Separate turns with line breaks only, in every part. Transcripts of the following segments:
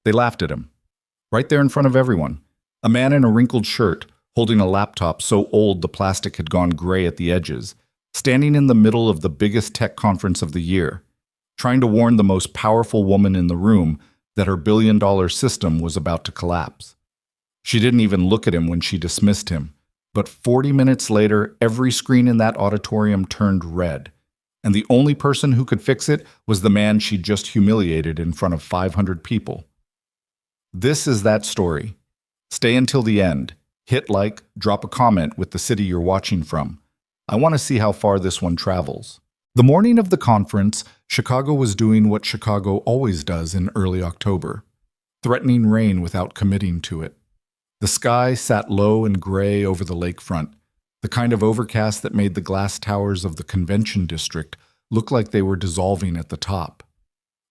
They laughed at him, right there in front of everyone. A man in a wrinkled shirt, holding a laptop so old the plastic had gone gray at the edges, standing in the middle of the biggest tech conference of the year, trying to warn the most powerful woman in the room that her billion-dollar system was about to collapse. She didn't even look at him when she dismissed him, but 40 minutes later, every screen in that auditorium turned red, and the only person who could fix it was the man she'd just humiliated in front of 500 people. This is that story. Stay until the end. Hit like, drop a comment with the city you're watching from. I want to see how far this one travels. The morning of the conference, Chicago was doing what Chicago always does in early October, threatening rain without committing to it. The sky sat low and gray over the lakefront, the kind of overcast that made the glass towers of the convention district look like they were dissolving at the top.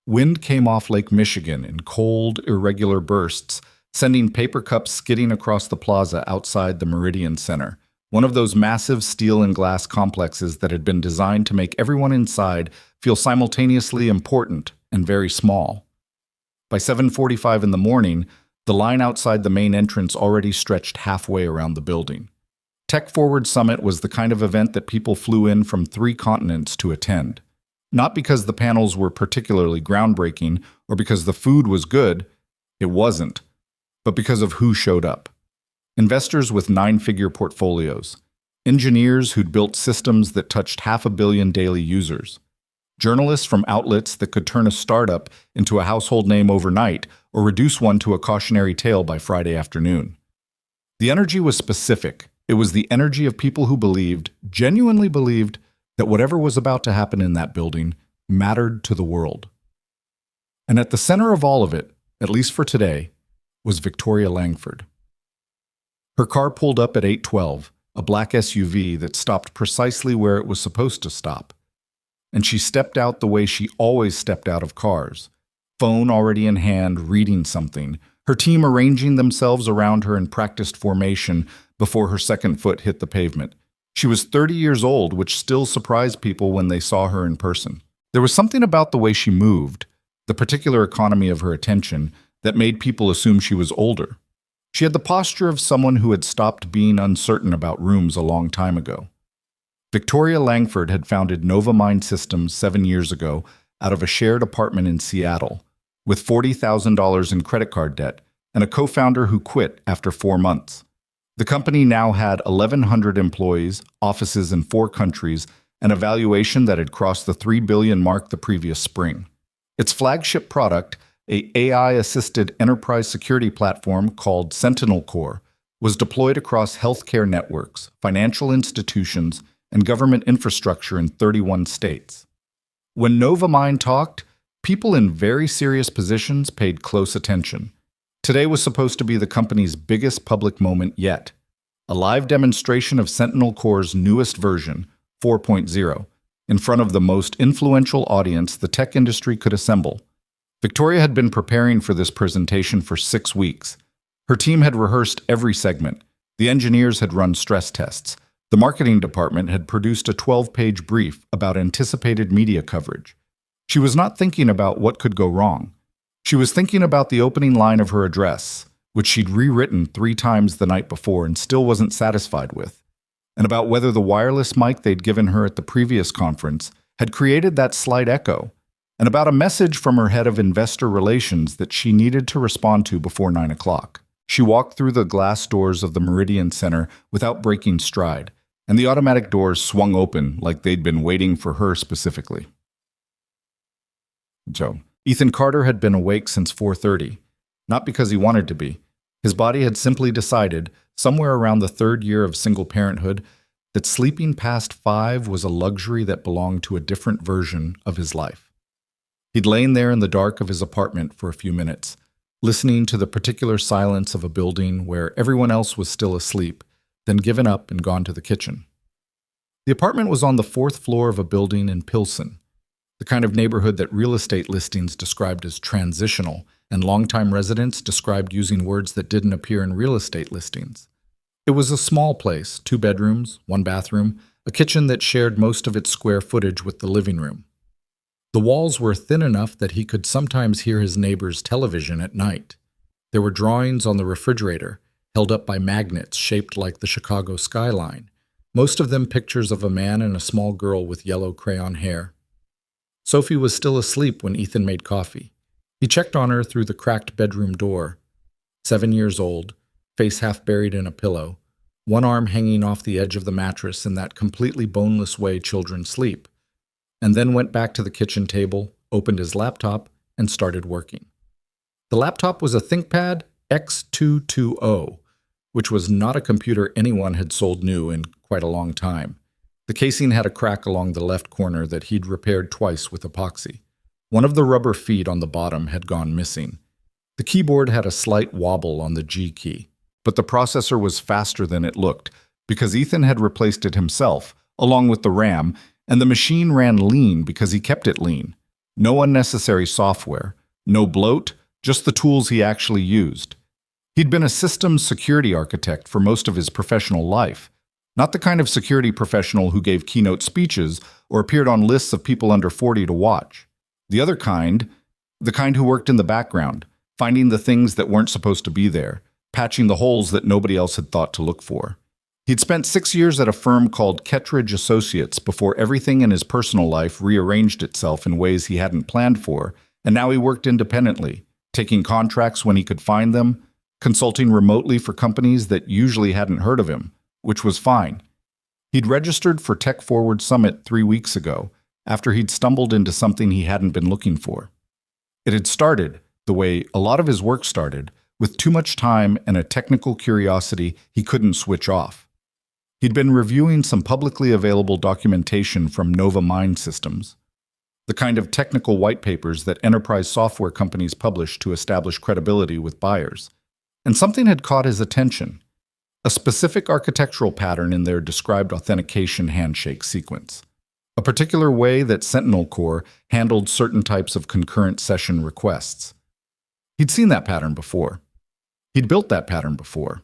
Wind came off Lake Michigan in cold, irregular bursts, sending paper cups skidding across the plaza outside the Meridian Center, one of those massive steel and glass complexes that had been designed to make everyone inside feel simultaneously important and very small. By 7:45 in the morning, the line outside the main entrance already stretched halfway around the building. Tech Forward Summit was the kind of event that people flew in from 3 continents to attend. Not because the panels were particularly groundbreaking or because the food was good, it wasn't, but because of who showed up. Investors with 9-figure portfolios, engineers who'd built systems that touched 500 million daily users, journalists from outlets that could turn a startup into a household name overnight or reduce one to a cautionary tale by Friday afternoon. The energy was specific. It was the energy of people who believed, genuinely believed, that whatever was about to happen in that building mattered to the world. And at the center of all of it, at least for today, was Victoria Langford. Her car pulled up at 8:12, a black SUV that stopped precisely where it was supposed to stop. And she stepped out the way she always stepped out of cars, phone already in hand, reading something, her team arranging themselves around her in practiced formation before her second foot hit the pavement. She was 30 years old, which still surprised people when they saw her in person. There was something about the way she moved, the particular economy of her attention, that made people assume she was older. She had the posture of someone who had stopped being uncertain about rooms a long time ago. Victoria Langford had founded Nova Mind Systems 7 years ago out of a shared apartment in Seattle, with $40,000 in credit card debt, and a co-founder who quit after 4 months. The company now had 1,100 employees, offices in 4 countries, and a valuation that had crossed the $3 billion mark the previous spring. Its flagship product, an AI-assisted enterprise security platform called Sentinel Core, was deployed across healthcare networks, financial institutions, and government infrastructure in 31 states. When NovaMind talked, people in very serious positions paid close attention. Today was supposed to be the company's biggest public moment yet. A live demonstration of Sentinel Core's newest version, 4.0, in front of the most influential audience the tech industry could assemble. Victoria had been preparing for this presentation for 6 weeks. Her team had rehearsed every segment. The engineers had run stress tests. The marketing department had produced a 12-page brief about anticipated media coverage. She was not thinking about what could go wrong. She was thinking about the opening line of her address, which she'd rewritten 3 times the night before and still wasn't satisfied with, and about whether the wireless mic they'd given her at the previous conference had created that slight echo, and about a message from her head of investor relations that she needed to respond to before 9 o'clock. She walked through the glass doors of the Meridian Center without breaking stride, and the automatic doors swung open like they'd been waiting for her specifically. Ethan Carter had been awake since 4:30, not because he wanted to be. His body had simply decided, somewhere around the 3rd year of single parenthood, that sleeping past 5 was a luxury that belonged to a different version of his life. He'd lain there in the dark of his apartment for a few minutes, listening to the particular silence of a building where everyone else was still asleep, then given up and gone to the kitchen. The apartment was on the 4th floor of a building in Pilsen, the kind of neighborhood that real estate listings described as transitional and longtime residents described using words that didn't appear in real estate listings. It was a small place, 2 bedrooms, 1 bathroom, a kitchen that shared most of its square footage with the living room. The walls were thin enough that he could sometimes hear his neighbor's television at night. There were drawings on the refrigerator, held up by magnets shaped like the Chicago skyline, most of them pictures of a man and a small girl with yellow crayon hair. Sophie was still asleep when Ethan made coffee. He checked on her through the cracked bedroom door. 7 years old, face half buried in a pillow, one arm hanging off the edge of the mattress in that completely boneless way children sleep, and then went back to the kitchen table, opened his laptop, and started working. The laptop was a ThinkPad X220, which was not a computer anyone had sold new in quite a long time. The casing had a crack along the left corner that he'd repaired twice with epoxy. One of the rubber feet on the bottom had gone missing. The keyboard had a slight wobble on the G key, but the processor was faster than it looked because Ethan had replaced it himself, along with the RAM, and the machine ran lean because he kept it lean. No unnecessary software, no bloat, just the tools he actually used. He'd been a systems security architect for most of his professional life, not the kind of security professional who gave keynote speeches or appeared on lists of people under 40 to watch. The other kind, the kind who worked in the background, finding the things that weren't supposed to be there, patching the holes that nobody else had thought to look for. He'd spent 6 years at a firm called Kettridge Associates before everything in his personal life rearranged itself in ways he hadn't planned for, and now he worked independently, taking contracts when he could find them, consulting remotely for companies that usually hadn't heard of him, which was fine. He'd registered for Tech Forward Summit 3 weeks ago, after he'd stumbled into something he hadn't been looking for. It had started, the way a lot of his work started, with too much time and a technical curiosity he couldn't switch off. He'd been reviewing some publicly available documentation from Nova Mind Systems, the kind of technical white papers that enterprise software companies publish to establish credibility with buyers. And something had caught his attention, a specific architectural pattern in their described authentication handshake sequence, a particular way that Sentinel Core handled certain types of concurrent session requests. He'd seen that pattern before. He'd built that pattern before.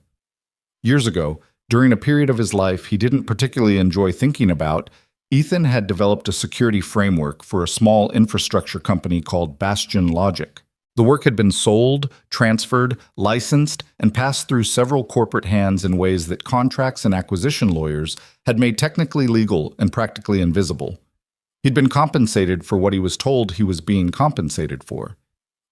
Years ago, during a period of his life he didn't particularly enjoy thinking about, Ethan had developed a security framework for a small infrastructure company called Bastion Logic. The work had been sold, transferred, licensed, and passed through several corporate hands in ways that contracts and acquisition lawyers had made technically legal and practically invisible. He'd been compensated for what he was told he was being compensated for.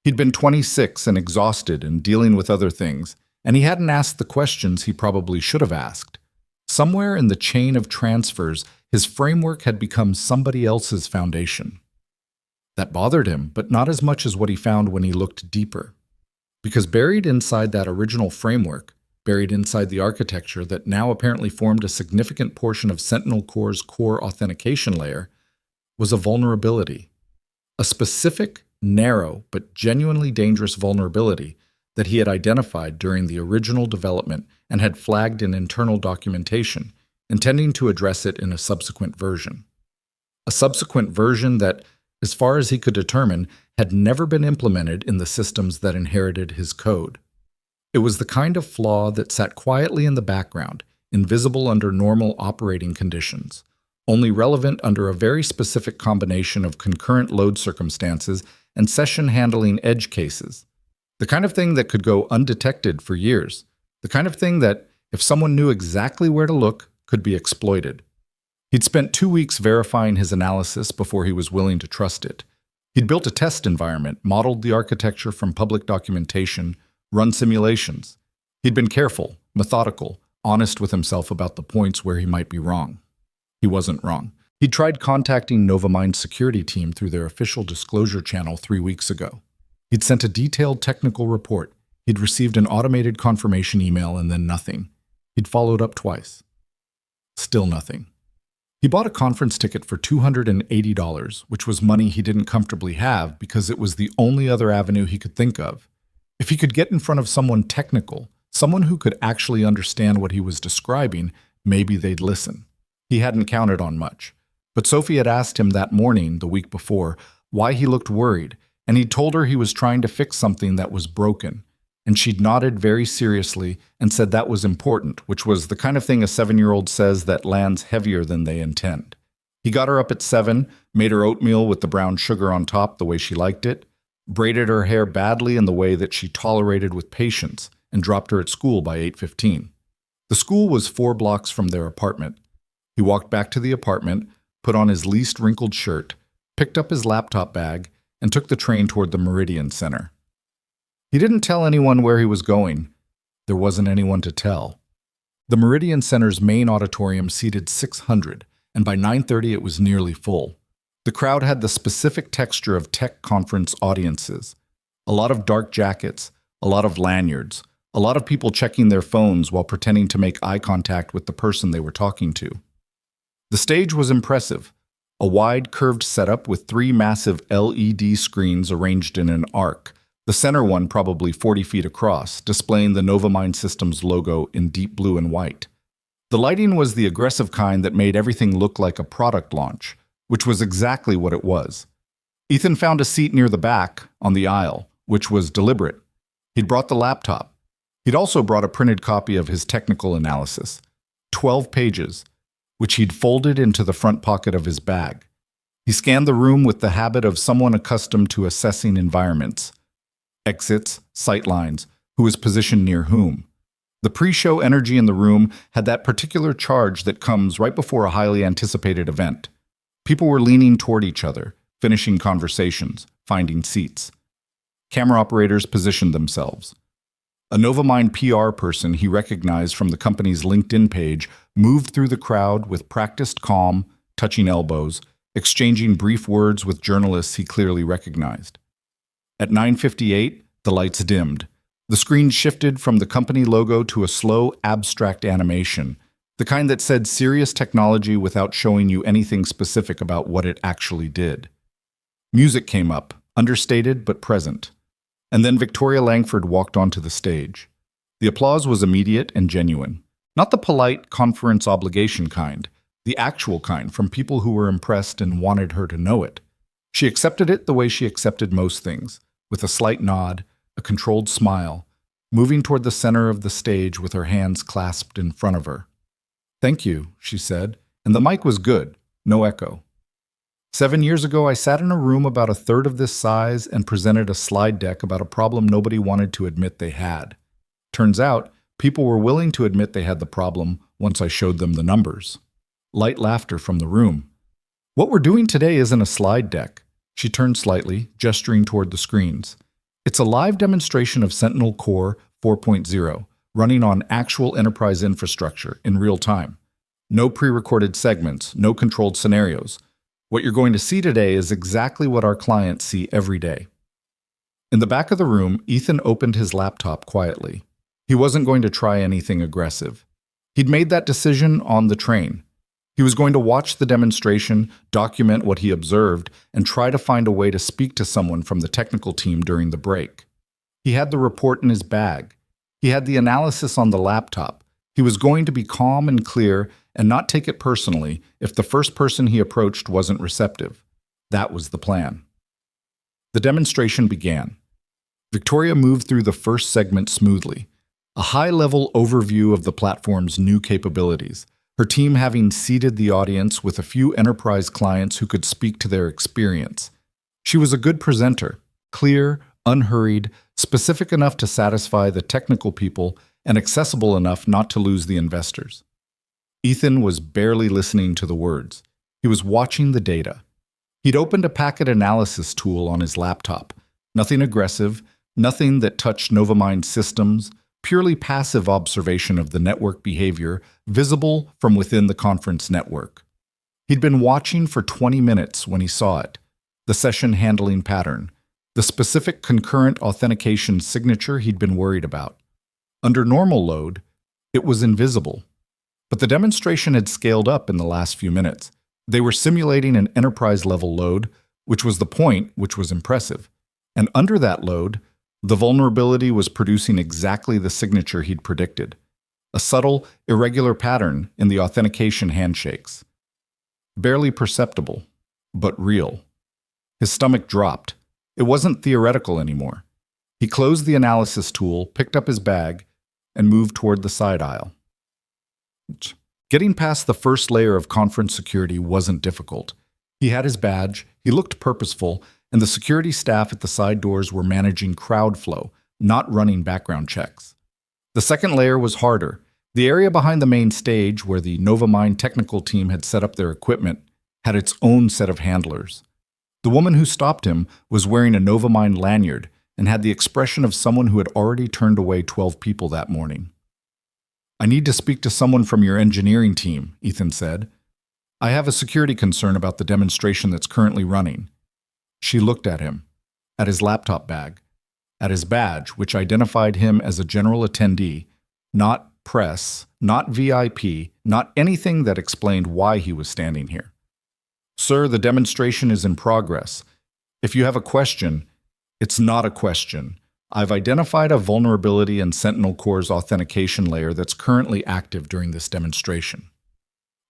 He'd been 26 and exhausted and dealing with other things, and he hadn't asked the questions he probably should have asked. Somewhere in the chain of transfers, his framework had become somebody else's foundation. That bothered him, but not as much as what he found when he looked deeper. Because buried inside that original framework, buried inside the architecture that now apparently formed a significant portion of Sentinel Core's core authentication layer, was a vulnerability. A specific, narrow, but genuinely dangerous vulnerability that he had identified during the original development and had flagged in internal documentation, intending to address it in a subsequent version. A subsequent version that, as far as he could determine, had never been implemented in the systems that inherited his code. It was the kind of flaw that sat quietly in the background, invisible under normal operating conditions, only relevant under a very specific combination of concurrent load circumstances and session handling edge cases. The kind of thing that could go undetected for years. The kind of thing that, if someone knew exactly where to look, could be exploited. He'd spent 2 weeks verifying his analysis before he was willing to trust it. He'd built a test environment, modeled the architecture from public documentation, run simulations. He'd been careful, methodical, honest with himself about the points where he might be wrong. He wasn't wrong. He'd tried contacting NovaMind's security team through their official disclosure channel 3 weeks ago. He'd sent a detailed technical report. He'd received an automated confirmation email and then nothing. He'd followed up twice. Still nothing. He bought a conference ticket for $280, which was money he didn't comfortably have because it was the only other avenue he could think of. If he could get in front of someone technical, someone who could actually understand what he was describing, maybe they'd listen. He hadn't counted on much. But Sophie had asked him that morning, the week before, why he looked worried, and he'd told her he was trying to fix something that was broken. And she'd nodded very seriously and said that was important, which was the kind of thing a 7-year-old says that lands heavier than they intend. He got her up at 7, made her oatmeal with the brown sugar on top the way she liked it, braided her hair badly in the way that she tolerated with patience, and dropped her at school by 8:15. The school was 4 blocks from their apartment. He walked back to the apartment, put on his least wrinkled shirt, picked up his laptop bag, and took the train toward the Meridian Center. He didn't tell anyone where he was going. There wasn't anyone to tell. The Meridian Center's main auditorium seated 600, and by 9:30 it was nearly full. The crowd had the specific texture of tech conference audiences. A lot of dark jackets, a lot of lanyards, a lot of people checking their phones while pretending to make eye contact with the person they were talking to. The stage was impressive. A wide, curved setup with 3 massive LED screens arranged in an arc, the center one probably 40 feet across, displaying the Novamind Systems logo in deep blue and white. The lighting was the aggressive kind that made everything look like a product launch, which was exactly what it was. Ethan found a seat near the back, on the aisle, which was deliberate. He'd brought the laptop. He'd also brought a printed copy of his technical analysis, 12 pages, which he'd folded into the front pocket of his bag. He scanned the room with the habit of someone accustomed to assessing environments. Exits, sightlines, who was positioned near whom. The pre-show energy in the room had that particular charge that comes right before a highly anticipated event. People were leaning toward each other, finishing conversations, finding seats. Camera operators positioned themselves. A Novamind PR person he recognized from the company's LinkedIn page moved through the crowd with practiced calm, touching elbows, exchanging brief words with journalists he clearly recognized. At 9:58, the lights dimmed. The screen shifted from the company logo to a slow, abstract animation, the kind that said serious technology without showing you anything specific about what it actually did. Music came up, understated but present. And then Victoria Langford walked onto the stage. The applause was immediate and genuine. Not the polite conference obligation kind, the actual kind from people who were impressed and wanted her to know it. She accepted it the way she accepted most things, with a slight nod, a controlled smile, moving toward the center of the stage with her hands clasped in front of her. "Thank you," she said, and the mic was good, no echo. 7 years ago, I sat in a room about a third of this size and presented a slide deck about a problem nobody wanted to admit they had. Turns out, people were willing to admit they had the problem once I showed them the numbers. Light laughter from the room. "What we're doing today isn't a slide deck." She turned slightly, gesturing toward the screens. "It's a live demonstration of Sentinel Core 4.0, running on actual enterprise infrastructure in real time. No pre-recorded segments, no controlled scenarios. What you're going to see today is exactly what our clients see every day." In the back of the room, Ethan opened his laptop quietly. He wasn't going to try anything aggressive. He'd made that decision on the train. He was going to watch the demonstration, document what he observed, and try to find a way to speak to someone from the technical team during the break. He had the report in his bag. He had the analysis on the laptop. He was going to be calm and clear and not take it personally if the first person he approached wasn't receptive. That was the plan. The demonstration began. Victoria moved through the first segment smoothly, a high-level overview of the platform's new capabilities, her team having seated the audience with a few enterprise clients who could speak to their experience. She was a good presenter, clear, unhurried, specific enough to satisfy the technical people and accessible enough not to lose the investors. Ethan was barely listening to the words. He was watching the data. He'd opened a packet analysis tool on his laptop. Nothing aggressive, nothing that touched Novamind Systems, purely passive observation of the network behavior visible from within the conference network. He'd been watching for 20 minutes when he saw it. The session handling pattern, the specific concurrent authentication signature he'd been worried about. Under normal load, it was invisible. But the demonstration had scaled up in the last few minutes. They were simulating an enterprise-level load, which was the point, which was impressive. And under that load, the vulnerability was producing exactly the signature he'd predicted. A subtle, irregular pattern in the authentication handshakes. Barely perceptible, but real. His stomach dropped. It wasn't theoretical anymore. He closed the analysis tool, picked up his bag, and moved toward the side aisle. Getting past the first layer of conference security wasn't difficult. He had his badge, he looked purposeful, and the security staff at the side doors were managing crowd flow, not running background checks. The second layer was harder. The area behind the main stage, where the Novamind technical team had set up their equipment, had its own set of handlers. The woman who stopped him was wearing a Novamind lanyard and had the expression of someone who had already turned away 12 people that morning. "I need to speak to someone from your engineering team," Ethan said. "I have a security concern about the demonstration that's currently running." She looked at him, at his laptop bag, at his badge, which identified him as a general attendee, not press, not VIP, not anything that explained why he was standing here. "Sir, the demonstration is in progress. If you have a question, it's not a question. I've identified a vulnerability in Sentinel Core's authentication layer that's currently active during this demonstration.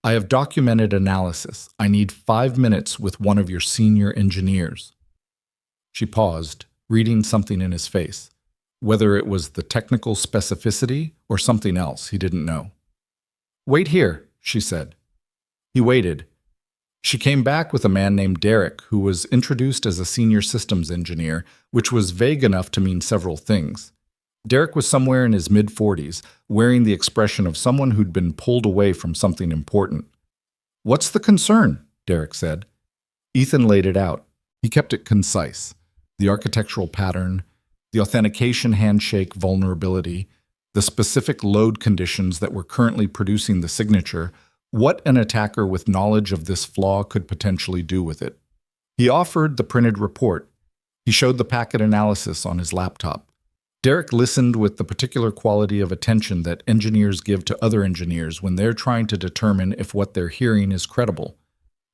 I have documented analysis. I need 5 minutes with one of your senior engineers." She paused, reading something in his face. Whether it was the technical specificity or something else, he didn't know. "Wait here," she said. He waited. She came back with a man named Derek, who was introduced as a senior systems engineer, which was vague enough to mean several things. Derek was somewhere in his mid-40s, wearing the expression of someone who'd been pulled away from something important. "What's the concern?" Derek said. Ethan laid it out. He kept it concise. The architectural pattern, the authentication handshake vulnerability, the specific load conditions that were currently producing the signature, what an attacker with knowledge of this flaw could potentially do with it. He offered the printed report. He showed the packet analysis on his laptop. Derek listened with the particular quality of attention that engineers give to other engineers when they're trying to determine if what they're hearing is credible.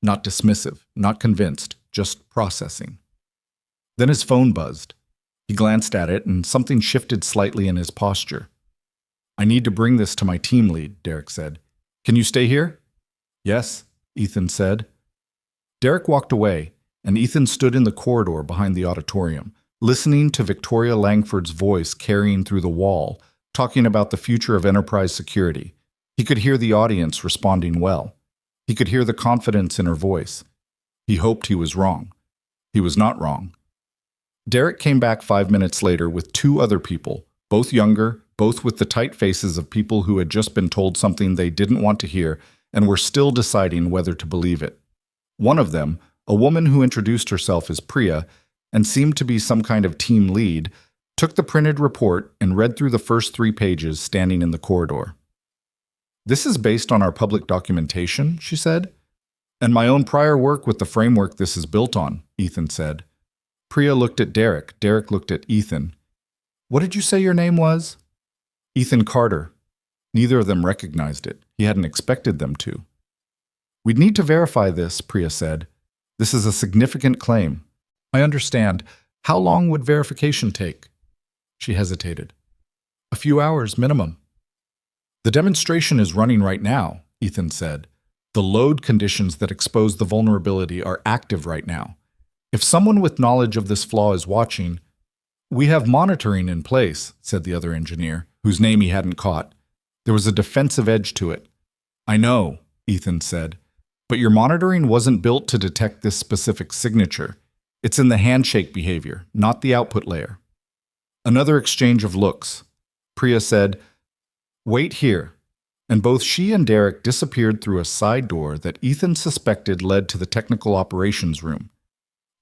Not dismissive, not convinced, just processing. Then his phone buzzed. He glanced at it, and something shifted slightly in his posture. "I need to bring this to my team lead," Derek said. "Can you stay here?" "Yes," Ethan said. Derek walked away, and Ethan stood in the corridor behind the auditorium, listening to Victoria Langford's voice carrying through the wall, talking about the future of enterprise security. He could hear the audience responding well. He could hear the confidence in her voice. He hoped he was wrong. He was not wrong. Derek came back 5 minutes later with 2 other people, both younger, both with the tight faces of people who had just been told something they didn't want to hear and were still deciding whether to believe it. One of them, a woman who introduced herself as Priya and seemed to be some kind of team lead, took the printed report and read through the first 3 pages standing in the corridor. "This is based on our public documentation," she said. "And my own prior work with the framework this is built on," Ethan said. Priya looked at Derek. Derek looked at Ethan. "What did you say your name was?" "Ethan Carter." Neither of them recognized it. He hadn't expected them to. "We'd need to verify this," Priya said. "This is a significant claim." "I understand. How long would verification take?" She hesitated. "A few hours minimum." "The demonstration is running right now," Ethan said. "The load conditions that expose the vulnerability are active right now. If someone with knowledge of this flaw is watching—" "We have monitoring in place," said the other engineer, whose name he hadn't caught. There was a defensive edge to it. "I know," Ethan said, "but your monitoring wasn't built to detect this specific signature. It's in the handshake behavior, not the output layer." Another exchange of looks. Priya said, "Wait here," and both she and Derek disappeared through a side door that Ethan suspected led to the technical operations room.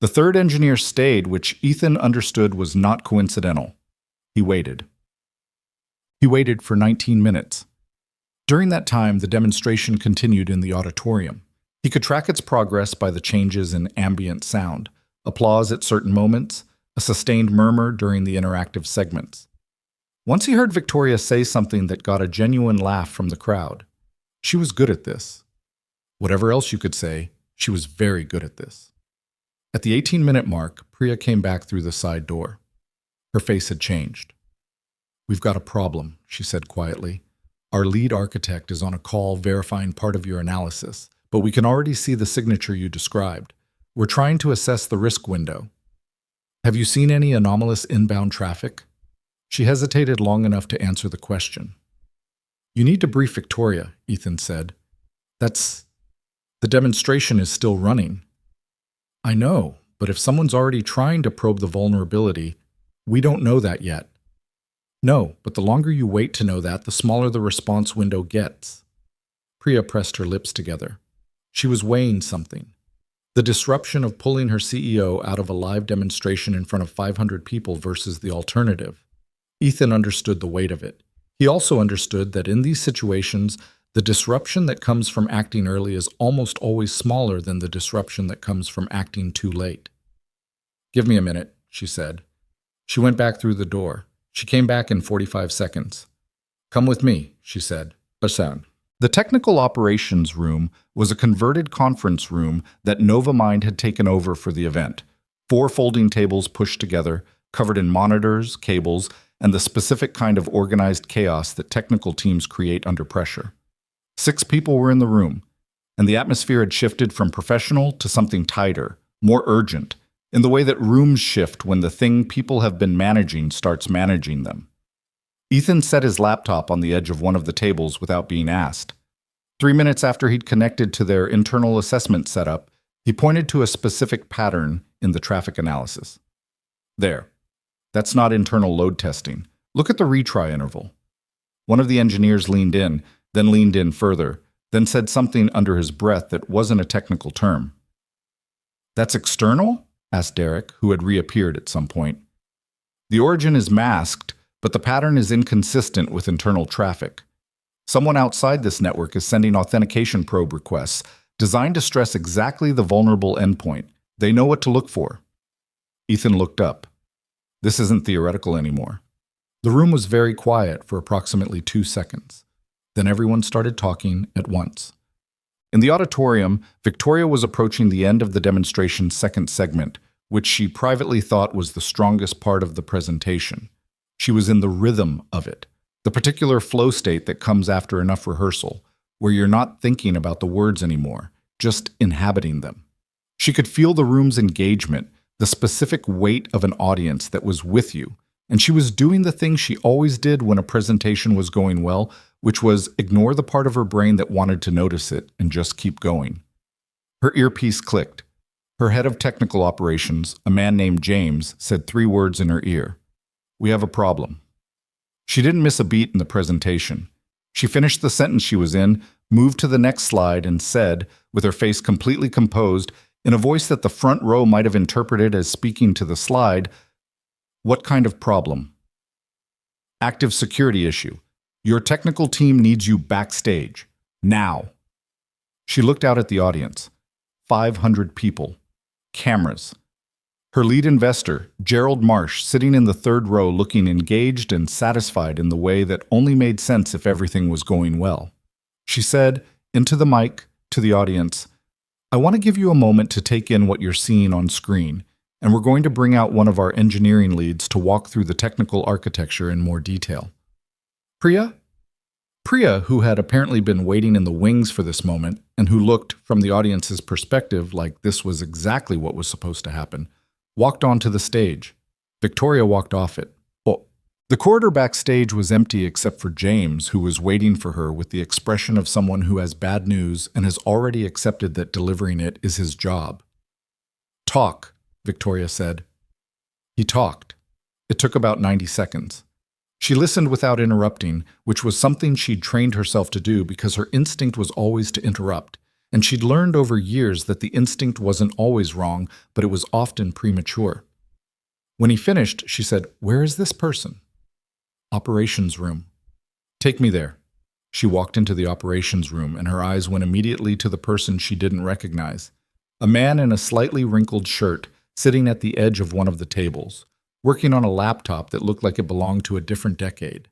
The third engineer stayed, which Ethan understood was not coincidental. He waited. He waited for 19 minutes. During that time, the demonstration continued in the auditorium. He could track its progress by the changes in ambient sound, applause at certain moments, a sustained murmur during the interactive segments. Once he heard Victoria say something that got a genuine laugh from the crowd. She was good at this. Whatever else you could say, she was very good at this. At the 18-minute mark, Priya came back through the side door. Her face had changed. "We've got a problem," she said quietly. "Our lead architect is on a call verifying part of your analysis, but we can already see the signature you described. We're trying to assess the risk window. Have you seen any anomalous inbound traffic?" She hesitated long enough to answer the question. You need to brief Victoria, Ethan said. The demonstration is still running. I know, but if someone's already trying to probe the vulnerability, we don't know that yet. No, but the longer you wait to know that, the smaller the response window gets. Priya pressed her lips together. She was weighing something. The disruption of pulling her CEO out of a live demonstration in front of 500 people versus the alternative. Ethan understood the weight of it. He also understood that in these situations, the disruption that comes from acting early is almost always smaller than the disruption that comes from acting too late. Give me a minute, she said. She went back through the door. She came back in 45 seconds. Come with me, she said. Basan. The technical operations room was a converted conference room that NovaMind had taken over for the event. 4 folding tables pushed together, covered in monitors, cables, and the specific kind of organized chaos that technical teams create under pressure. 6 people were in the room, and the atmosphere had shifted from professional to something tighter, more urgent, in the way that rooms shift when the thing people have been managing starts managing them. Ethan set his laptop on the edge of one of the tables without being asked. 3 minutes after he'd connected to their internal assessment setup, he pointed to a specific pattern in the traffic analysis. There. That's not internal load testing. Look at the retry interval. One of the engineers leaned in, then leaned in further, then said something under his breath that wasn't a technical term. That's external? Asked Derek, who had reappeared at some point. The origin is masked, but the pattern is inconsistent with internal traffic. Someone outside this network is sending authentication probe requests designed to stress exactly the vulnerable endpoint. They know what to look for. Ethan looked up. This isn't theoretical anymore. The room was very quiet for approximately 2 seconds. Then everyone started talking at once. In the auditorium, Victoria was approaching the end of the demonstration's second segment, which she privately thought was the strongest part of the presentation. She was in the rhythm of it, the particular flow state that comes after enough rehearsal, where you're not thinking about the words anymore, just inhabiting them. She could feel the room's engagement, the specific weight of an audience that was with you, and she was doing the thing she always did when a presentation was going well, which was ignore the part of her brain that wanted to notice it and just keep going. Her earpiece clicked. Her head of technical operations, a man named James, said 3 words in her ear. We have a problem. She didn't miss a beat in the presentation. She finished the sentence she was in, moved to the next slide, and said, with her face completely composed, in a voice that the front row might have interpreted as speaking to the slide, what kind of problem? Active security issue. Your technical team needs you backstage. Now. She looked out at the audience. 500 people. Cameras. Her lead investor, Gerald Marsh, sitting in the 3rd row looking engaged and satisfied in the way that only made sense if everything was going well. She said, into the mic, to the audience, I want to give you a moment to take in what you're seeing on screen, and we're going to bring out one of our engineering leads to walk through the technical architecture in more detail. Priya? Priya, who had apparently been waiting in the wings for this moment, and who looked, from the audience's perspective, like this was exactly what was supposed to happen, walked onto the stage. Victoria walked off it. Oh. The corridor backstage was empty except for James, who was waiting for her with the expression of someone who has bad news and has already accepted that delivering it is his job. Talk, Victoria said. He talked. It took about 90 seconds. She listened without interrupting, which was something she'd trained herself to do because her instinct was always to interrupt, and she'd learned over years that the instinct wasn't always wrong, but it was often premature. When he finished, she said, Where is this person? Operations room. Take me there. She walked into the operations room, and her eyes went immediately to the person she didn't recognize. A man in a slightly wrinkled shirt, sitting at the edge of one of the tables, working on a laptop that looked like it belonged to a different decade.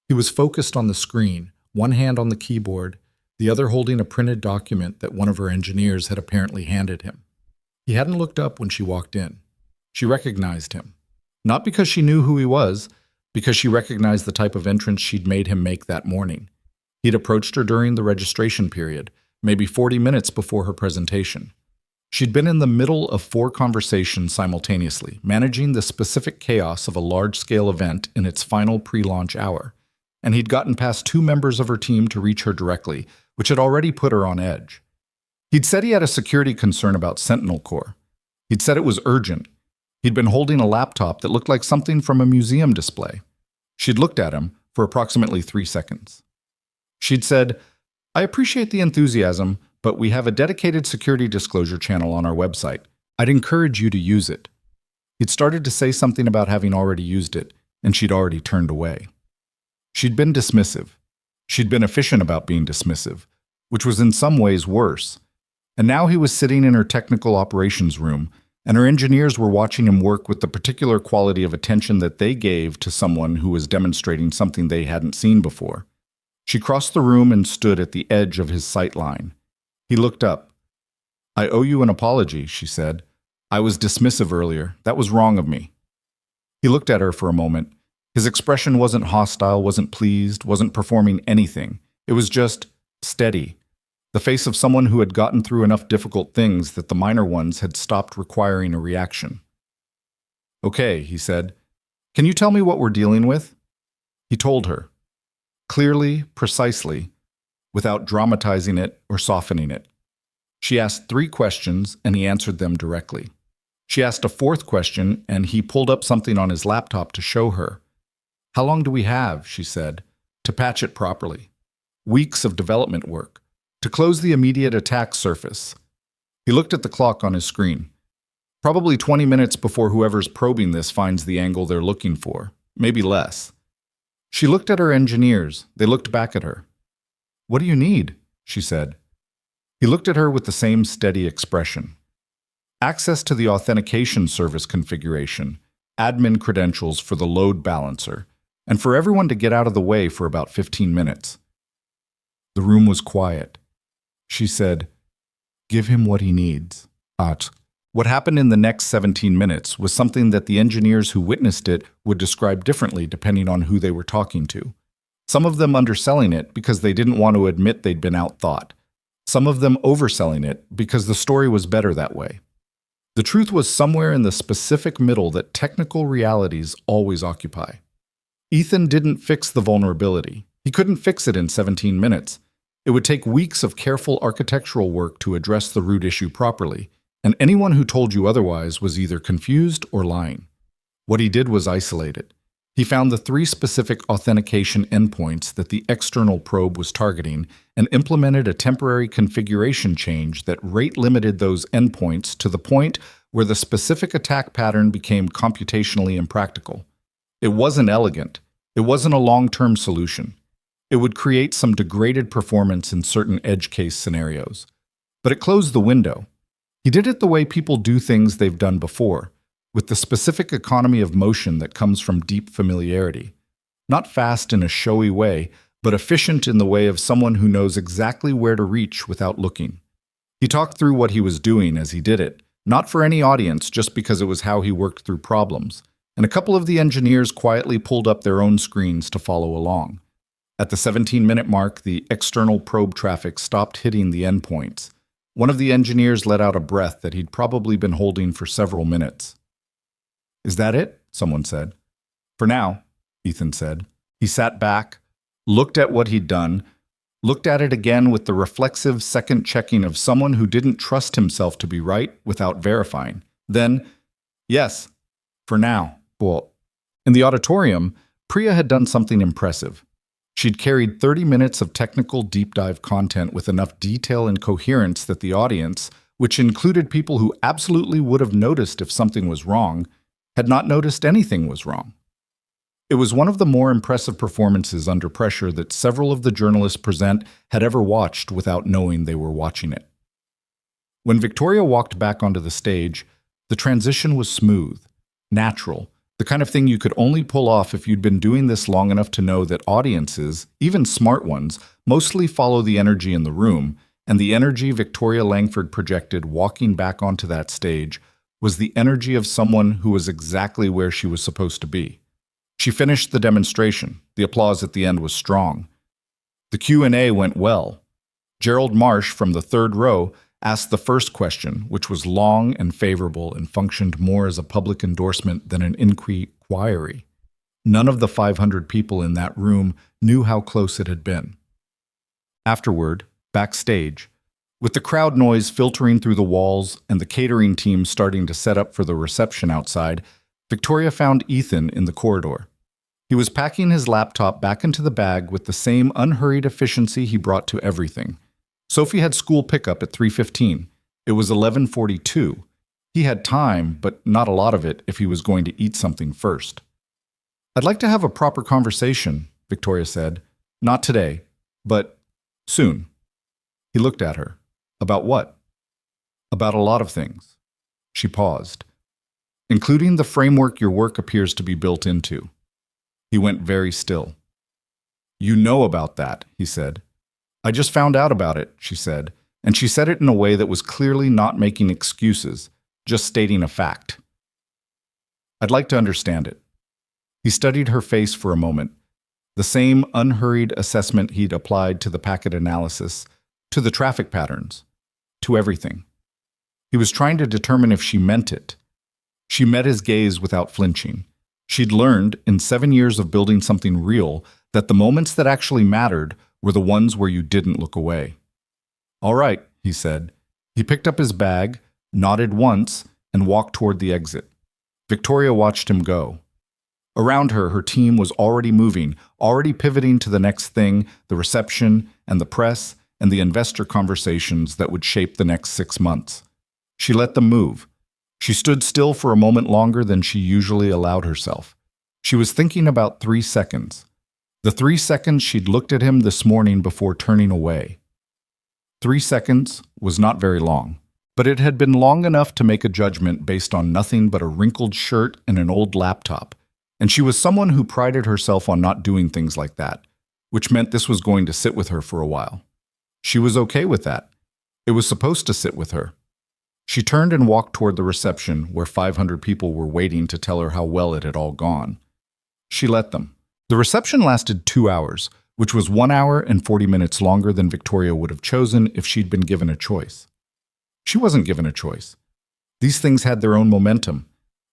He was focused on the screen, one hand on the keyboard, the other holding a printed document that one of her engineers had apparently handed him. He hadn't looked up when she walked in. She recognized him. Not because she knew who he was, because she recognized the type of entrance she'd made him make that morning. He'd approached her during the registration period, maybe 40 minutes before her presentation. She'd been in the middle of 4 conversations simultaneously, managing the specific chaos of a large-scale event in its final pre-launch hour, and he'd gotten past 2 members of her team to reach her directly, which had already put her on edge. He'd said he had a security concern about Sentinel Core. He'd said it was urgent. He'd been holding a laptop that looked like something from a museum display. She'd looked at him for approximately 3 seconds. She'd said, "I appreciate the enthusiasm, but we have a dedicated security disclosure channel on our website. I'd encourage you to use it." He'd started to say something about having already used it, and she'd already turned away. She'd been dismissive. She'd been efficient about being dismissive, which was in some ways worse. And now he was sitting in her technical operations room, and her engineers were watching him work with the particular quality of attention that they gave to someone who was demonstrating something they hadn't seen before. She crossed the room and stood at the edge of his sight line. He looked up. "I owe you an apology," she said. "I was dismissive earlier. That was wrong of me." He looked at her for a moment. His expression wasn't hostile, wasn't pleased, wasn't performing anything. It was just steady. The face of someone who had gotten through enough difficult things that the minor ones had stopped requiring a reaction. "Okay," he said. "Can you tell me what we're dealing with?" He told her. Clearly, precisely, without dramatizing it or softening it. She asked 3 questions, and he answered them directly. She asked a 4th question, and he pulled up something on his laptop to show her. "How long do we have," she said, "to patch it properly?" "Weeks of development work. To close the immediate attack surface." He looked at the clock on his screen. "Probably 20 minutes before whoever's probing this finds the angle they're looking for. Maybe less." She looked at her engineers. They looked back at her. "What do you need?" she said. He looked at her with the same steady expression. "Access to the authentication service configuration, admin credentials for the load balancer, and for everyone to get out of the way for about 15 minutes. The room was quiet. She said, "Give him what he needs." What happened in the next 17 minutes was something that the engineers who witnessed it would describe differently depending on who they were talking to. Some of them underselling it because they didn't want to admit they'd been outthought. Some of them overselling it because the story was better that way. The truth was somewhere in the specific middle that technical realities always occupy. Ethan didn't fix the vulnerability. He couldn't fix it in 17 minutes. It would take weeks of careful architectural work to address the root issue properly, and anyone who told you otherwise was either confused or lying. What he did was isolate it. He found the 3 specific authentication endpoints that the external probe was targeting and implemented a temporary configuration change that rate-limited those endpoints to the point where the specific attack pattern became computationally impractical. It wasn't elegant. It wasn't a long-term solution. It would create some degraded performance in certain edge case scenarios. But it closed the window. He did it the way people do things they've done before, with the specific economy of motion that comes from deep familiarity. Not fast in a showy way, but efficient in the way of someone who knows exactly where to reach without looking. He talked through what he was doing as he did it, not for any audience, just because it was how he worked through problems, and a couple of the engineers quietly pulled up their own screens to follow along. At the 17-minute mark, the external probe traffic stopped hitting the endpoints. One of the engineers let out a breath that he'd probably been holding for several minutes. "Is that it?" someone said. "For now," Ethan said. He sat back, looked at what he'd done, looked at it again with the reflexive second checking of someone who didn't trust himself to be right without verifying. Then, "Yes, for now." Well, in the auditorium, Priya had done something impressive. She'd carried 30 minutes of technical deep dive content with enough detail and coherence that the audience, which included people who absolutely would have noticed if something was wrong, had not noticed anything was wrong. It was one of the more impressive performances under pressure that several of the journalists present had ever watched without knowing they were watching it. When Victoria walked back onto the stage, the transition was smooth, natural, the kind of thing you could only pull off if you'd been doing this long enough to know that audiences, even smart ones, mostly follow the energy in the room, and the energy Victoria Langford projected walking back onto that stage was the energy of someone who was exactly where she was supposed to be. She finished the demonstration. The applause at the end was strong. The Q&A went well. Gerald Marsh from the 3rd row asked the first question, which was long and favorable and functioned more as a public endorsement than an inquiry. None of the 500 people in that room knew how close it had been. Afterward, backstage, with the crowd noise filtering through the walls and the catering team starting to set up for the reception outside, Victoria found Ethan in the corridor. He was packing his laptop back into the bag with the same unhurried efficiency he brought to everything. Sophie had school pickup at 3:15. It was 11:42. He had time, but not a lot of it if he was going to eat something first. "I'd like to have a proper conversation," Victoria said. "Not today, but soon." He looked at her. "About what?" "About a lot of things." She paused. "Including the framework your work appears to be built into." He went very still. "You know about that," he said. "I just found out about it," she said, and she said it in a way that was clearly not making excuses, just stating a fact. "I'd like to understand it." He studied her face for a moment, the same unhurried assessment he'd applied to the packet analysis, to the traffic patterns, to everything. He was trying to determine if she meant it. She met his gaze without flinching. She'd learned, in 7 years of building something real, that the moments that actually mattered were the ones where you didn't look away. "All right," he said. He picked up his bag, nodded once, and walked toward the exit. Victoria watched him go. Around her, her team was already moving, already pivoting to the next thing, the reception and the press and the investor conversations that would shape the next 6 months. She let them move. She stood still for a moment longer than she usually allowed herself. She was thinking about 3 seconds. The 3 seconds she'd looked at him this morning before turning away. 3 seconds was not very long, but it had been long enough to make a judgment based on nothing but a wrinkled shirt and an old laptop. And she was someone who prided herself on not doing things like that, which meant this was going to sit with her for a while. She was okay with that. It was supposed to sit with her. She turned and walked toward the reception where 500 people were waiting to tell her how well it had all gone. She let them. The reception lasted 2 hours, which was 1 hour and 40 minutes longer than Victoria would have chosen if she'd been given a choice. She wasn't given a choice. These things had their own momentum.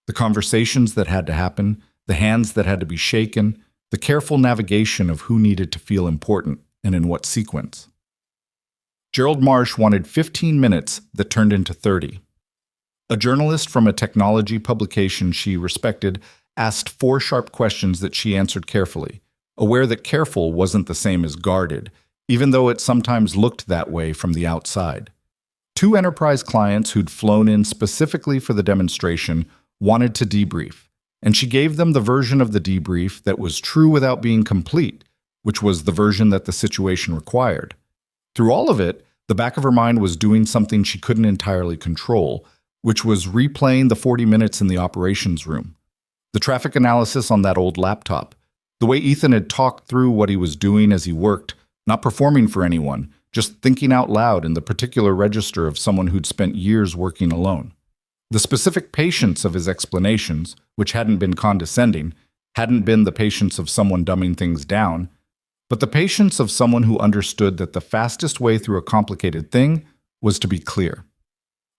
The conversations that had to happen, the hands that had to be shaken, the careful navigation of who needed to feel important and in what sequence. Gerald Marsh wanted 15 minutes that turned into 30. A journalist from a technology publication she respected asked 4 sharp questions that she answered carefully, aware that careful wasn't the same as guarded, even though it sometimes looked that way from the outside. 2 enterprise clients who'd flown in specifically for the demonstration wanted to debrief, and she gave them the version of the debrief that was true without being complete, which was the version that the situation required. Through all of it, the back of her mind was doing something she couldn't entirely control, which was replaying the 40 minutes in the operations room. The traffic analysis on that old laptop. The way Ethan had talked through what he was doing as he worked, not performing for anyone, just thinking out loud in the particular register of someone who'd spent years working alone. The specific patience of his explanations, which hadn't been condescending, hadn't been the patience of someone dumbing things down, but the patience of someone who understood that the fastest way through a complicated thing was to be clear.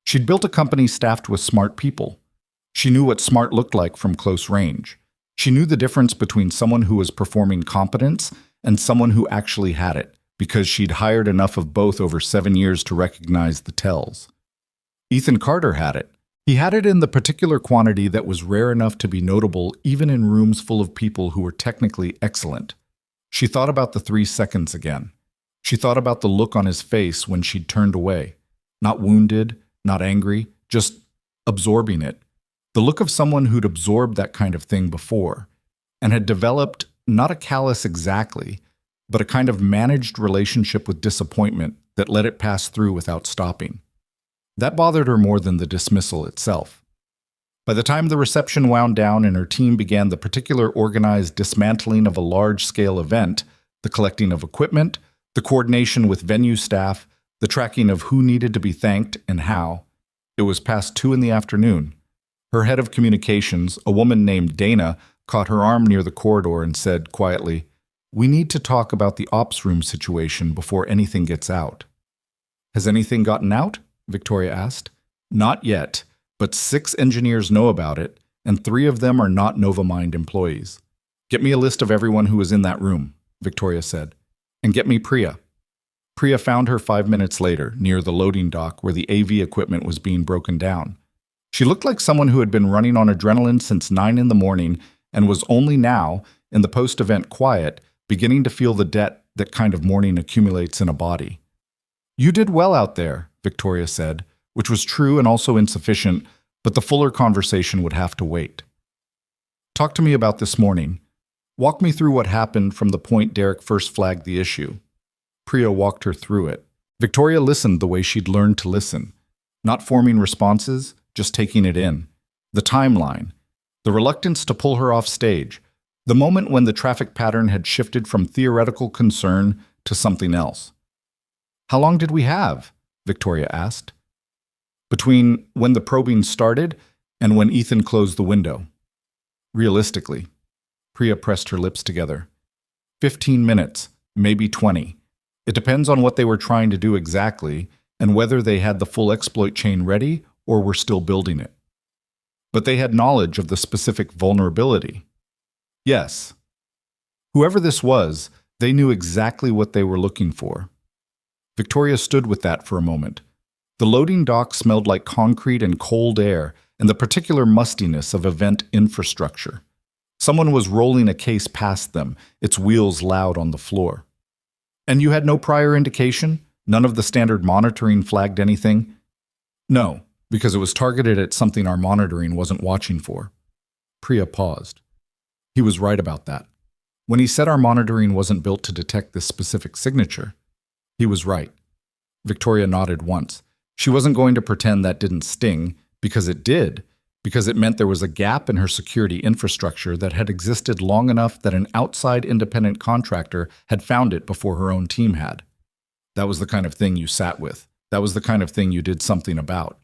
She'd built a company staffed with smart people. She knew what smart looked like from close range. She knew the difference between someone who was performing competence and someone who actually had it, because she'd hired enough of both over 7 years to recognize the tells. Ethan Carter had it. He had it in the particular quantity that was rare enough to be notable even in rooms full of people who were technically excellent. She thought about the 3 seconds again. She thought about the look on his face when she'd turned away. Not wounded, not angry, just absorbing it. The look of someone who'd absorbed that kind of thing before, and had developed not a callous exactly, but a kind of managed relationship with disappointment that let it pass through without stopping. That bothered her more than the dismissal itself. By the time the reception wound down and her team began the particular organized dismantling of a large-scale event, the collecting of equipment, the coordination with venue staff, the tracking of who needed to be thanked and how, it was past 2 in the afternoon. Her head of communications, a woman named Dana, caught her arm near the corridor and said quietly, "We need to talk about the ops room situation before anything gets out." "Has anything gotten out?" Victoria asked. "Not yet, but 6 engineers know about it, and 3 of them are not Novamind employees. Get me a list of everyone who was in that room, Victoria said. And get me Priya. Priya found her 5 minutes later, near the loading dock where the AV equipment was being broken down. She looked like someone who had been running on adrenaline since 9 in the morning and was only now, in the post-event quiet, beginning to feel the debt that kind of mourning accumulates in a body. You did well out there, Victoria said, which was true and also insufficient, but the fuller conversation would have to wait. Talk to me about this morning. Walk me through what happened from the point Derek first flagged the issue. Priya walked her through it. Victoria listened the way she'd learned to listen, not forming responses, just taking it in. The timeline, the reluctance to pull her off stage, the moment when the traffic pattern had shifted from theoretical concern to something else. How long did we have? Victoria asked. Between when the probing started and when Ethan closed the window. Realistically, Priya pressed her lips together. 15 minutes, maybe 20. It depends on what they were trying to do exactly and whether they had the full exploit chain ready or were still building it. But they had knowledge of the specific vulnerability. Yes. Whoever this was, they knew exactly what they were looking for. Victoria stood with that for a moment. The loading dock smelled like concrete and cold air and the particular mustiness of event infrastructure. Someone was rolling a case past them, its wheels loud on the floor. And you had no prior indication? None of the standard monitoring flagged anything? No, because it was targeted at something our monitoring wasn't watching for. Priya paused. He was right about that. When he said our monitoring wasn't built to detect this specific signature, he was right. Victoria nodded once. She wasn't going to pretend that didn't sting, because it did, because it meant there was a gap in her security infrastructure that had existed long enough that an outside independent contractor had found it before her own team had. That was the kind of thing you sat with. That was the kind of thing you did something about.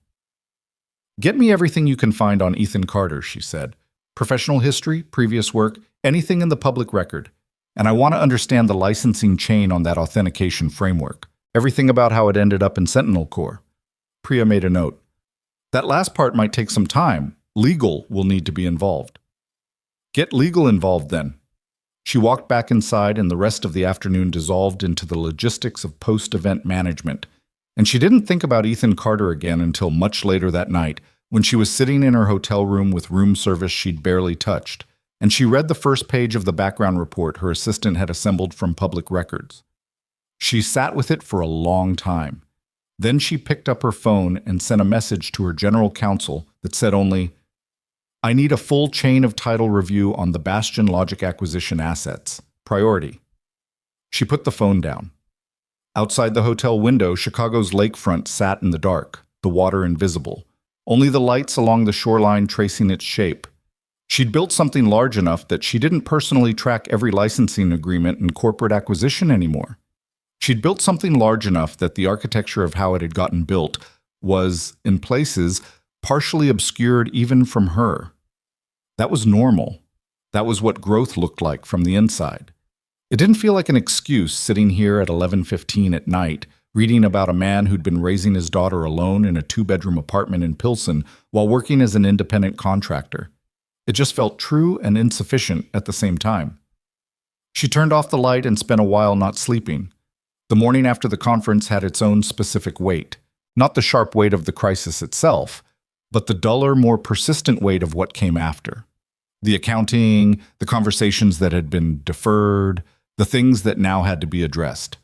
Get me everything you can find on Ethan Carter, she said. Professional history, previous work, anything in the public record. And I want to understand the licensing chain on that authentication framework. Everything about how it ended up in Sentinel Core. Priya made a note. That last part might take some time. Legal will need to be involved. Get legal involved then. She walked back inside and the rest of the afternoon dissolved into the logistics of post-event management. And she didn't think about Ethan Carter again until much later that night, when she was sitting in her hotel room with room service she'd barely touched, and she read the first page of the background report her assistant had assembled from public records. She sat with it for a long time. Then she picked up her phone and sent a message to her general counsel that said only, I need a full chain of title review on the Bastion Logic acquisition assets. Priority. She put the phone down. Outside the hotel window, Chicago's lakefront sat in the dark, the water invisible, only the lights along the shoreline tracing its shape. She'd built something large enough that she didn't personally track every licensing agreement and corporate acquisition anymore. She'd built something large enough that the architecture of how it had gotten built was, in places, partially obscured even from her. That was normal. That was what growth looked like from the inside. It didn't feel like an excuse sitting here at 11:15 at night, reading about a man who'd been raising his daughter alone in a 2-bedroom apartment in Pilsen while working as an independent contractor. It just felt true and insufficient at the same time. She turned off the light and spent a while not sleeping. The morning after the conference had its own specific weight, not the sharp weight of the crisis itself, but the duller, more persistent weight of what came after. The accounting, the conversations that had been deferred, the things that now had to be addressed.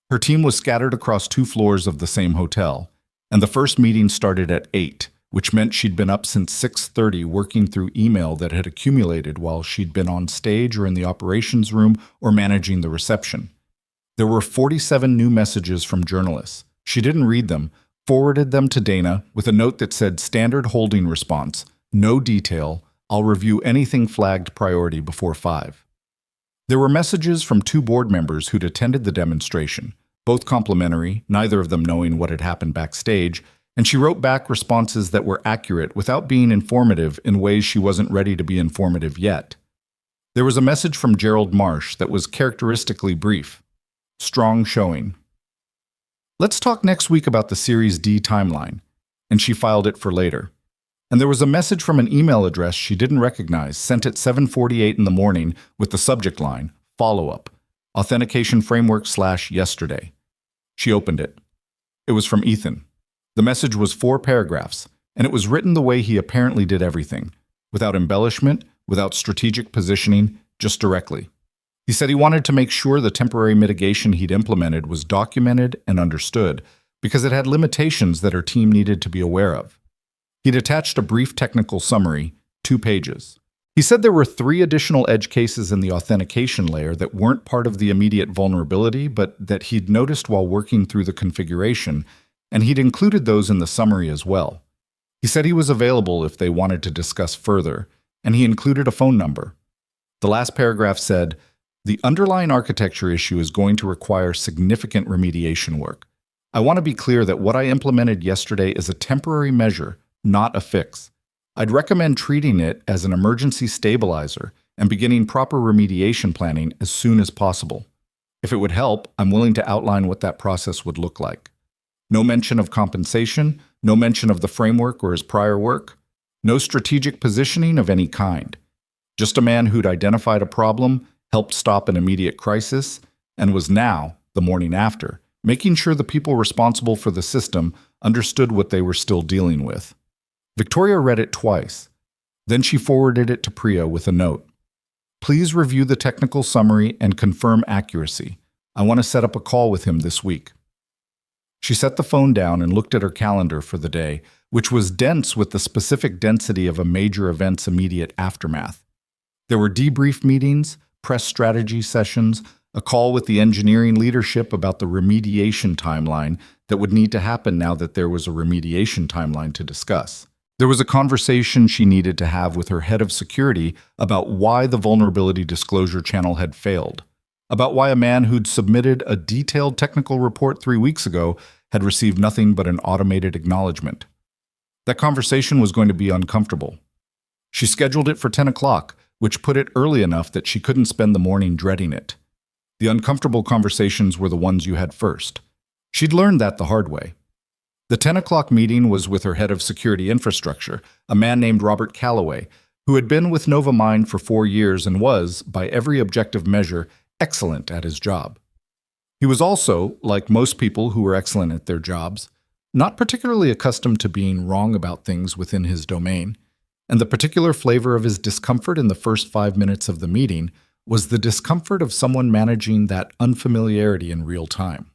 Her team was scattered across 2 floors of the same hotel, and the first meeting started at 8, which meant she'd been up since 6:30 working through email that had accumulated while she'd been on stage or in the operations room or managing the reception. There were 47 new messages from journalists. She didn't read them, forwarded them to Dana with a note that said standard holding response, no detail, I'll review anything flagged priority before 5. There were messages from 2 board members who'd attended the demonstration, both complimentary, neither of them knowing what had happened backstage, and she wrote back responses that were accurate without being informative in ways she wasn't ready to be informative yet. There was a message from Gerald Marsh that was characteristically brief. Strong showing. Let's talk next week about the Series D timeline, and she filed it for later. And there was a message from an email address she didn't recognize, sent at 7:48 in the morning with the subject line, follow-up, authentication framework/yesterday. She opened it. It was from Ethan. The message was 4 paragraphs, and it was written the way he apparently did everything, without embellishment, without strategic positioning, just directly. He said he wanted to make sure the temporary mitigation he'd implemented was documented and understood, because it had limitations that her team needed to be aware of. He'd attached a brief technical summary, 2 pages. He said there were 3 additional edge cases in the authentication layer that weren't part of the immediate vulnerability, but that he'd noticed while working through the configuration, and he'd included those in the summary as well. He said he was available if they wanted to discuss further, and he included a phone number. The last paragraph said, "The underlying architecture issue is going to require significant remediation work. I want to be clear that what I implemented yesterday is a temporary measure, not a fix. I'd recommend treating it as an emergency stabilizer and beginning proper remediation planning as soon as possible. If it would help, I'm willing to outline what that process would look like. No mention of compensation, no mention of the framework or his prior work, no strategic positioning of any kind. Just a man who'd identified a problem, helped stop an immediate crisis, and was now, the morning after, making sure the people responsible for the system understood what they were still dealing with." Victoria read it twice. Then she forwarded it to Priya with a note. "Please review the technical summary and confirm accuracy. I want to set up a call with him this week." She set the phone down and looked at her calendar for the day, which was dense with the specific density of a major event's immediate aftermath. There were debrief meetings, press strategy sessions, a call with the engineering leadership about the remediation timeline that would need to happen now that there was a remediation timeline to discuss. There was a conversation she needed to have with her head of security about why the vulnerability disclosure channel had failed, about why a man who'd submitted a detailed technical report 3 weeks ago had received nothing but an automated acknowledgement. That conversation was going to be uncomfortable. She scheduled it for 10 o'clock, which put it early enough that she couldn't spend the morning dreading it. The uncomfortable conversations were the ones you had first. She'd learned that the hard way. The 10 o'clock meeting was with her head of security infrastructure, a man named Robert Calloway, who had been with Novamind for 4 years and was, by every objective measure, excellent at his job. He was also, like most people who were excellent at their jobs, not particularly accustomed to being wrong about things within his domain, and the particular flavor of his discomfort in the first 5 minutes of the meeting was the discomfort of someone managing that unfamiliarity in real time.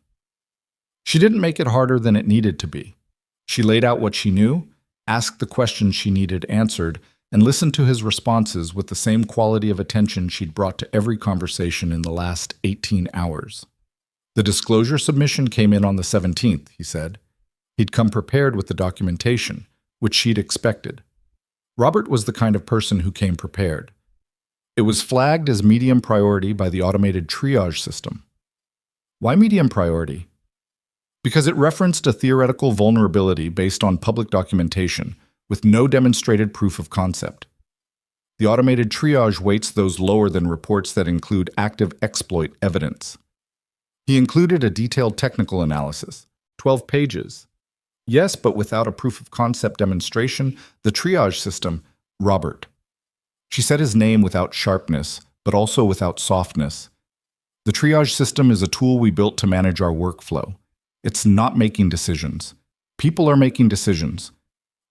She didn't make it harder than it needed to be. She laid out what she knew, asked the questions she needed answered, and listened to his responses with the same quality of attention she'd brought to every conversation in the last 18 hours. The disclosure submission came in on the 17th, he said. He'd come prepared with the documentation, which she'd expected. Robert was the kind of person who came prepared. It was flagged as medium priority by the automated triage system. Why medium priority? Because it referenced a theoretical vulnerability based on public documentation, with no demonstrated proof of concept. The automated triage weights those lower than reports that include active exploit evidence. He included a detailed technical analysis, 12 pages. Yes, but without a proof of concept demonstration, the triage system, Robert. She said his name without sharpness, but also without softness. The triage system is a tool we built to manage our workflow. It's not making decisions. People are making decisions.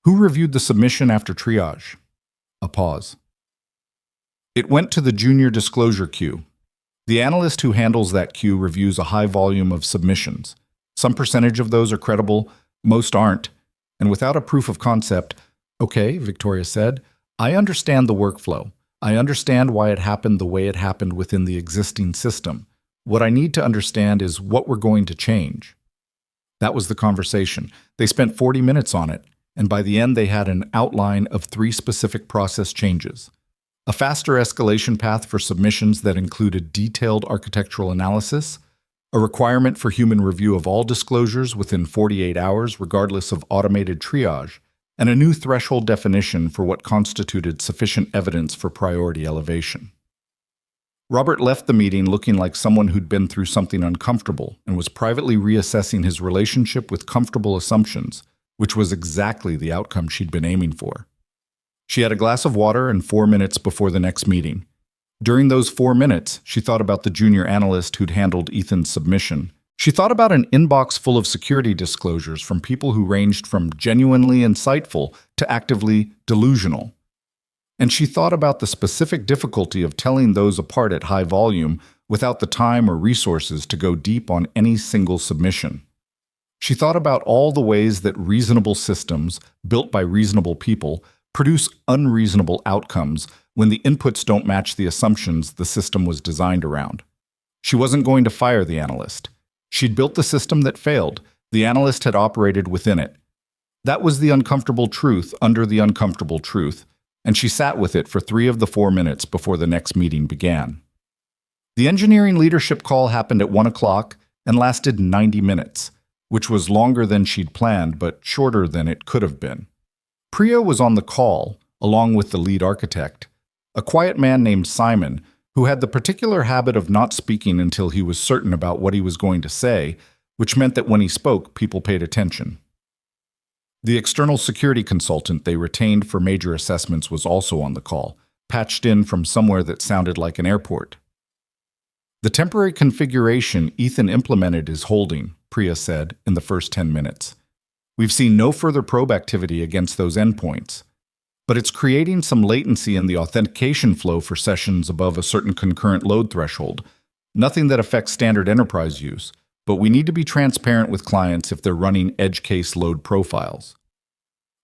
Who reviewed the submission after triage? A pause. It went to the junior disclosure queue. The analyst who handles that queue reviews a high volume of submissions. Some percentage of those are credible, most aren't. And without a proof of concept, okay, Victoria said, I understand the workflow. I understand why it happened the way it happened within the existing system. What I need to understand is what we're going to change. That was the conversation. They spent 40 minutes on it, and by the end they had an outline of 3 specific process changes. A faster escalation path for submissions that included detailed architectural analysis, a requirement for human review of all disclosures within 48 hours regardless of automated triage, and a new threshold definition for what constituted sufficient evidence for priority elevation. Robert left the meeting looking like someone who'd been through something uncomfortable and was privately reassessing his relationship with comfortable assumptions, which was exactly the outcome she'd been aiming for. She had a glass of water and 4 minutes before the next meeting. During those 4 minutes, she thought about the junior analyst who'd handled Ethan's submission. She thought about an inbox full of security disclosures from people who ranged from genuinely insightful to actively delusional. And she thought about the specific difficulty of telling those apart at high volume without the time or resources to go deep on any single submission. She thought about all the ways that reasonable systems, built by reasonable people, produce unreasonable outcomes when the inputs don't match the assumptions the system was designed around. She wasn't going to fire the analyst. She'd built the system that failed. The analyst had operated within it. That was the uncomfortable truth under the uncomfortable truth, and she sat with it for 3 of the 4 minutes before the next meeting began. The engineering leadership call happened at 1 o'clock and lasted 90 minutes, which was longer than she'd planned but shorter than it could have been. Priya was on the call, along with the lead architect, a quiet man named Simon, who had the particular habit of not speaking until he was certain about what he was going to say, which meant that when he spoke, people paid attention. The external security consultant they retained for major assessments was also on the call, patched in from somewhere that sounded like an airport. The temporary configuration Ethan implemented is holding, Priya said in the first 10 minutes. We've seen no further probe activity against those endpoints, but it's creating some latency in the authentication flow for sessions above a certain concurrent load threshold. Nothing that affects standard enterprise use, but we need to be transparent with clients if they're running edge case load profiles.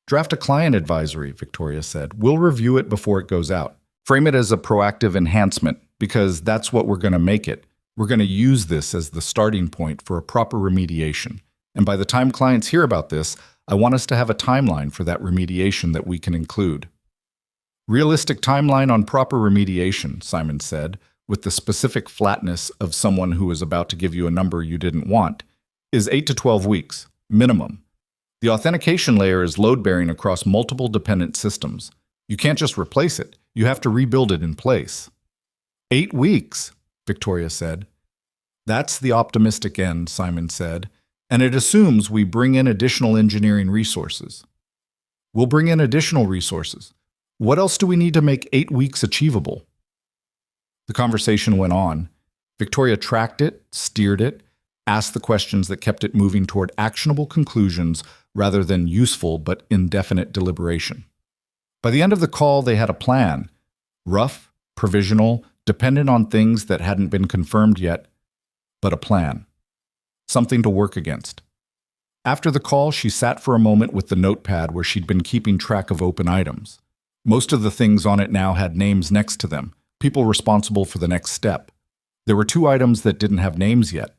Draft a client advisory, Victoria said. We'll review it before it goes out. Frame it as a proactive enhancement, because that's what we're going to make it. We're going to use this as the starting point for a proper remediation. And by the time clients hear about this, I want us to have a timeline for that remediation that we can include. Realistic timeline on proper remediation, Simon said, with the specific flatness of someone who is about to give you a number you didn't want, is 8 to 12 weeks, minimum. The authentication layer is load-bearing across multiple dependent systems. You can't just replace it. You have to rebuild it in place. 8 weeks, Victoria said. That's the optimistic end, Simon said, and it assumes we bring in additional engineering resources. We'll bring in additional resources. What else do we need to make 8 weeks achievable? The conversation went on. Victoria tracked it, steered it, asked the questions that kept it moving toward actionable conclusions rather than useful but indefinite deliberation. By the end of the call, they had a plan. Rough, provisional, dependent on things that hadn't been confirmed yet, but a plan. Something to work against. After the call, she sat for a moment with the notepad where she'd been keeping track of open items. Most of the things on it now had names next to them, people responsible for the next step. There were 2 items that didn't have names yet.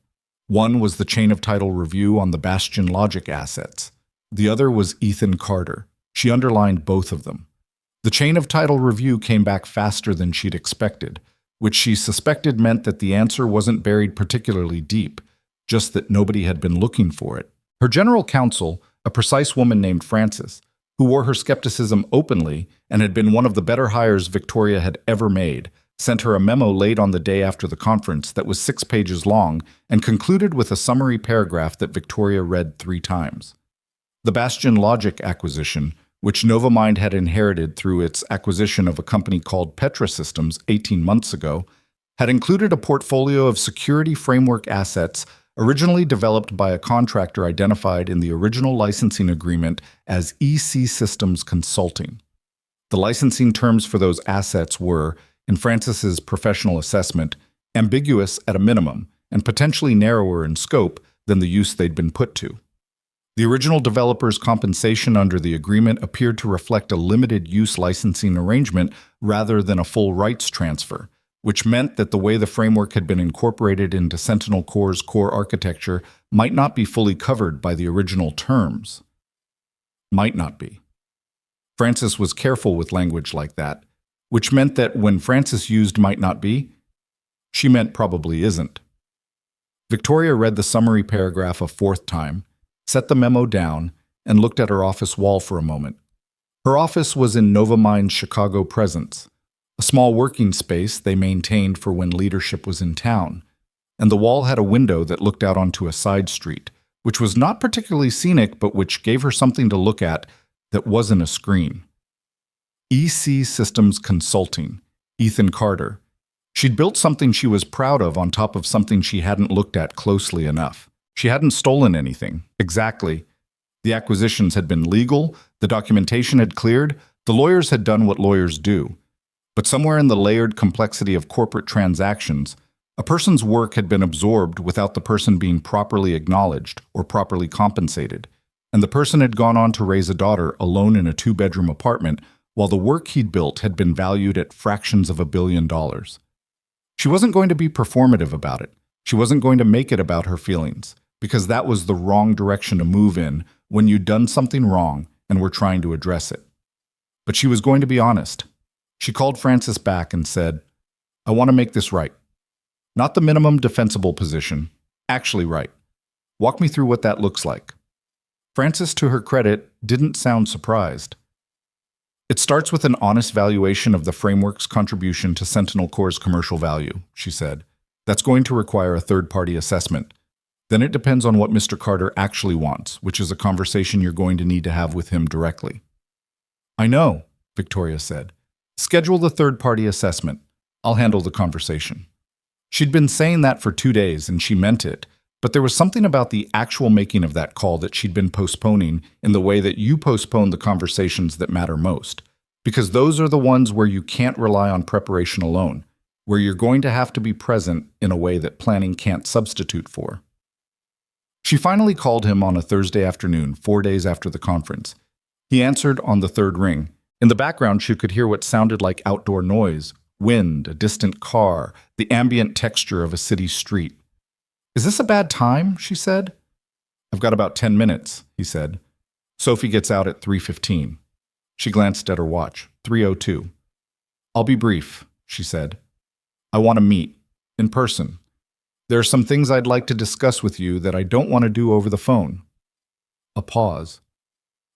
One was the chain of title review on the Bastion Logic assets. The other was Ethan Carter. She underlined both of them. The chain of title review came back faster than she'd expected, which she suspected meant that the answer wasn't buried particularly deep, just that nobody had been looking for it. Her general counsel, a precise woman named Frances, who wore her skepticism openly and had been one of the better hires Victoria had ever made, sent her a memo late on the day after the conference that was 6 pages long and concluded with a summary paragraph that Victoria read 3 times. The Bastion Logic acquisition, which Novamind had inherited through its acquisition of a company called Petra Systems 18 months ago, had included a portfolio of security framework assets originally developed by a contractor identified in the original licensing agreement as EC Systems Consulting. The licensing terms for those assets were, in Frances's professional assessment, ambiguous at a minimum and potentially narrower in scope than the use they'd been put to. The original developer's compensation under the agreement appeared to reflect a limited-use licensing arrangement rather than a full rights transfer, which meant that the way the framework had been incorporated into Sentinel Core's core architecture might not be fully covered by the original terms. Might not be. Frances was careful with language like that, which meant that when Frances used might not be, she meant probably isn't. Victoria read the summary paragraph a 4th time, set the memo down, and looked at her office wall for a moment. Her office was in Novamind's Chicago presence, a small working space they maintained for when leadership was in town, and the wall had a window that looked out onto a side street, which was not particularly scenic, but which gave her something to look at that wasn't a screen. EC Systems Consulting, Ethan Carter. She'd built something she was proud of on top of something she hadn't looked at closely enough. She hadn't stolen anything. Exactly. The acquisitions had been legal, the documentation had cleared, the lawyers had done what lawyers do. But somewhere in the layered complexity of corporate transactions, a person's work had been absorbed without the person being properly acknowledged or properly compensated, and the person had gone on to raise a daughter alone in a 2-bedroom apartment while the work he'd built had been valued at fractions of $1 billion. She wasn't going to be performative about it. She wasn't going to make it about her feelings, because that was the wrong direction to move in when you'd done something wrong and were trying to address it. But she was going to be honest. She called Francis back and said, "I want to make this right. Not the minimum defensible position, actually right. Walk me through what that looks like." Francis, to her credit, didn't sound surprised. "It starts with an honest valuation of the framework's contribution to Sentinel Core's commercial value," she said. "That's going to require a third-party assessment. Then it depends on what Mr. Carter actually wants, which is a conversation you're going to need to have with him directly." "I know," Victoria said. "Schedule the third-party assessment. I'll handle the conversation." She'd been saying that for 2 days, and she meant it, but there was something about the actual making of that call that she'd been postponing in the way that you postpone the conversations that matter most, because those are the ones where you can't rely on preparation alone, where you're going to have to be present in a way that planning can't substitute for. She finally called him on a Thursday afternoon, 4 days after the conference. He answered on the third ring. In the background, she could hear what sounded like outdoor noise, wind, a distant car, the ambient texture of a city street. "Is this a bad time?" she said. "I've got about 10 minutes, he said. "Sophie gets out at 3:15. She glanced at her watch. 3:02. "I'll be brief," she said. "I want to meet, in person. There are some things I'd like to discuss with you that I don't want to do over the phone." A pause.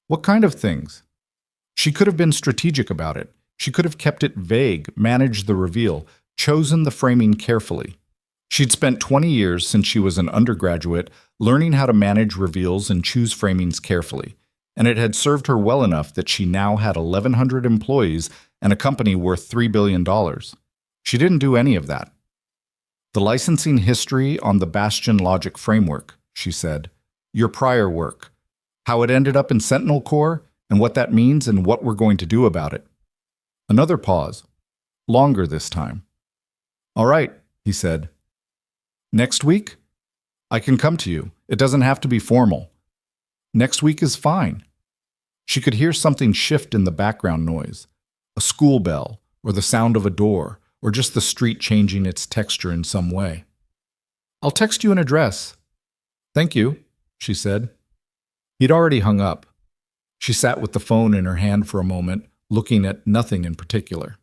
"What kind of things?" She could have been strategic about it. She could have kept it vague, managed the reveal, chosen the framing carefully. She'd spent 20 years since she was an undergraduate learning how to manage reveals and choose framings carefully, and it had served her well enough that she now had 1,100 employees and a company worth $3 billion. She didn't do any of that. "The licensing history on the Bastion Logic framework," she said. "Your prior work. How it ended up in Sentinel Core, and what that means and what we're going to do about it." Another pause. Longer this time. "All right," he said. "Next week? I can come to you. It doesn't have to be formal. Next week is fine." She could hear something shift in the background noise. A school bell, or the sound of a door, or just the street changing its texture in some way. "I'll text you an address." "Thank you," she said. He'd already hung up. She sat with the phone in her hand for a moment, looking at nothing in particular.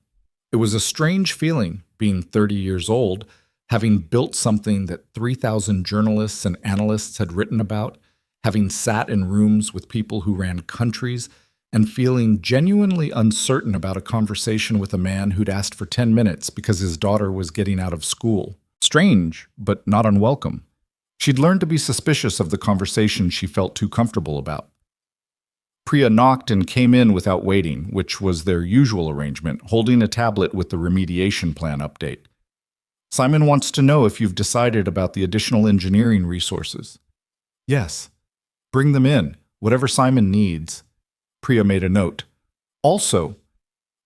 It was a strange feeling, being 30 years old, having built something that 3,000 journalists and analysts had written about, having sat in rooms with people who ran countries, and feeling genuinely uncertain about a conversation with a man who'd asked for 10 minutes because his daughter was getting out of school. Strange, but not unwelcome. She'd learned to be suspicious of the conversation she felt too comfortable about. Priya knocked and came in without waiting, which was their usual arrangement, holding a tablet with the remediation plan update. "Simon wants to know if you've decided about the additional engineering resources." "Yes. Bring them in, whatever Simon needs." Priya made a note. "Also,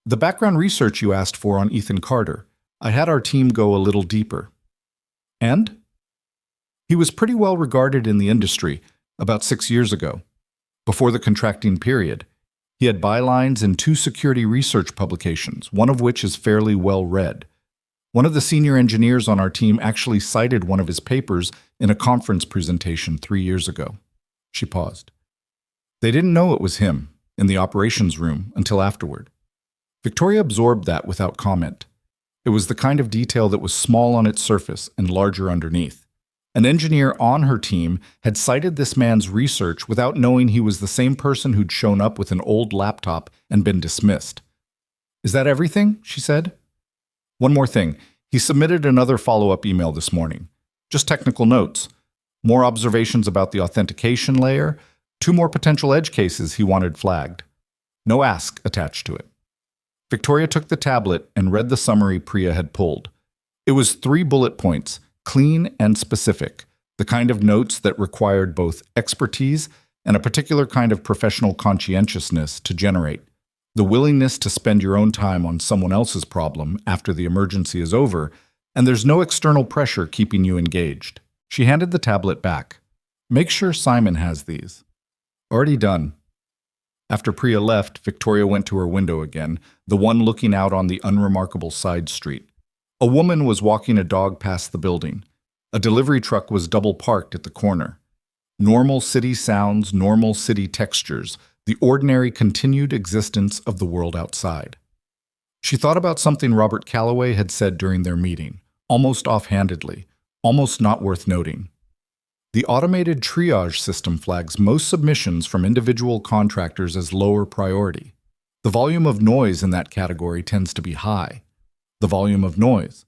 the background research you asked for on Ethan Carter, I had our team go a little deeper." "And?" "He was pretty well regarded in the industry about 6 years ago. Before the contracting period, he had bylines in 2 security research publications, one of which is fairly well read. One of the senior engineers on our team actually cited one of his papers in a conference presentation 3 years ago." She paused. They didn't know it was him, in the operations room, until afterward. Victoria absorbed that without comment. It was the kind of detail that was small on its surface and larger underneath. An engineer on her team had cited this man's research without knowing he was the same person who'd shown up with an old laptop and been dismissed. "Is that everything?" she said. "One more thing. He submitted another follow-up email this morning. Just technical notes. more observations about the authentication layer, 2 more potential edge cases he wanted flagged. No ask attached to it. Victoria took the tablet and read the summary Priya had pulled. It was 3 bullet points, clean and specific, the kind of notes that required both expertise and a particular kind of professional conscientiousness to generate. The willingness to spend your own time on someone else's problem after the emergency is over, and there's no external pressure keeping you engaged. She handed the tablet back. Make sure Simon has these. Already done. After Priya left, Victoria went to her window again, the one looking out on the unremarkable side street. A woman was walking a dog past the building. A delivery truck was double parked at the corner. Normal city sounds, normal city textures, the ordinary continued existence of the world outside. She thought about something Robert Calloway had said during their meeting, almost offhandedly, almost not worth noting. The automated triage system flags most submissions from individual contractors as lower priority. The volume of noise in that category tends to be high. The volume of noise,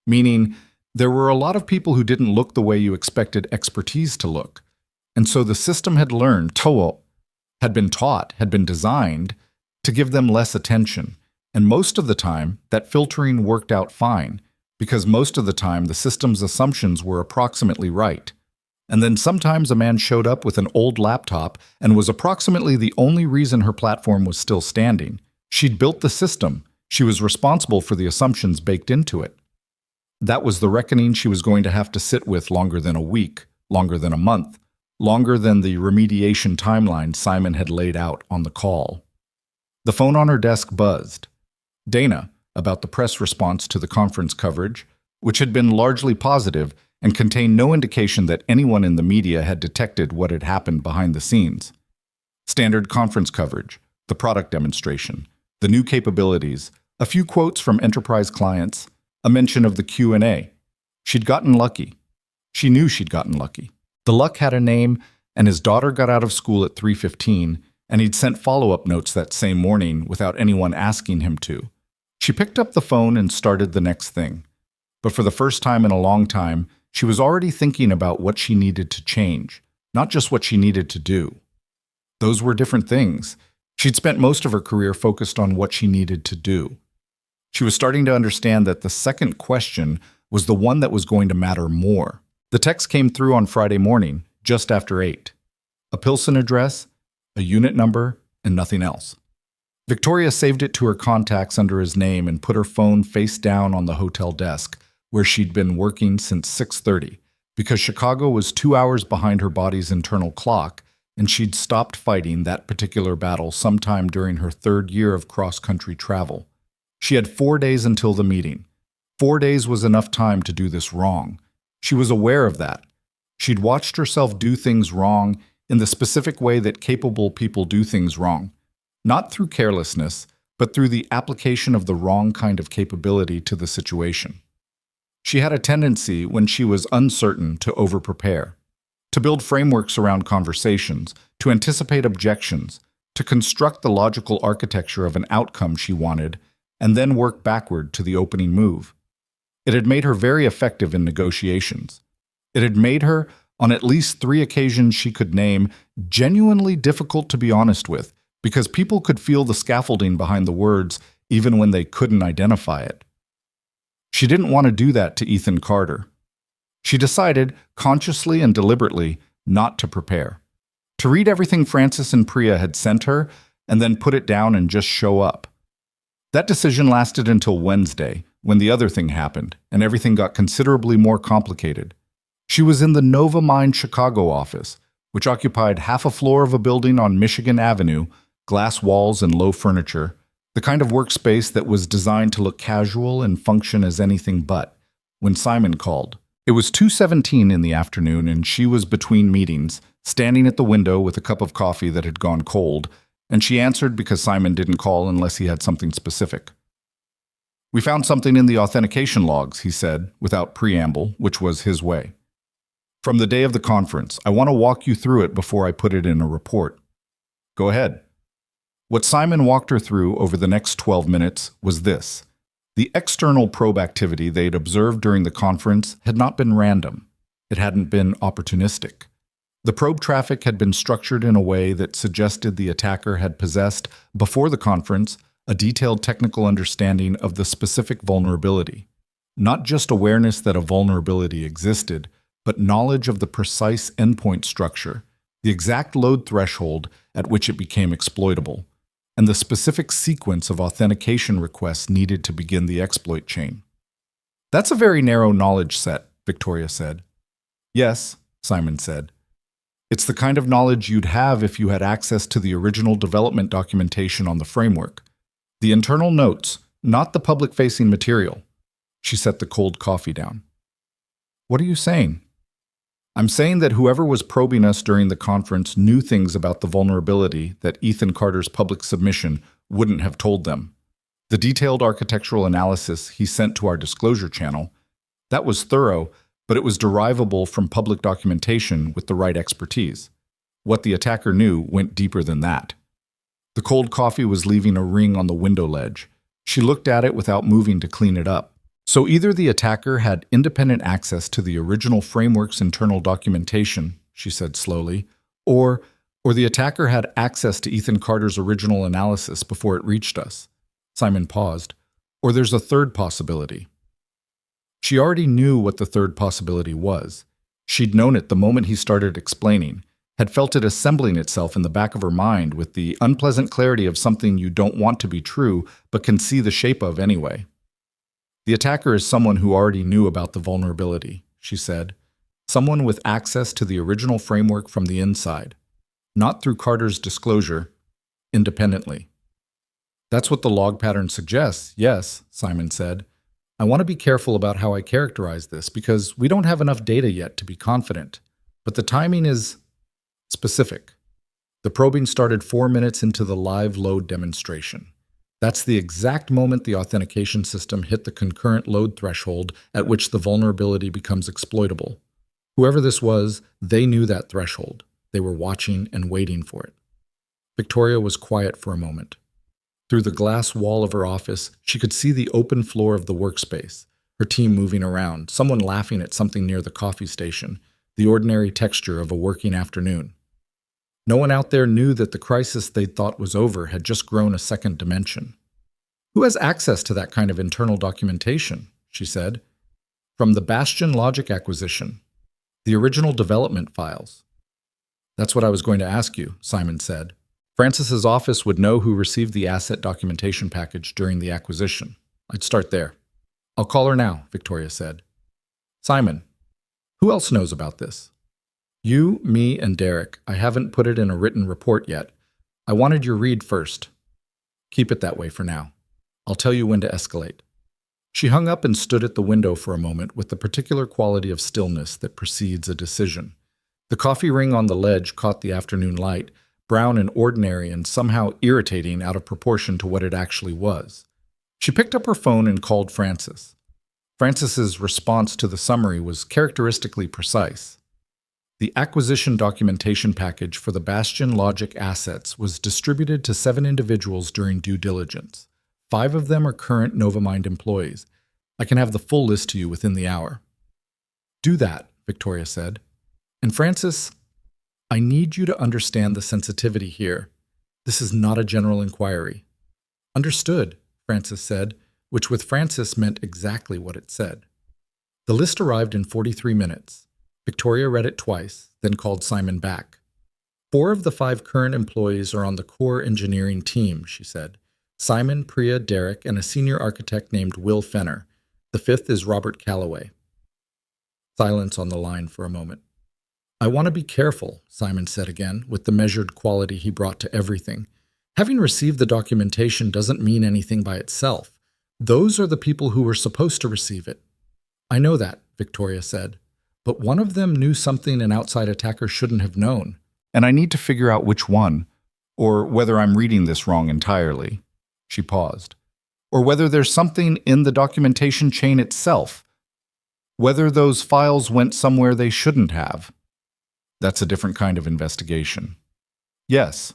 meaning there were a lot of people who didn't look the way you expected expertise to look. And so the system had learned, had been designed to give them less attention. And most of the time, that filtering worked out fine, because most of the time the system's assumptions were approximately right. And then sometimes a man showed up with an old laptop and was approximately the only reason her platform was still standing. She'd built the system. She was responsible for the assumptions baked into it. That was the reckoning she was going to have to sit with longer than a week, longer than a month, longer than the remediation timeline Simon had laid out on the call. The phone on her desk buzzed. Dana, about the press response to the conference coverage, which had been largely positive and contained no indication that anyone in the media had detected what had happened behind the scenes. Standard conference coverage, the product demonstration, the new capabilities, a few quotes from enterprise clients, a mention of the Q&A. She'd gotten lucky. She knew she'd gotten lucky. The luck had a name, and his daughter got out of school at 3:15, and he'd sent follow-up notes that same morning without anyone asking him to. She picked up the phone and started the next thing. But for the first time in a long time, she was already thinking about what she needed to change, not just what she needed to do. Those were different things. She'd spent most of her career focused on what she needed to do. She was starting to understand that the second question was the one that was going to matter more. The text came through on Friday morning, just after 8. A Pilsen address, a unit number, and nothing else. Victoria saved it to her contacts under his name and put her phone face down on the hotel desk, where she'd been working since 6:30, because Chicago was 2 hours behind her body's internal clock, and she'd stopped fighting that particular battle sometime during her 3rd year of cross-country travel. She had 4 days until the meeting. 4 days was enough time to do this wrong. She was aware of that. She'd watched herself do things wrong in the specific way that capable people do things wrong, not through carelessness, but through the application of the wrong kind of capability to the situation. She had a tendency, when she was uncertain, to over-prepare, to build frameworks around conversations, to anticipate objections, to construct the logical architecture of an outcome she wanted, and then work backward to the opening move. It had made her very effective in negotiations. It had made her, on at least 3 occasions she could name, genuinely difficult to be honest with, because people could feel the scaffolding behind the words even when they couldn't identify it. She didn't want to do that to Ethan Carter. She decided, consciously and deliberately, not to prepare. To read everything Francis and Priya had sent her, and then put it down and just show up. That decision lasted until Wednesday, when the other thing happened, and everything got considerably more complicated. She was in the Nova Mind Chicago office, which occupied half a floor of a building on Michigan Avenue, glass walls and low furniture, the kind of workspace that was designed to look casual and function as anything but, when Simon called. It was 2:17 in the afternoon, and she was between meetings, standing at the window with a cup of coffee that had gone cold, and she answered because Simon didn't call unless he had something specific. "We found something in the authentication logs," he said, without preamble, which was his way. "From the day of the conference. I want to walk you through it before I put it in a report." "Go ahead." What Simon walked her through over the next 12 minutes was this. The external probe activity they'd observed during the conference had not been random. It hadn't been opportunistic. The probe traffic had been structured in a way that suggested the attacker had possessed, before the conference, a detailed technical understanding of the specific vulnerability. Not just awareness that a vulnerability existed, but knowledge of the precise endpoint structure, the exact load threshold at which it became exploitable, and the specific sequence of authentication requests needed to begin the exploit chain. That's a very narrow knowledge set, Victoria said. Yes, Simon said. It's the kind of knowledge you'd have if you had access to the original development documentation on the framework. The internal notes, not the public-facing material. She set the cold coffee down. What are you saying? I'm saying that whoever was probing us during the conference knew things about the vulnerability that Ethan Carter's public submission wouldn't have told them. The detailed architectural analysis he sent to our disclosure channel, that was thorough, but it was derivable from public documentation with the right expertise. What the attacker knew went deeper than that. The cold coffee was leaving a ring on the window ledge. She looked at it without moving to clean it up. So either the attacker had independent access to the original framework's internal documentation, she said slowly, or the attacker had access to Ethan Carter's original analysis before it reached us. Simon paused. Or there's a third possibility. She already knew what the third possibility was. She'd known it the moment he started explaining, had felt it assembling itself in the back of her mind with the unpleasant clarity of something you don't want to be true but can see the shape of anyway. The attacker is someone who already knew about the vulnerability, she said. Someone with access to the original framework from the inside, not through Carter's disclosure, independently. That's what the log pattern suggests, yes, Simon said. I want to be careful about how I characterize this because we don't have enough data yet to be confident, but the timing is specific. The probing started 4 minutes into the live load demonstration. That's the exact moment the authentication system hit the concurrent load threshold at which the vulnerability becomes exploitable. Whoever this was, they knew that threshold. They were watching and waiting for it. Victoria was quiet for a moment. Through the glass wall of her office, she could see the open floor of the workspace, her team moving around, someone laughing at something near the coffee station, the ordinary texture of a working afternoon. No one out there knew that the crisis they'd thought was over had just grown a second dimension. Who has access to that kind of internal documentation? She said. From the Bastion Logic acquisition, the original development files. That's what I was going to ask you, Simon said. Francis's office would know who received the asset documentation package during the acquisition. I'd start there. I'll call her now, Victoria said. Simon, who else knows about this? You, me, and Derek. I haven't put it in a written report yet. I wanted your read first. Keep it that way for now. I'll tell you when to escalate. She hung up and stood at the window for a moment with the particular quality of stillness that precedes a decision. The coffee ring on the ledge caught the afternoon light, brown and ordinary and somehow irritating out of proportion to what it actually was. She picked up her phone and called Francis. Francis's response to the summary was characteristically precise. The acquisition documentation package for the Bastion Logic assets was distributed to 7 individuals during due diligence. 5 of them are current Novamind employees. I can have the full list to you within the hour. Do that, Victoria said. And Francis, I need you to understand the sensitivity here. This is not a general inquiry. Understood, Francis said, which with Francis meant exactly what it said. The list arrived in 43 minutes. Victoria read it twice, then called Simon back. 4 of the 5 current employees are on the core engineering team, she said. Simon, Priya, Derek, and a senior architect named Will Fenner. The 5th is Robert Calloway. Silence on the line for a moment. I want to be careful, Simon said again, with the measured quality he brought to everything. Having received the documentation doesn't mean anything by itself. Those are the people who were supposed to receive it. I know that, Victoria said. But one of them knew something an outside attacker shouldn't have known. And I need to figure out which one, or whether I'm reading this wrong entirely. She paused. Or whether there's something in the documentation chain itself. Whether those files went somewhere they shouldn't have. That's a different kind of investigation. Yes.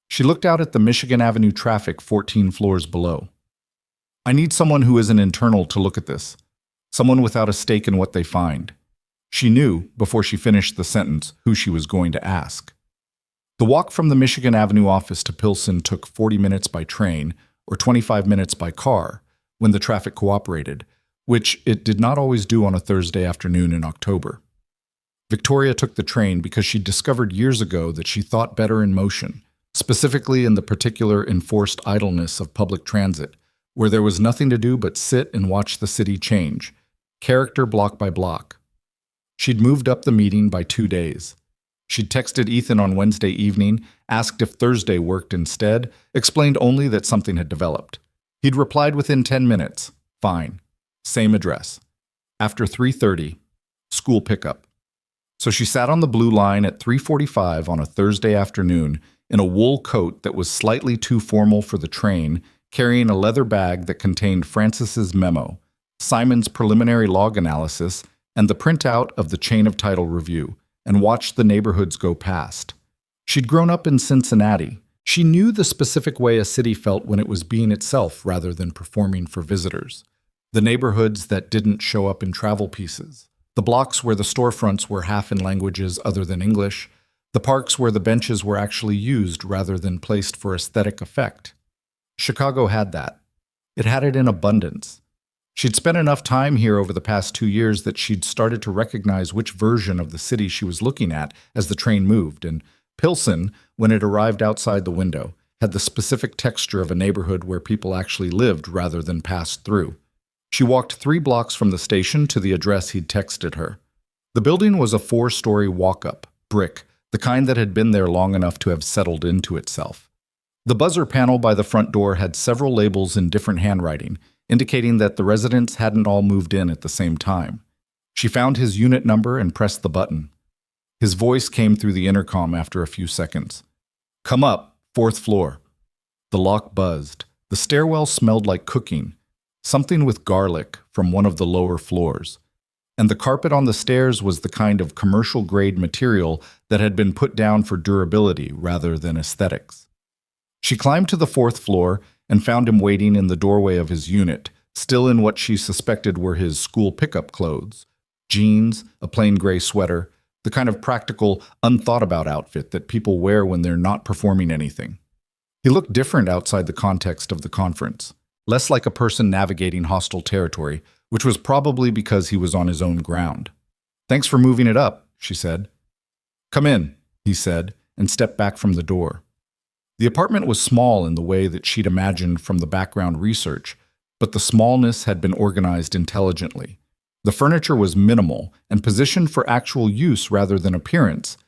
She looked out at the Michigan Avenue traffic 14 floors below. I need someone who isn't internal to look at this. Someone without a stake in what they find. She knew, before she finished the sentence, who she was going to ask. The walk from the Michigan Avenue office to Pilsen took 40 minutes by train or 25 minutes by car when the traffic cooperated, which it did not always do on a Thursday afternoon in October. Victoria took the train because she discovered years ago that she thought better in motion, specifically in the particular enforced idleness of public transit, where there was nothing to do but sit and watch the city change, character block by block. She'd moved up the meeting by 2 days. She'd texted Ethan on Wednesday evening, asked if Thursday worked instead, explained only that something had developed. He'd replied within 10 minutes, fine, same address. After 3:30, school pickup. So she sat on the blue line at 3:45 on a Thursday afternoon in a wool coat that was slightly too formal for the train, carrying a leather bag that contained Francis's memo, Simon's preliminary log analysis, and the printout of the chain of title review, and watched the neighborhoods go past. She'd grown up in Cincinnati. She knew the specific way a city felt when it was being itself rather than performing for visitors. The neighborhoods that didn't show up in travel pieces. The blocks where the storefronts were half in languages other than English. The parks where the benches were actually used rather than placed for aesthetic effect. Chicago had that. It had it in abundance. She'd spent enough time here over the past 2 years that she'd started to recognize which version of the city she was looking at as the train moved, and Pilsen, when it arrived outside the window, had the specific texture of a neighborhood where people actually lived rather than passed through. She walked 3 blocks from the station to the address he'd texted her. The building was a 4-story walk-up, brick, the kind that had been there long enough to have settled into itself. The buzzer panel by the front door had several labels in different handwriting, indicating that the residents hadn't all moved in at the same time. She found his unit number and pressed the button. His voice came through the intercom after a few seconds. "Come up, 4th floor." The lock buzzed. The stairwell smelled like cooking, something with garlic from one of the lower floors. And the carpet on the stairs was the kind of commercial-grade material that had been put down for durability rather than aesthetics. She climbed to the 4th floor and found him waiting in the doorway of his unit, still in what she suspected were his school pickup clothes. Jeans, a plain gray sweater, the kind of practical, unthought-about outfit that people wear when they're not performing anything. He looked different outside the context of the conference, less like a person navigating hostile territory, which was probably because he was on his own ground. "Thanks for moving it up," she said. "Come in," he said, and stepped back from the door. The apartment was small in the way that she'd imagined from the background research, but the smallness had been organized intelligently. The furniture was minimal and positioned for actual use rather than appearance.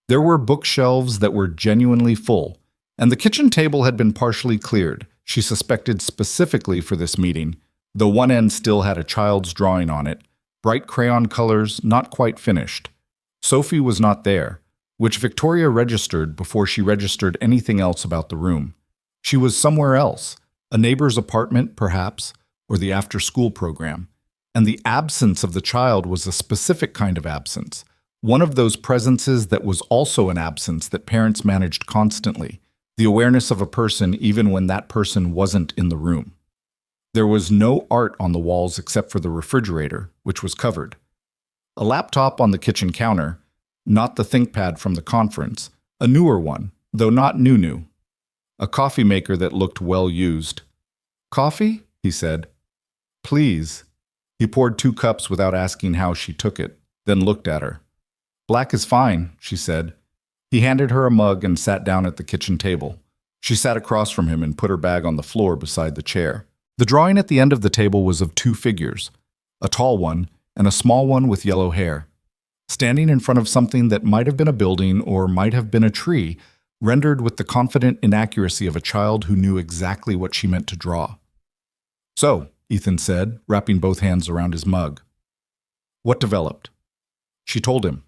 There were bookshelves that were genuinely full, and the kitchen table had been partially cleared, she suspected specifically for this meeting, though one end still had a child's drawing on it, bright crayon colors not quite finished. Sophie was not there, which Victoria registered before she registered anything else about the room. She was somewhere else, a neighbor's apartment, perhaps, or the after-school program. And the absence of the child was a specific kind of absence, one of those presences that was also an absence that parents managed constantly, the awareness of a person even when that person wasn't in the room. There was no art on the walls except for the refrigerator, which was covered. A laptop on the kitchen counter, not the ThinkPad from the conference, a newer one, though not new. A coffee maker that looked well used. "Coffee?" he said. "Please." He poured 2 cups without asking how she took it, then looked at her. "Black is fine," she said. He handed her a mug and sat down at the kitchen table. She sat across from him and put her bag on the floor beside the chair. The drawing at the end of the table was of 2 figures, a tall one and a small one with yellow hair, standing in front of something that might have been a building or might have been a tree, rendered with the confident inaccuracy of a child who knew exactly what she meant to draw. "So," Ethan said, wrapping both hands around his mug. "What developed?" She told him.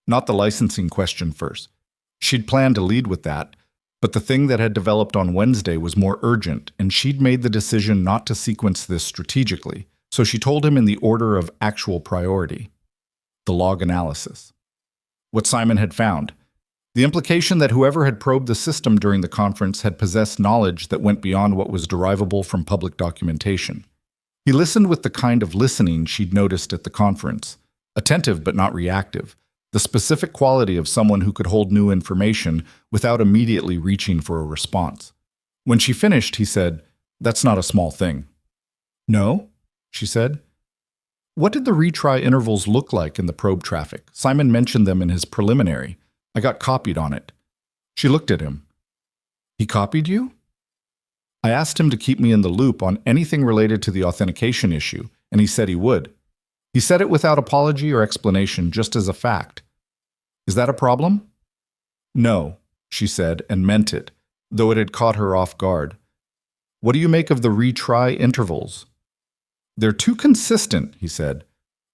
Not the licensing question first. She'd planned to lead with that, but the thing that had developed on Wednesday was more urgent, and she'd made the decision not to sequence this strategically, so she told him in the order of actual priority. The log analysis. What Simon had found. The implication that whoever had probed the system during the conference had possessed knowledge that went beyond what was derivable from public documentation. He listened with the kind of listening she'd noticed at the conference, attentive but not reactive, the specific quality of someone who could hold new information without immediately reaching for a response. When she finished, he said, "That's not a small thing." "No?" she said. "What did the retry intervals look like in the probe traffic? Simon mentioned them in his preliminary. I got copied on it." She looked at him. "He copied you?" "I asked him to keep me in the loop on anything related to the authentication issue, and he said he would. He said it without apology or explanation, just as a fact. Is that a problem?" "No," she said, and meant it, though it had caught her off guard. "What do you make of the retry intervals?" "They're too consistent," he said.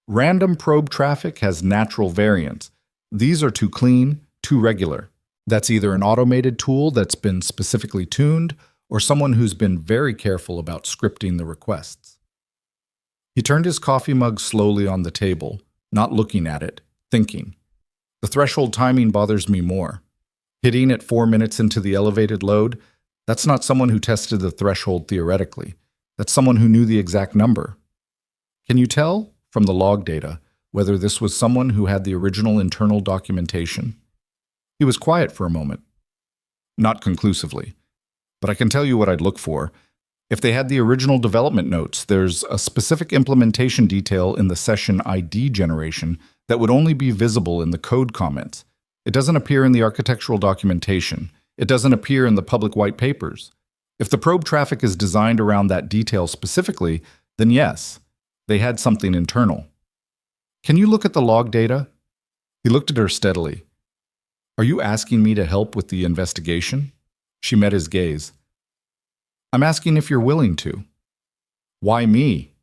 "Random probe traffic has natural variance. These are too clean, too regular. That's either an automated tool that's been specifically tuned or someone who's been very careful about scripting the requests." He turned his coffee mug slowly on the table, not looking at it, thinking. The threshold timing bothers me more. Hitting at 4 minutes into the elevated load, that's not someone who tested the threshold theoretically. That's someone who knew the exact number. Can you tell, from the log data, whether this was someone who had the original internal documentation? He was quiet for a moment. "Not conclusively. But I can tell you what I'd look for. If they had the original development notes, there's a specific implementation detail in the session ID generation that would only be visible in the code comments. It doesn't appear in the architectural documentation. It doesn't appear in the public white papers. If the probe traffic is designed around that detail specifically, then yes, they had something internal. Can you look at the log data?" He looked at her steadily. "Are you asking me to help with the investigation?" She met his gaze. "I'm asking if you're willing to." "Why me?"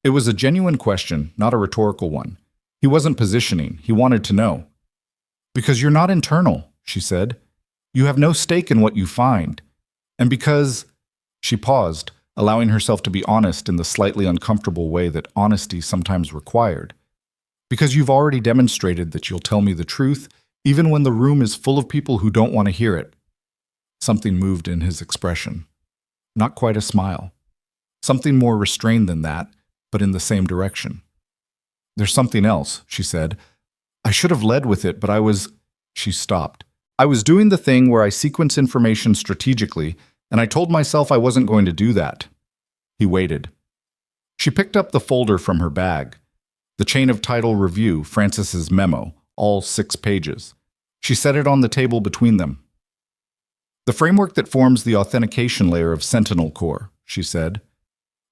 It was a genuine question, not a rhetorical one. He wasn't positioning. He wanted to know. "Because you're not internal," she said. "You have no stake in what you find. And because—" She paused, allowing herself to be honest in the slightly uncomfortable way that honesty sometimes required. "Because you've already demonstrated that you'll tell me the truth, even when the room is full of people who don't want to hear it." Something moved in his expression. Not quite a smile. Something more restrained than that, but in the same direction. "There's something else," she said. "I should have led with it, but I was—" She stopped. "I was doing the thing where I sequence information strategically, and I told myself I wasn't going to do that." He waited. She picked up the folder from her bag. The chain of title review, Francis's memo, all 6 pages. She set it on the table between them. "The framework that forms the authentication layer of Sentinel Core," she said.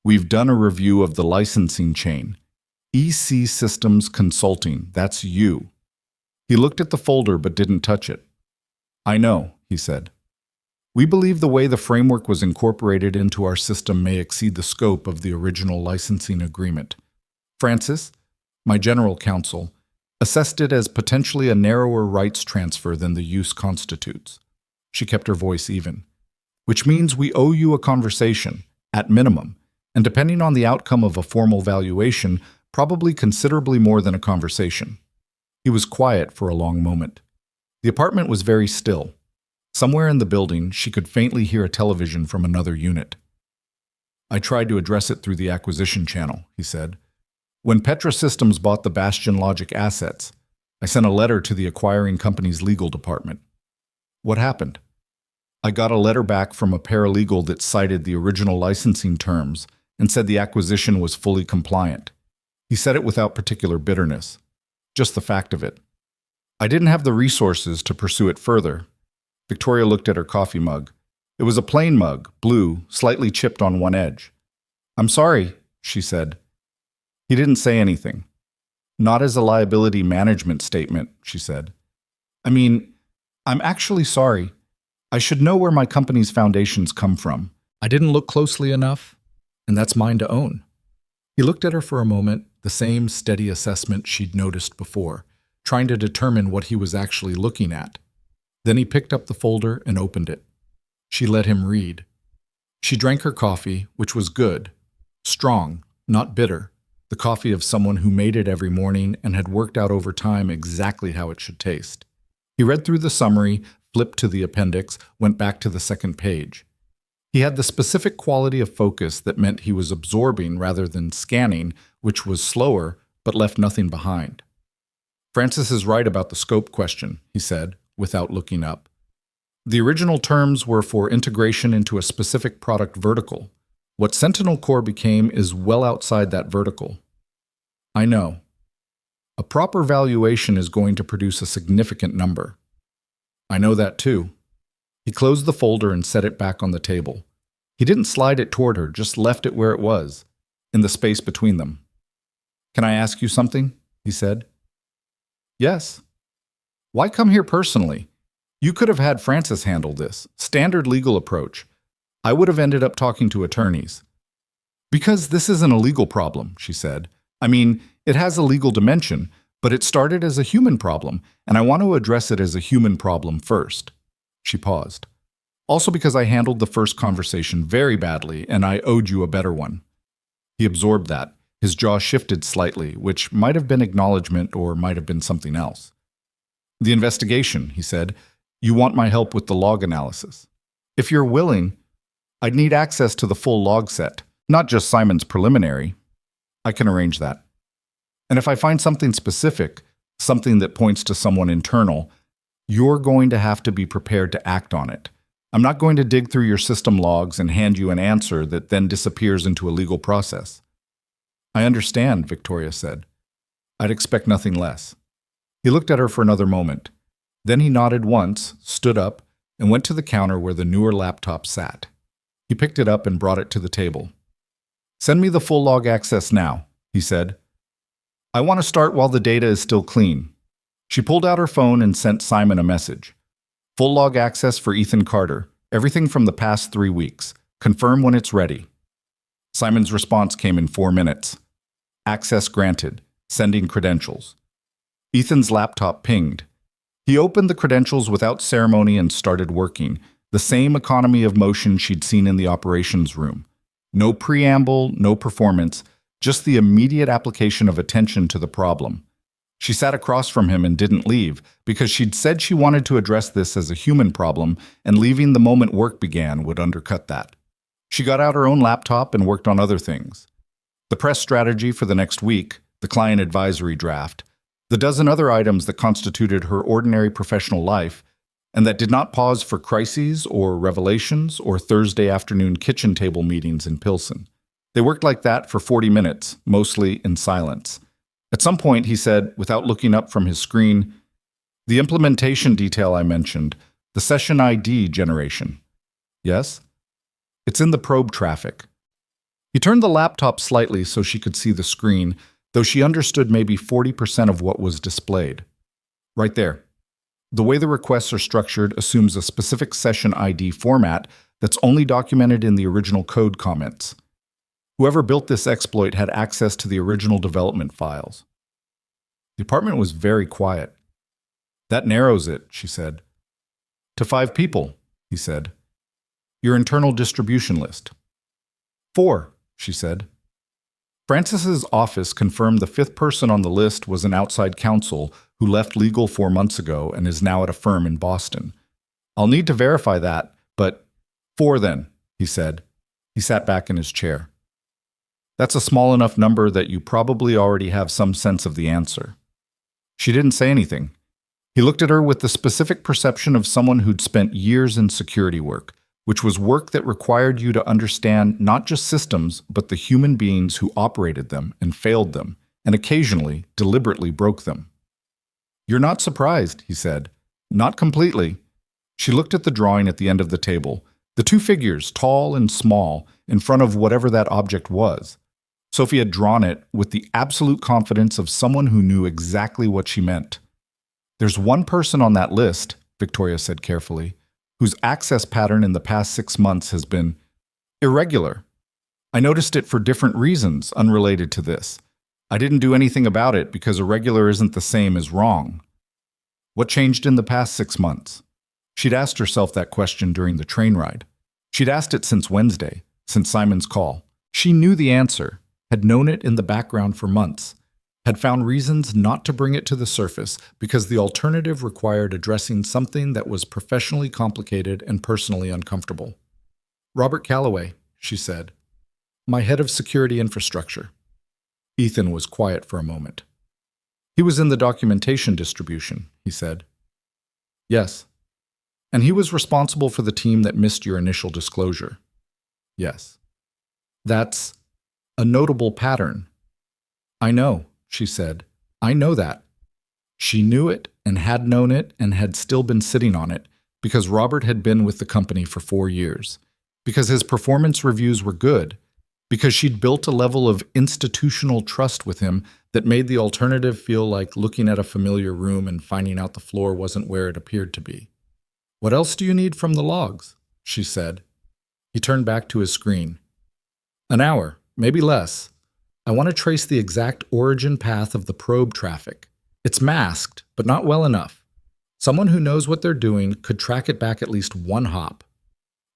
"We've done a review of the licensing chain. EC Systems Consulting, that's you." He looked at the folder but didn't touch it. "I know," he said. "We believe the way the framework was incorporated into our system may exceed the scope of the original licensing agreement. Francis, my general counsel, assessed it as potentially a narrower rights transfer than the use constitutes." She kept her voice even. "Which means we owe you a conversation, at minimum, and depending on the outcome of a formal valuation, probably considerably more than a conversation." He was quiet for a long moment. The apartment was very still. Somewhere in the building, she could faintly hear a television from another unit. "I tried to address it through the acquisition channel," he said. "When Petra Systems bought the Bastion Logic assets, I sent a letter to the acquiring company's legal department." "What happened?" "I got a letter back from a paralegal that cited the original licensing terms and said the acquisition was fully compliant." He said it without particular bitterness, just the fact of it. "I didn't have the resources to pursue it further." Victoria looked at her coffee mug. It was a plain mug, blue, slightly chipped on one edge. "I'm sorry," she said. He didn't say anything. "Not as a liability management statement," she said. I'm actually sorry. I should know where my company's foundations come from. I didn't look closely enough, and that's mine to own." He looked at her for a moment, the same steady assessment she'd noticed before, trying to determine what he was actually looking at. Then he picked up the folder and opened it. She let him read. She drank her coffee, which was good. Strong, not bitter. The coffee of someone who made it every morning and had worked out over time exactly how it should taste. He read through the summary, flipped to the appendix, went back to the second page. He had the specific quality of focus that meant he was absorbing rather than scanning, which was slower but left nothing behind. Francis is right about the scope question, he said, without looking up. The original terms were for integration into a specific product vertical. What Sentinel Core became is well outside that vertical. I know. A proper valuation is going to produce a significant number. I know that too. He closed the folder and set it back on the table. He didn't slide it toward her, just left it where it was, in the space between them. Can I ask you something? He said. Yes. Why come here personally? You could have had Francis handle this. Standard legal approach. I would have ended up talking to attorneys. Because this isn't a legal problem, she said. I mean, it has a legal dimension, but it started as a human problem, and I want to address it as a human problem first. She paused. Also because I handled the first conversation very badly, and I owed you a better one. He absorbed that. His jaw shifted slightly, which might have been acknowledgement or might have been something else. The investigation, he said. You want my help with the log analysis. If you're willing, I'd need access to the full log set, not just Simon's preliminary. I can arrange that. And if I find something specific, something that points to someone internal, you're going to have to be prepared to act on it. I'm not going to dig through your system logs and hand you an answer that then disappears into a legal process. I understand, Victoria said. I'd expect nothing less. He looked at her for another moment. Then he nodded once, stood up, and went to the counter where the newer laptop sat. He picked it up and brought it to the table. Send me the full log access now, he said. I want to start while the data is still clean. She pulled out her phone and sent Simon a message. Full log access for Ethan Carter. Everything from the past 3 weeks. Confirm when it's ready. Simon's response came in 4 minutes. Access granted. Sending credentials. Ethan's laptop pinged. He opened the credentials without ceremony and started working, the same economy of motion she'd seen in the operations room. No preamble, no performance, just the immediate application of attention to the problem. She sat across from him and didn't leave, because she'd said she wanted to address this as a human problem, and leaving the moment work began would undercut that. She got out her own laptop and worked on other things. The press strategy for the next week, the client advisory draft, the dozen other items that constituted her ordinary professional life, and that did not pause for crises or revelations or Thursday afternoon kitchen table meetings in Pilsen. They worked like that for 40 minutes, mostly in silence. At some point, he said, without looking up from his screen, the implementation detail I mentioned, the session ID generation. Yes? It's in the probe traffic. He turned the laptop slightly so she could see the screen, though she understood maybe 40% of what was displayed. Right there. The way the requests are structured assumes a specific session ID format that's only documented in the original code comments. Whoever built this exploit had access to the original development files. The apartment was very quiet. That narrows it, she said. To 5 people, he said. Your internal distribution list. 4, she said. Francis's office confirmed the 5th person on the list was an outside counsel who left legal 4 months ago and is now at a firm in Boston. I'll need to verify that, but 4 then, he said. He sat back in his chair. That's a small enough number that you probably already have some sense of the answer. She didn't say anything. He looked at her with the specific perception of someone who'd spent years in security work, which was work that required you to understand not just systems, but the human beings who operated them and failed them, and occasionally deliberately broke them. You're not surprised, he said. Not completely. She looked at the drawing at the end of the table, the 2 figures, tall and small, in front of whatever that object was. Sophie had drawn it with the absolute confidence of someone who knew exactly what she meant. There's one person on that list, Victoria said carefully, whose access pattern in the past 6 months has been irregular. I noticed it for different reasons unrelated to this. I didn't do anything about it because irregular isn't the same as wrong. What changed in the past 6 months? She'd asked herself that question during the train ride. She'd asked it since Wednesday, since Simon's call. She knew the answer, had known it in the background for months, had found reasons not to bring it to the surface because the alternative required addressing something that was professionally complicated and personally uncomfortable. Robert Calloway, she said, my head of security infrastructure. Ethan was quiet for a moment. He was in the documentation distribution, he said. Yes. And he was responsible for the team that missed your initial disclosure. Yes. That's a notable pattern. I know, she said. I know that. She knew it and had known it and had still been sitting on it because Robert had been with the company for 4 years, because his performance reviews were good, because she'd built a level of institutional trust with him that made the alternative feel like looking at a familiar room and finding out the floor wasn't where it appeared to be. What else do you need from the logs? She said. He turned back to his screen. An hour, maybe less. I want to trace the exact origin path of the probe traffic. It's masked, but not well enough. Someone who knows what they're doing could track it back at least one hop.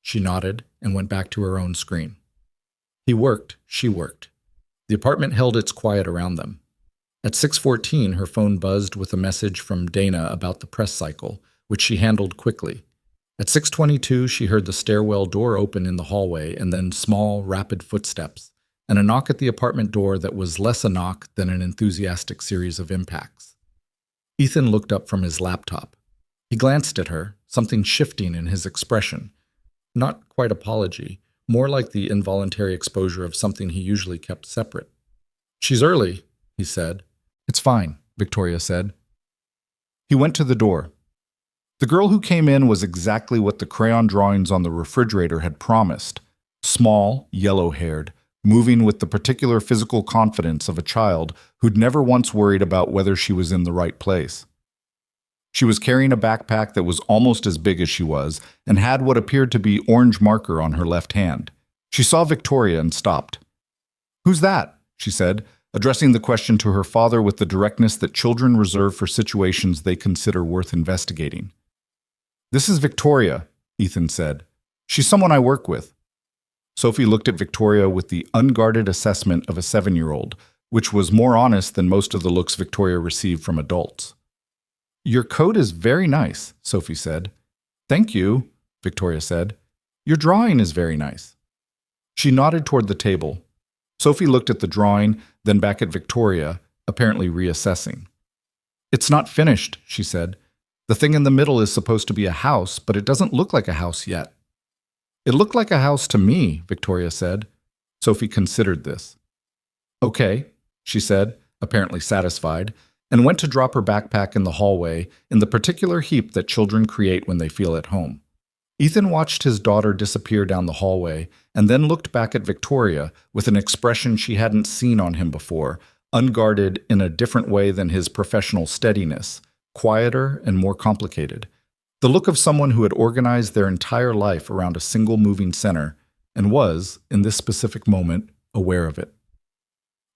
She nodded and went back to her own screen. He worked, she worked. The apartment held its quiet around them. At 6:14, her phone buzzed with a message from Dana about the press cycle, which she handled quickly. At 6:22, she heard the stairwell door open in the hallway and then small, rapid footsteps, and a knock at the apartment door that was less a knock than an enthusiastic series of impacts. Ethan looked up from his laptop. He glanced at her, something shifting in his expression. Not quite apology, more like the involuntary exposure of something he usually kept separate. She's early, he said. It's fine, Victoria said. He went to the door. The girl who came in was exactly what the crayon drawings on the refrigerator had promised. Small, yellow-haired, moving with the particular physical confidence of a child who'd never once worried about whether she was in the right place. She was carrying a backpack that was almost as big as she was and had what appeared to be orange marker on her left hand. She saw Victoria and stopped. "Who's that?" she said, addressing the question to her father with the directness that children reserve for situations they consider worth investigating. "This is Victoria," Ethan said. "She's someone I work with." Sophie looked at Victoria with the unguarded assessment of a 7-year-old, which was more honest than most of the looks Victoria received from adults. "Your coat is very nice," Sophie said. "Thank you," Victoria said. "Your drawing is very nice." She nodded toward the table. Sophie looked at the drawing, then back at Victoria, apparently reassessing. "It's not finished," she said. "The thing in the middle is supposed to be a house, but it doesn't look like a house yet." "It looked like a house to me," Victoria said. Sophie considered this. "Okay," she said, apparently satisfied, and went to drop her backpack in the hallway in the particular heap that children create when they feel at home. Ethan watched his daughter disappear down the hallway and then looked back at Victoria with an expression she hadn't seen on him before, unguarded in a different way than his professional steadiness, quieter and more complicated. The look of someone who had organized their entire life around a single moving center and was, in this specific moment, aware of it.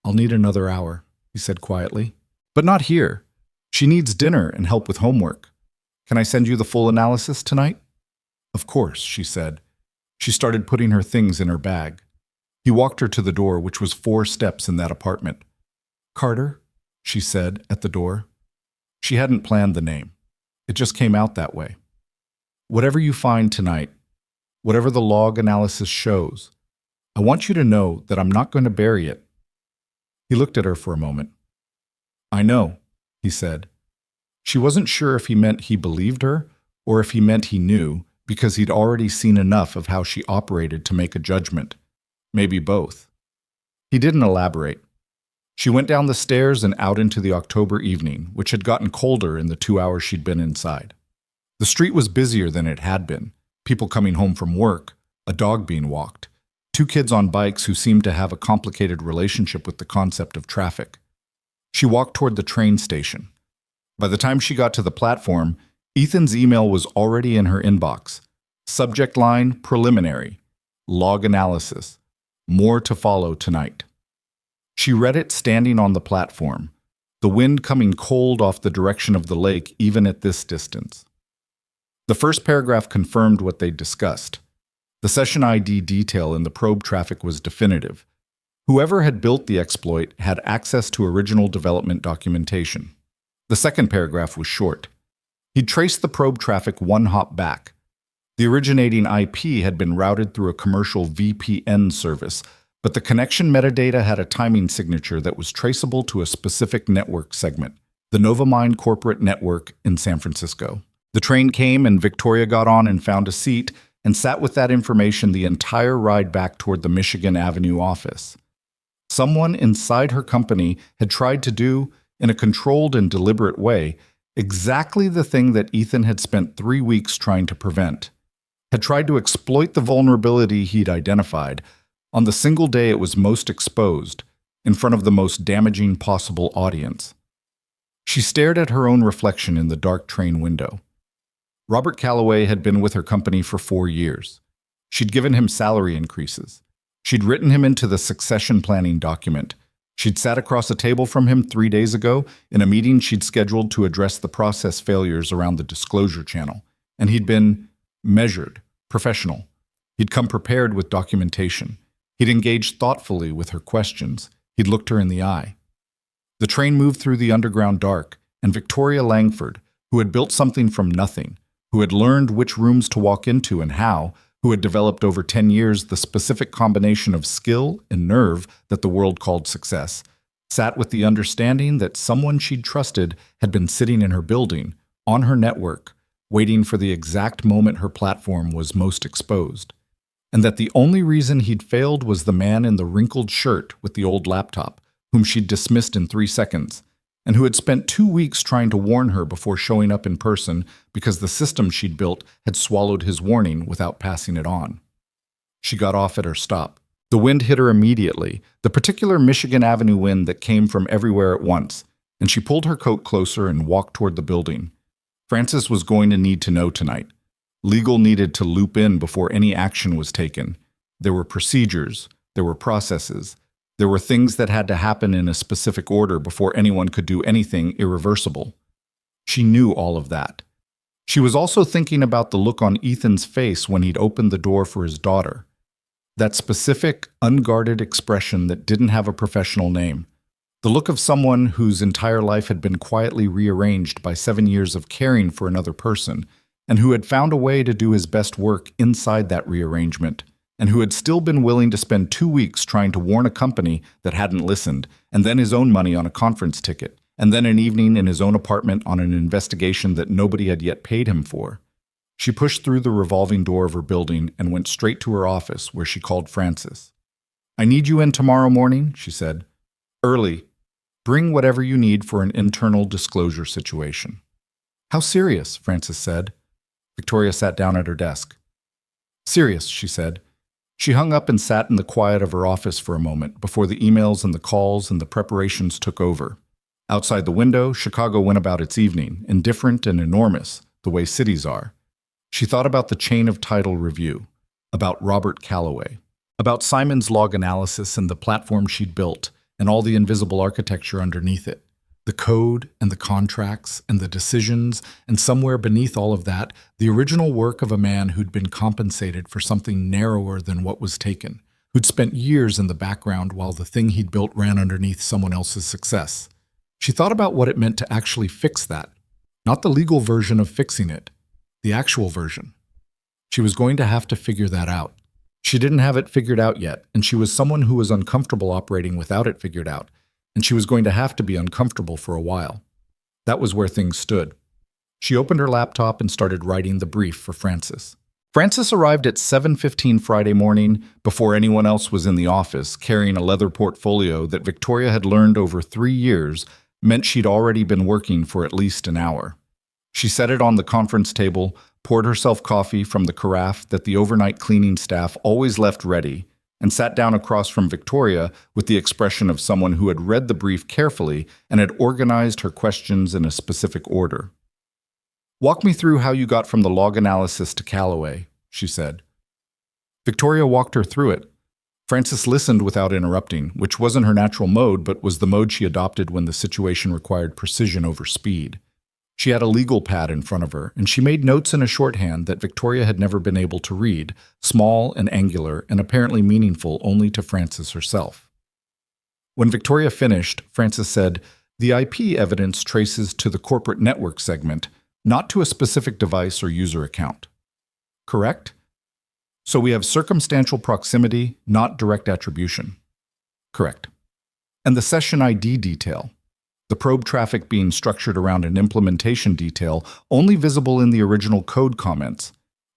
"I'll need another hour," he said quietly. "But not here. She needs dinner and help with homework. Can I send you the full analysis tonight?" "Of course," she said. She started putting her things in her bag. He walked her to the door, which was 4 steps in that apartment. "Carter," she said at the door. She hadn't planned the name. It just came out that way. "Whatever you find tonight, whatever the log analysis shows, I want you to know that I'm not going to bury it." He looked at her for a moment. "I know," he said. She wasn't sure if he meant he believed her or if he meant he knew, because he'd already seen enough of how she operated to make a judgment. Maybe both. He didn't elaborate. She went down the stairs and out into the October evening, which had gotten colder in the 2 hours she'd been inside. The street was busier than it had been. People coming home from work, a dog being walked, 2 kids on bikes who seemed to have a complicated relationship with the concept of traffic. She walked toward the train station. By the time she got to the platform, Ethan's email was already in her inbox. Subject line, preliminary. Log analysis. More to follow tonight. She read it standing on the platform, the wind coming cold off the direction of the lake even at this distance. The first paragraph confirmed what they'd discussed. The session ID detail in the probe traffic was definitive. Whoever had built the exploit had access to original development documentation. The second paragraph was short. He'd traced the probe traffic 1 hop back. The originating IP had been routed through a commercial VPN service, But the connection metadata had a timing signature that was traceable to a specific network segment, the Novamind corporate network in San Francisco. The train came and Victoria got on and found a seat and sat with that information the entire ride back toward the Michigan Avenue office. Someone inside her company had tried to do, in a controlled and deliberate way, exactly the thing that Ethan had spent 3 weeks trying to prevent. Had tried to exploit the vulnerability he'd identified on the single day it was most exposed, in front of the most damaging possible audience. She stared at her own reflection in the dark train window. Robert Calloway had been with her company for 4 years. She'd given him salary increases. She'd written him into the succession planning document. She'd sat across a table from him 3 days ago in a meeting she'd scheduled to address the process failures around the disclosure channel. And he'd been measured, professional. He'd come prepared with documentation. He'd engaged thoughtfully with her questions. He'd looked her in the eye. The train moved through the underground dark, and Victoria Langford, who had built something from nothing, who had learned which rooms to walk into and how, who had developed over 10 years the specific combination of skill and nerve that the world called success, sat with the understanding that someone she'd trusted had been sitting in her building, on her network, waiting for the exact moment her platform was most exposed, and that the only reason he'd failed was the man in the wrinkled shirt with the old laptop, whom she'd dismissed in 3 seconds, and who had spent 2 weeks trying to warn her before showing up in person because the system she'd built had swallowed his warning without passing it on. She got off at her stop. The wind hit her immediately, the particular Michigan Avenue wind that came from everywhere at once, and she pulled her coat closer and walked toward the building. Francis was going to need to know tonight. Legal needed to loop in before any action was taken. There were procedures, there were processes, there were things that had to happen in a specific order before anyone could do anything irreversible. She knew all of that. She was also thinking about the look on Ethan's face when he'd opened the door for his daughter. That specific, unguarded expression that didn't have a professional name. The look of someone whose entire life had been quietly rearranged by 7 years of caring for another person, and who had found a way to do his best work inside that rearrangement, and who had still been willing to spend 2 weeks trying to warn a company that hadn't listened, and then his own money on a conference ticket, and then an evening in his own apartment on an investigation that nobody had yet paid him for. She pushed through the revolving door of her building and went straight to her office, where she called Francis. "I need you in tomorrow morning," she said. "Early. Bring whatever you need for an internal disclosure situation." "How serious?" Francis said. Victoria sat down at her desk. "Serious," she said. She hung up and sat in the quiet of her office for a moment before the emails and the calls and the preparations took over. Outside the window, Chicago went about its evening, indifferent and enormous, the way cities are. She thought about the chain of title review, about Robert Calloway, about Simon's log analysis and the platform she'd built, and all the invisible architecture underneath it, the code and the contracts and the decisions, and somewhere beneath all of that, the original work of a man who'd been compensated for something narrower than what was taken, who'd spent years in the background while the thing he'd built ran underneath someone else's success. She thought about what it meant to actually fix that, not the legal version of fixing it, the actual version. She was going to have to figure that out. She didn't have it figured out yet, and she was someone who was uncomfortable operating without it figured out, and she was going to have to be uncomfortable for a while. That was where things stood. She opened her laptop and started writing the brief for Francis. Francis arrived at 7:15 Friday morning, before anyone else was in the office, carrying a leather portfolio that Victoria had learned over 3 years meant she'd already been working for at least an hour. She set it on the conference table, poured herself coffee from the carafe that the overnight cleaning staff always left ready, and sat down across from Victoria with the expression of someone who had read the brief carefully and had organized her questions in a specific order. "Walk me through how you got from the log analysis to Calloway," she said. Victoria walked her through it. Francis listened without interrupting, which wasn't her natural mode, but was the mode she adopted when the situation required precision over speed. She had a legal pad in front of her, and she made notes in a shorthand that Victoria had never been able to read, small and angular and apparently meaningful only to Francis herself. When Victoria finished, Francis said, "The IP evidence traces to the corporate network segment, not to a specific device or user account. Correct?" So we have circumstantial proximity, not direct attribution. Correct. And the session ID detail. The probe traffic being structured around an implementation detail only visible in the original code comments.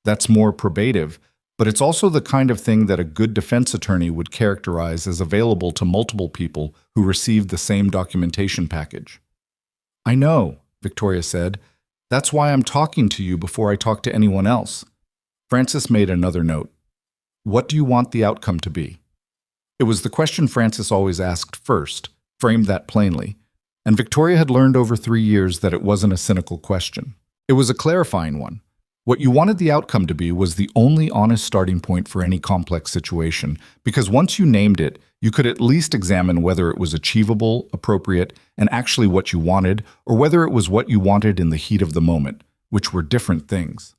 That's more probative, but it's also the kind of thing that a good defense attorney would characterize as available to multiple people who received the same documentation package. I know, Victoria said. That's why I'm talking to you before I talk to anyone else. Francis made another note. What do you want the outcome to be? It was the question Francis always asked first, framed that plainly. And Victoria had learned over 3 years that it wasn't a cynical question. It was a clarifying one. What you wanted the outcome to be was the only honest starting point for any complex situation, because once you named it, you could at least examine whether it was achievable, appropriate, and actually what you wanted, or whether it was what you wanted in the heat of the moment, which were different things.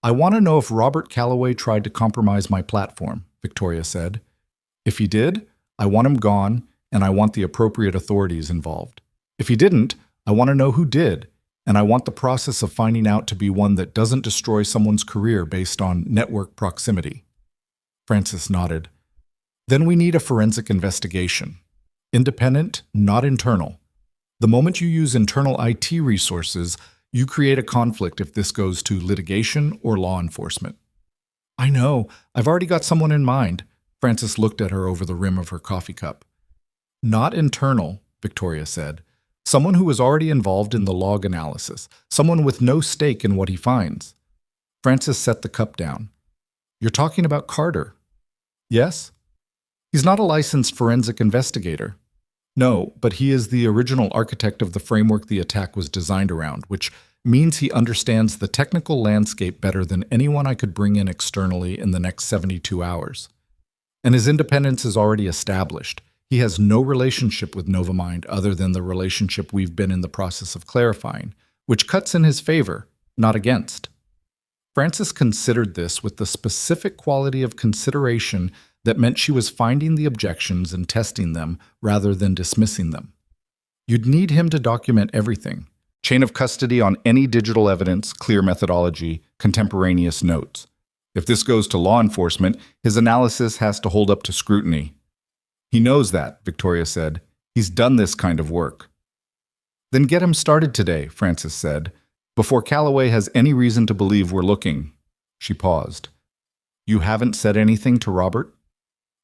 I want to know if Robert Calloway tried to compromise my platform, Victoria said. If he did, I want him gone, and I want the appropriate authorities involved. If he didn't, I want to know who did, and I want the process of finding out to be one that doesn't destroy someone's career based on network proximity. Francis nodded. Then we need a forensic investigation. Independent, not internal. The moment you use internal IT resources, you create a conflict if this goes to litigation or law enforcement. I know, I've already got someone in mind. Francis looked at her over the rim of her coffee cup. Not internal, Victoria said. Someone who is already involved in the log analysis. Someone with no stake in what he finds. Francis set the cup down. You're talking about Carter. Yes? He's not a licensed forensic investigator. No, but he is the original architect of the framework the attack was designed around, which means he understands the technical landscape better than anyone I could bring in externally in the next 72 hours. And his independence is already established. He has no relationship with Novamind other than the relationship we've been in the process of clarifying, which cuts in his favor, not against. Francis considered this with the specific quality of consideration that meant she was finding the objections and testing them rather than dismissing them. You'd need him to document everything. Chain of custody on any digital evidence, clear methodology, contemporaneous notes. If this goes to law enforcement, his analysis has to hold up to scrutiny. He knows that, Victoria said. He's done this kind of work. Then get him started today, Francis said, before Calloway has any reason to believe we're looking. She paused. You haven't said anything to Robert?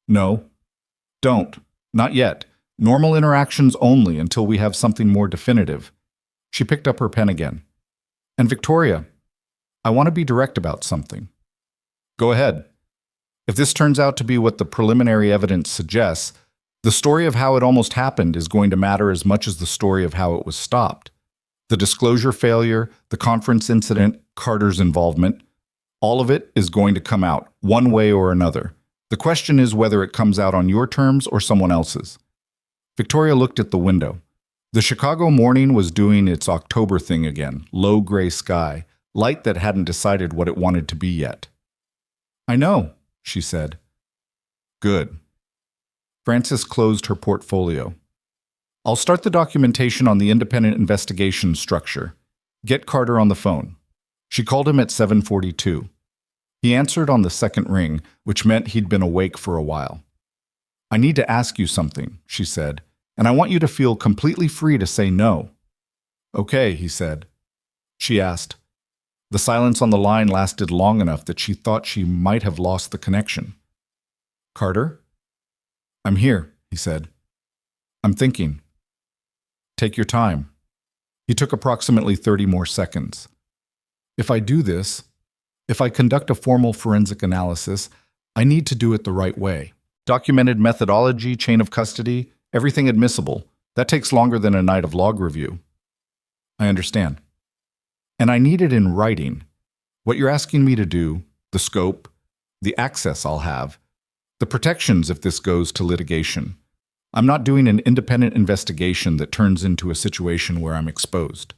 No. Don't. Not yet. Normal interactions only until we have something more definitive. She picked up her pen again. And Victoria, I want to be direct about something. Go ahead. If this turns out to be what the preliminary evidence suggests, the story of how it almost happened is going to matter as much as the story of how it was stopped. The disclosure failure, the conference incident, Carter's involvement, all of it is going to come out, one way or another. The question is whether it comes out on your terms or someone else's. Victoria looked at the window. The Chicago morning was doing its October thing again, low gray sky, light that hadn't decided what it wanted to be yet. I know, she said. Good. Francis closed her portfolio. I'll start the documentation on the independent investigation structure. Get Carter on the phone. She called him at 7:42. He answered on the second ring, which meant he'd been awake for a while. I need to ask you something, she said, and I want you to feel completely free to say no. Okay, he said. She asked. The silence on the line lasted long enough that she thought she might have lost the connection. Carter? I'm here, he said. I'm thinking. Take your time. He took approximately 30 more seconds. If I do this, if I conduct a formal forensic analysis, I need to do it the right way. Documented methodology, chain of custody, everything admissible. That takes longer than a night of log review. I understand. And I need it in writing. What you're asking me to do, the scope, the access I'll have, the protections if this goes to litigation. I'm not doing an independent investigation that turns into a situation where I'm exposed.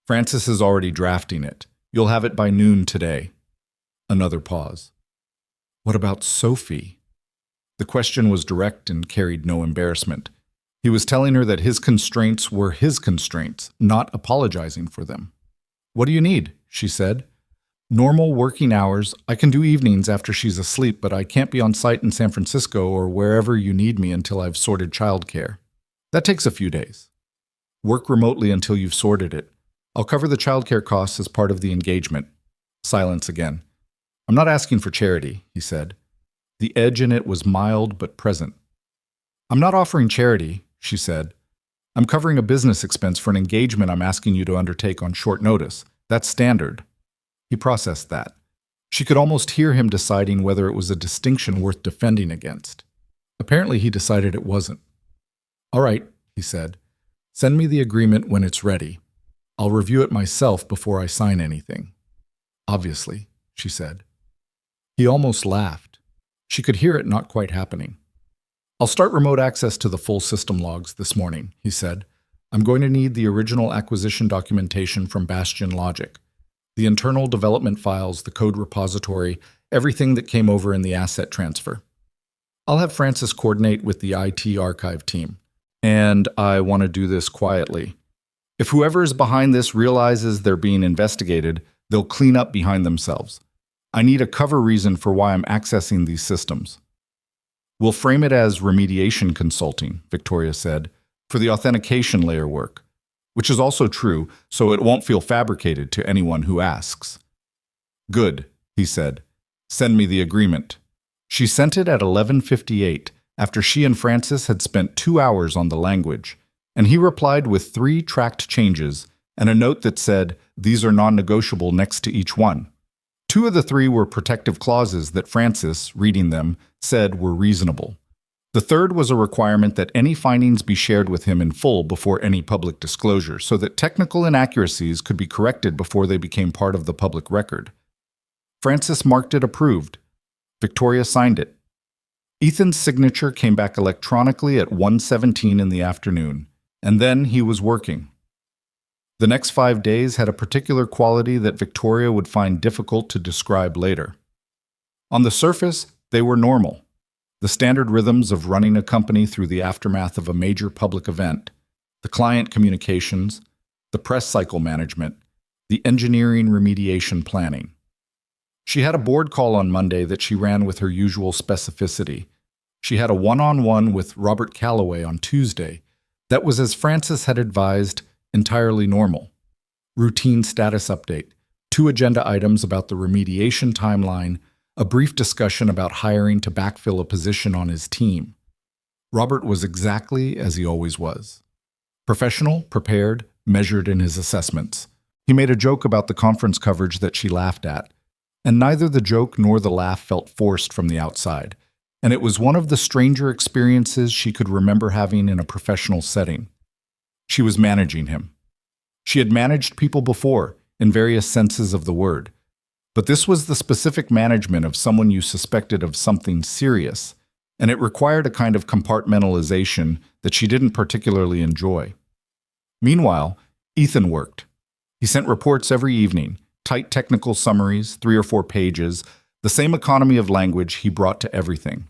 Francis is already drafting it. You'll have it by noon today. Another pause. What about Sophie? The question was direct and carried no embarrassment. He was telling her that his constraints were his constraints, not apologizing for them. What do you need? She said. Normal working hours. I can do evenings after she's asleep, but I can't be on site in San Francisco or wherever you need me until I've sorted childcare. That takes a few days. Work remotely until you've sorted it. I'll cover the childcare costs as part of the engagement. Silence again. I'm not asking for charity, he said. The edge in it was mild but present. I'm not offering charity, she said. I'm covering a business expense for an engagement I'm asking you to undertake on short notice. That's standard. He processed that. She could almost hear him deciding whether it was a distinction worth defending against. Apparently he decided it wasn't. All right, he said. Send me the agreement when it's ready. I'll review it myself before I sign anything. Obviously, she said. He almost laughed. She could hear it not quite happening. I'll start remote access to the full system logs this morning, he said. I'm going to need the original acquisition documentation from Bastion Logic. The internal development files, the code repository, everything that came over in the asset transfer. I'll have Francis coordinate with the IT archive team. And I want to do this quietly. If whoever is behind this realizes they're being investigated, they'll clean up behind themselves. I need a cover reason for why I'm accessing these systems. We'll frame it as remediation consulting, Victoria said, for the authentication layer work, which is also true, so it won't feel fabricated to anyone who asks. Good, he said. Send me the agreement. She sent it at 11:58, after she and Francis had spent 2 hours on the language, and he replied with 3 tracked changes and a note that said, "These are non-negotiable" next to each one. 2 of the 3 were protective clauses that Francis, reading them, said were reasonable. The third was a requirement that any findings be shared with him in full before any public disclosure, so that technical inaccuracies could be corrected before they became part of the public record. Francis marked it approved. Victoria signed it. Ethan's signature came back electronically at 1:17 in the afternoon, and then he was working. The next 5 days had a particular quality that Victoria would find difficult to describe later. On the surface, they were normal. The standard rhythms of running a company through the aftermath of a major public event, the client communications, the press cycle management, the engineering remediation planning. She had a board call on Monday that she ran with her usual specificity. She had a one-on-one with Robert Calloway on Tuesday that was, as Francis had advised, entirely normal. Routine status update, 2 agenda items about the remediation timeline, a brief discussion about hiring to backfill a position on his team. Robert was exactly as he always was. Professional, prepared, measured in his assessments. He made a joke about the conference coverage that she laughed at, and neither the joke nor the laugh felt forced from the outside, and it was one of the stranger experiences she could remember having in a professional setting. She was managing him. She had managed people before, in various senses of the word, but this was the specific management of someone you suspected of something serious, and it required a kind of compartmentalization that she didn't particularly enjoy. Meanwhile, Ethan worked. He sent reports every evening, tight technical summaries, 3 or 4 pages, the same economy of language he brought to everything.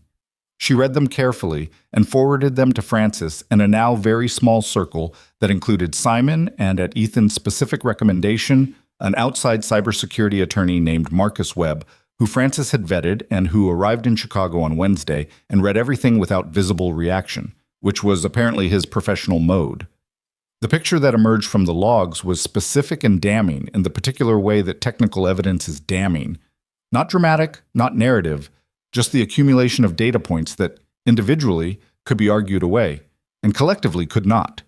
She read them carefully and forwarded them to Francis in a now very small circle that included Simon and, at Ethan's specific recommendation, an outside cybersecurity attorney named Marcus Webb, who Francis had vetted and who arrived in Chicago on Wednesday and read everything without visible reaction, which was apparently his professional mode. The picture that emerged from the logs was specific and damning in the particular way that technical evidence is damning. Not dramatic, not narrative, just the accumulation of data points that, individually, could be argued away, and collectively could not.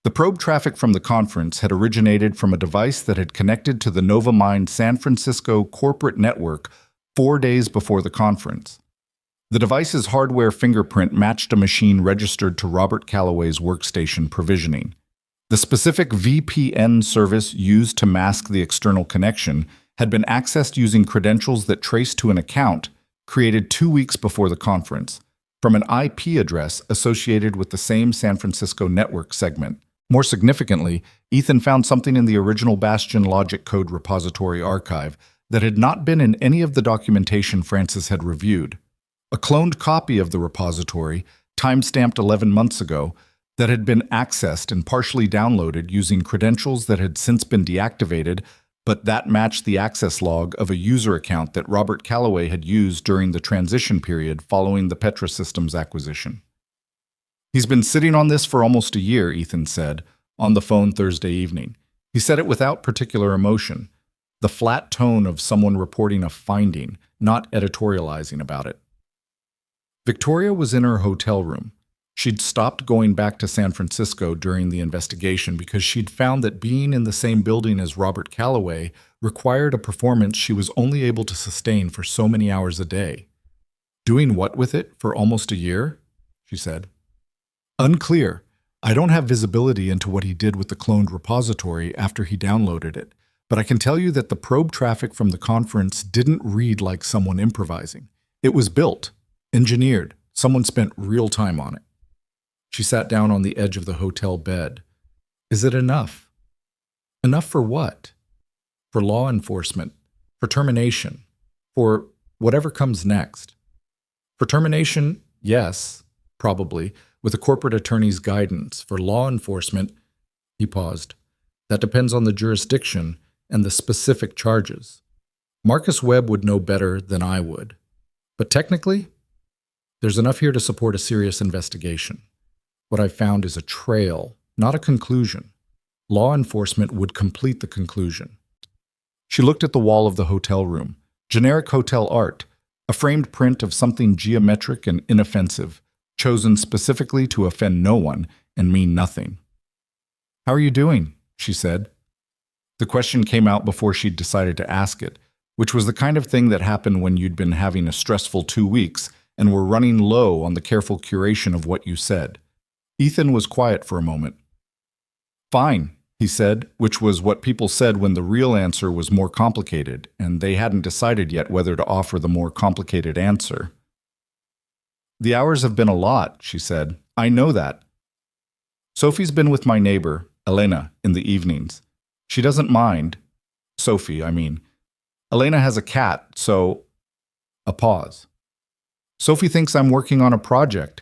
The probe traffic from the conference had originated from a device that had connected to the NovaMind San Francisco corporate network 4 days before the conference. The device's hardware fingerprint matched a machine registered to Robert Calloway's workstation provisioning. The specific VPN service used to mask the external connection had been accessed using credentials that traced to an account created 2 weeks before the conference, from an IP address associated with the same San Francisco network segment. More significantly, Ethan found something in the original Bastion Logic Code repository archive that had not been in any of the documentation Francis had reviewed. A cloned copy of the repository, time-stamped 11 months ago, that had been accessed and partially downloaded using credentials that had since been deactivated but that matched the access log of a user account that Robert Calloway had used during the transition period following the Petrosystems acquisition. "He's been sitting on this for almost a year," Ethan said, on the phone Thursday evening. He said it without particular emotion, the flat tone of someone reporting a finding, not editorializing about it. Victoria was in her hotel room. She'd stopped going back to San Francisco during the investigation because she'd found that being in the same building as Robert Calloway required a performance she was only able to sustain for so many hours a day. "Doing what with it for almost a year?" she said. "Unclear. I don't have visibility into what he did with the cloned repository after he downloaded it, but I can tell you that the probe traffic from the conference didn't read like someone improvising. It was built, engineered. Someone spent real time on it." She sat down on the edge of the hotel bed. "Is it enough?" "Enough for what?" "For law enforcement, for termination, for whatever comes next." "For termination, yes, probably, with a corporate attorney's guidance. For law enforcement," he paused, "that depends on the jurisdiction and the specific charges. Marcus Webb would know better than I would. But technically, there's enough here to support a serious investigation. What I've found is a trail, not a conclusion. Law enforcement would complete the conclusion." She looked at the wall of the hotel room. Generic hotel art, a framed print of something geometric and inoffensive, chosen specifically to offend no one and mean nothing. "How are you doing?" she said. The question came out before she'd decided to ask it, which was the kind of thing that happened when you'd been having a stressful 2 weeks and were running low on the careful curation of what you said. Ethan was quiet for a moment. "Fine," he said, which was what people said when the real answer was more complicated, and they hadn't decided yet whether to offer the more complicated answer. "The hours have been a lot," she said. "I know that. Sophie's been with my neighbor, Elena, in the evenings. She doesn't mind. Sophie, I mean. Elena has a cat, so—" A pause. "Sophie thinks I'm working on a project."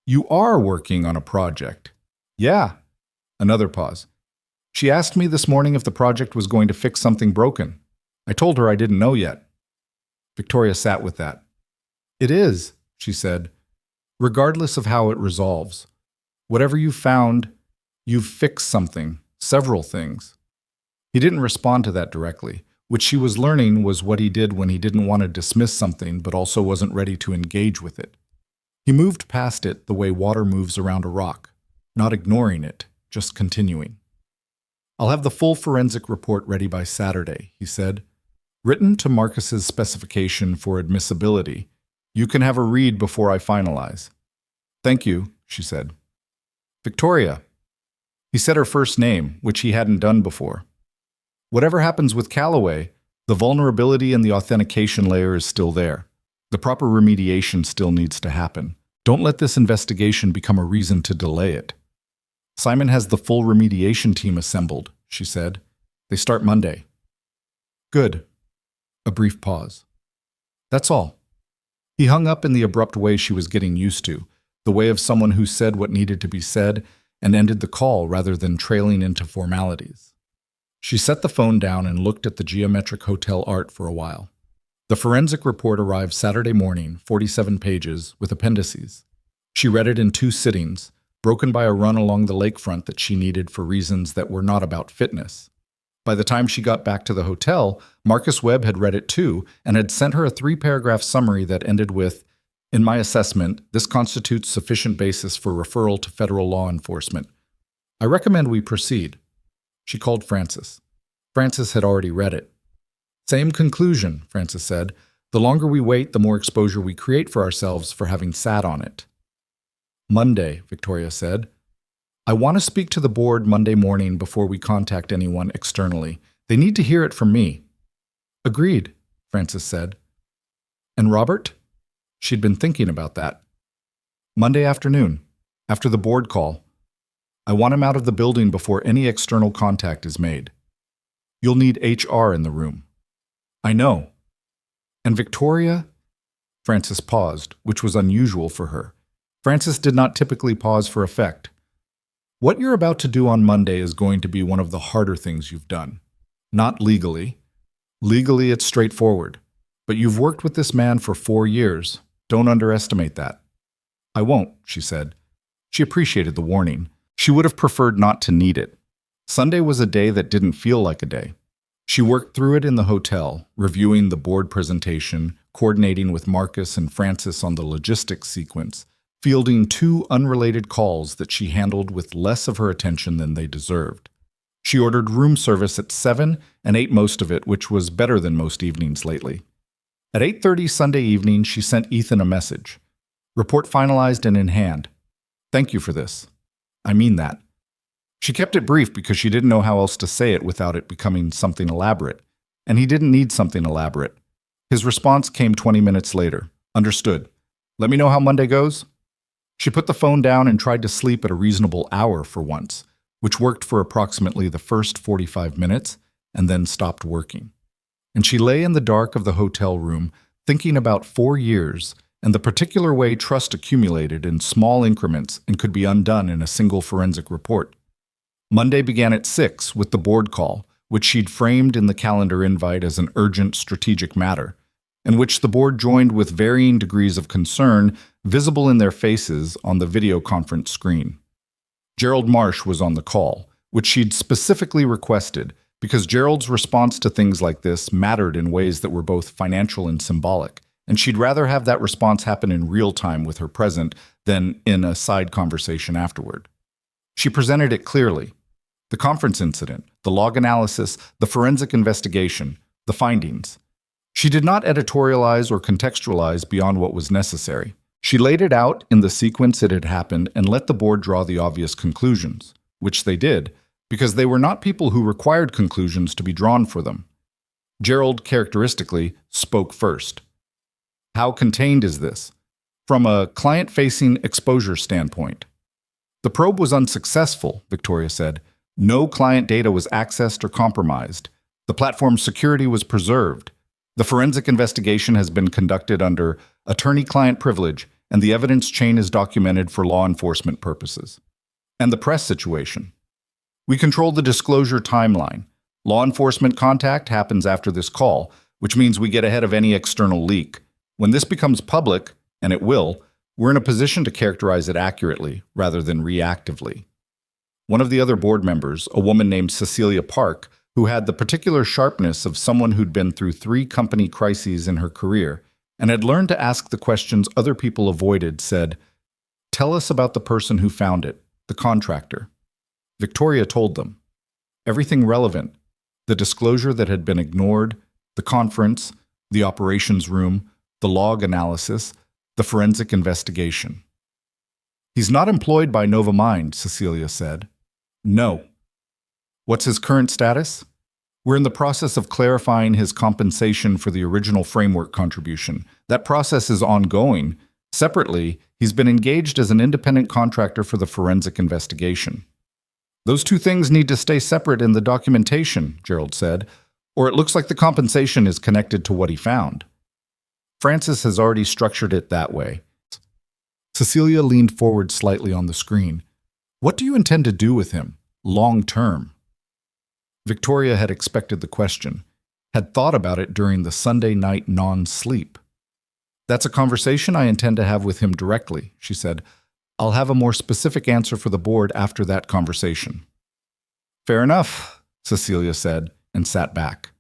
"You are working on a project?" "Yeah." Another pause. "She asked me this morning if the project was going to fix something broken. I told her I didn't know yet." Victoria sat with that. "It is," she said, "regardless of how it resolves. Whatever you found, you've fixed something, several things." He didn't respond to that directly, which she was learning was what he did when he didn't want to dismiss something but also wasn't ready to engage with it. He moved past it the way water moves around a rock, not ignoring it, just continuing. "I'll have the full forensic report ready by Saturday," he said. "Written to Marcus's specification for admissibility. You can have a read before I finalize." "Thank you," she said. "Victoria." He said her first name, which he hadn't done before. "Whatever happens with Calloway, the vulnerability in the authentication layer is still there. The proper remediation still needs to happen. Don't let this investigation become a reason to delay it." "Simon has the full remediation team assembled," she said. "They start Monday." "Good." A brief pause. "That's all." He hung up in the abrupt way she was getting used to, the way of someone who said what needed to be said and ended the call rather than trailing into formalities. She set the phone down and looked at the geometric hotel art for a while. The forensic report arrived Saturday morning, 47 pages, with appendices. She read it in 2 sittings, broken by a run along the lakefront that she needed for reasons that were not about fitness. By the time she got back to the hotel, Marcus Webb had read it too and had sent her a 3-paragraph summary that ended with, "In my assessment, this constitutes sufficient basis for referral to federal law enforcement. I recommend we proceed." She called Francis. Francis had already read it. "Same conclusion," Francis said. "The longer we wait, the more exposure we create for ourselves for having sat on it." "Monday," Victoria said. "I want to speak to the board Monday morning before we contact anyone externally. They need to hear it from me." "Agreed," Francis said. "And Robert?" She'd been thinking about that. "Monday afternoon, after the board call. I want him out of the building before any external contact is made. You'll need HR in the room." "I know." "And Victoria?" Francis paused, which was unusual for her. Francis did not typically pause for effect. "What you're about to do on Monday is going to be one of the harder things you've done. Not legally. Legally, it's straightforward. But you've worked with this man for 4 years. Don't underestimate that. I won't, she said. She appreciated the warning. She would have preferred not to need it. Sunday was a day that didn't feel like a day. She worked through it in the hotel, reviewing the board presentation, coordinating with Marcus and Francis on the logistics sequence, fielding 2 unrelated calls that she handled with less of her attention than they deserved. She ordered room service at 7 and ate most of it, which was better than most evenings lately. At 8:30 Sunday evening, she sent Ethan a message. Report finalized and in hand. Thank you for this. I mean that. She kept it brief because she didn't know how else to say it without it becoming something elaborate. And he didn't need something elaborate. His response came 20 minutes later. Understood. Let me know how Monday goes. She put the phone down and tried to sleep at a reasonable hour for once, which worked for approximately the first 45 minutes, and then stopped working. And she lay in the dark of the hotel room, thinking about 4 years and the particular way trust accumulated in small increments and could be undone in a single forensic report. Monday began at 6 with the board call, which she'd framed in the calendar invite as an urgent strategic matter, and which the board joined with varying degrees of concern visible in their faces on the video conference screen. Gerald Marsh was on the call, which she'd specifically requested because Gerald's response to things like this mattered in ways that were both financial and symbolic, and she'd rather have that response happen in real time with her present than in a side conversation afterward. She presented it clearly. The conference incident, the log analysis, the forensic investigation, the findings. She did not editorialize or contextualize beyond what was necessary. She laid it out in the sequence it had happened and let the board draw the obvious conclusions, which they did, because they were not people who required conclusions to be drawn for them. Gerald, characteristically, spoke first. How contained is this? From a client-facing exposure standpoint. The probe was unsuccessful, Victoria said. No client data was accessed or compromised. The platform's security was preserved. The forensic investigation has been conducted under attorney-client privilege, and the evidence chain is documented for law enforcement purposes. And the press situation. We control the disclosure timeline. Law enforcement contact happens after this call, which means we get ahead of any external leak. When this becomes public, and it will, we're in a position to characterize it accurately rather than reactively. One of the other board members, a woman named Cecilia Park, who had the particular sharpness of someone who'd been through 3 company crises in her career and had learned to ask the questions other people avoided, said, "Tell us about the person who found it, the contractor." Victoria told them. Everything relevant, the disclosure that had been ignored, the conference, the operations room, the log analysis, the forensic investigation. He's not employed by Nova Mind, Cecilia said. No. What's his current status? We're in the process of clarifying his compensation for the original framework contribution. That process is ongoing. Separately, he's been engaged as an independent contractor for the forensic investigation. Those 2 things need to stay separate in the documentation, Gerald said, or it looks like the compensation is connected to what he found. Francis has already structured it that way. Cecilia leaned forward slightly on the screen. What do you intend to do with him, long term? Victoria had expected the question, had thought about it during the Sunday night non-sleep. That's a conversation I intend to have with him directly, she said. I'll have a more specific answer for the board after that conversation. Fair enough, Cecilia said, and sat back.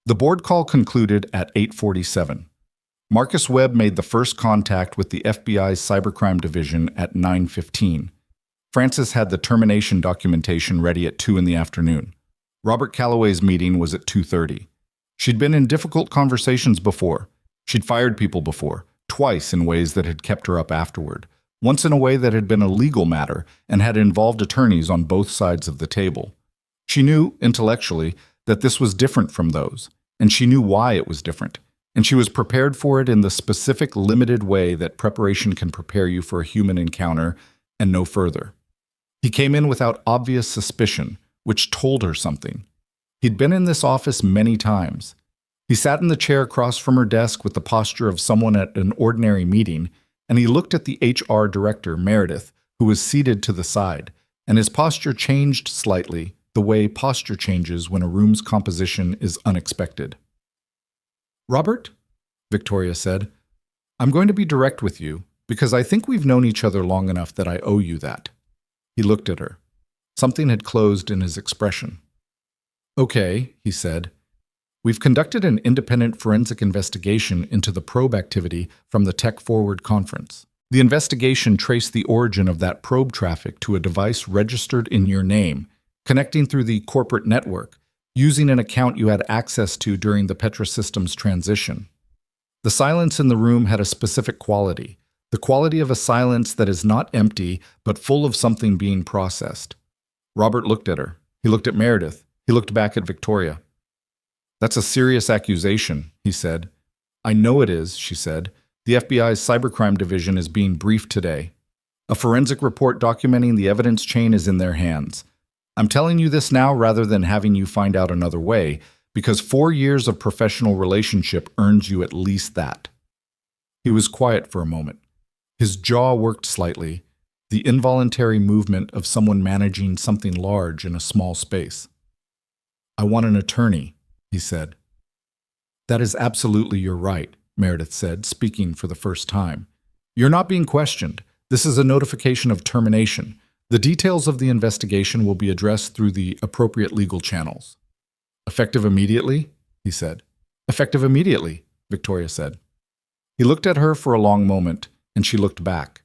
The board call concluded at 8:47. Marcus Webb made the first contact with the FBI's Cybercrime Division at 9:15. Francis had the termination documentation ready at 2 in the afternoon. Robert Calloway's meeting was at 2:30. She'd been in difficult conversations before. She'd fired people before, twice in ways that had kept her up afterward, once in a way that had been a legal matter and had involved attorneys on both sides of the table. She knew, intellectually, that this was different from those, and she knew why it was different, and she was prepared for it in the specific, limited way that preparation can prepare you for a human encounter, and no further. He came in without obvious suspicion, which told her something. He'd been in this office many times. He sat in the chair across from her desk with the posture of someone at an ordinary meeting, and he looked at the HR director, Meredith, who was seated to the side, and his posture changed slightly, the way posture changes when a room's composition is unexpected. "Robert," Victoria said, "I'm going to be direct with you, because I think we've known each other long enough that I owe you that." He looked at her. Something had closed in his expression. "Okay," he said. "We've conducted an independent forensic investigation into the probe activity from the Tech Forward conference. The investigation traced the origin of that probe traffic to a device registered in your name, connecting through the corporate network, using an account you had access to during the Petrosystems transition. The silence in the room had a specific quality, the quality of a silence that is not empty, but full of something being processed." Robert looked at her. He looked at Meredith. He looked back at Victoria. "That's a serious accusation," he said. "I know it is," she said. "The FBI's cybercrime division is being briefed today. A forensic report documenting the evidence chain is in their hands. I'm telling you this now rather than having you find out another way, because 4 years of professional relationship earns you at least that." He was quiet for a moment. His jaw worked slightly, the involuntary movement of someone managing something large in a small space. "I want an attorney," he said. "That is absolutely your right," Meredith said, speaking for the first time. "You're not being questioned. This is a notification of termination. The details of the investigation will be addressed through the appropriate legal channels." "Effective immediately?" he said. "Effective immediately," Victoria said. He looked at her for a long moment, and she looked back.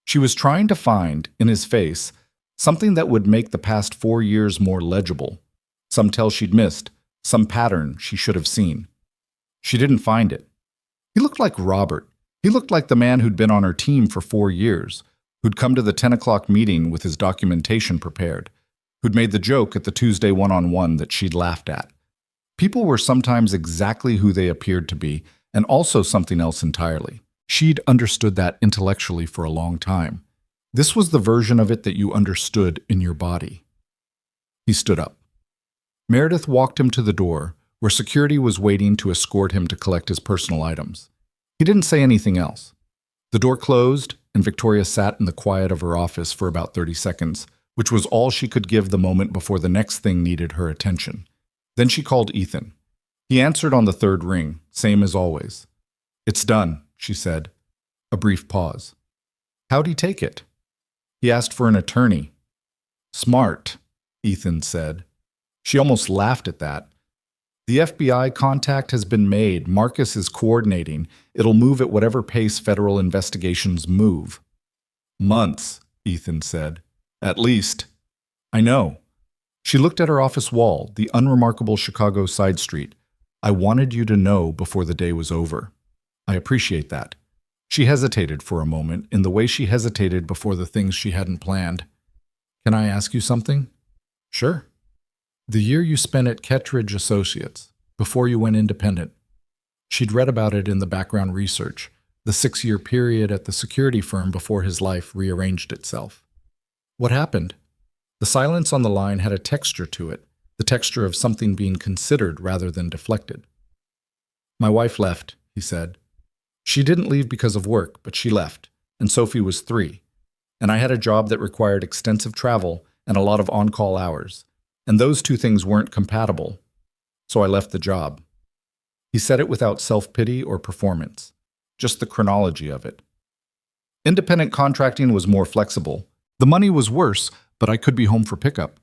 She was trying to find, in his face, something that would make the past 4 years more legible. Some tell she'd missed, some pattern she should have seen. She didn't find it. He looked like Robert. He looked like the man who'd been on her team for 4 years, who'd come to the 10 o'clock meeting with his documentation prepared, who'd made the joke at the Tuesday one-on-one that she'd laughed at. People were sometimes exactly who they appeared to be, and also something else entirely. She'd understood that intellectually for a long time. This was the version of it that you understood in your body. He stood up. Meredith walked him to the door, where security was waiting to escort him to collect his personal items. He didn't say anything else. The door closed, and Victoria sat in the quiet of her office for about 30 seconds, which was all she could give the moment before the next thing needed her attention. Then she called Ethan. He answered on the third ring, same as always. "It's done," she said. A brief pause. "How'd he take it?" "He asked for an attorney." "Smart," Ethan said. She almost laughed at that. "The FBI contact has been made. Marcus is coordinating. It'll move at whatever pace federal investigations move." "Months," Ethan said. "At least." "I know." She looked at her office wall, the unremarkable Chicago side street. "I wanted you to know before the day was over. I appreciate that." She hesitated for a moment in the way she hesitated before the things she hadn't planned. "Can I ask you something?" "Sure." "The year you spent at Kettridge Associates, before you went independent." She'd read about it in the background research, the 6-year period at the security firm before his life rearranged itself. "What happened?" The silence on the line had a texture to it, the texture of something being considered rather than deflected. "My wife left," he said. "She didn't leave because of work, but she left, and Sophie was 3. And I had a job that required extensive travel and a lot of on-call hours, and those 2 things weren't compatible, so I left the job." He said it without self-pity or performance, just the chronology of it. "Independent contracting was more flexible. The money was worse, but I could be home for pickup."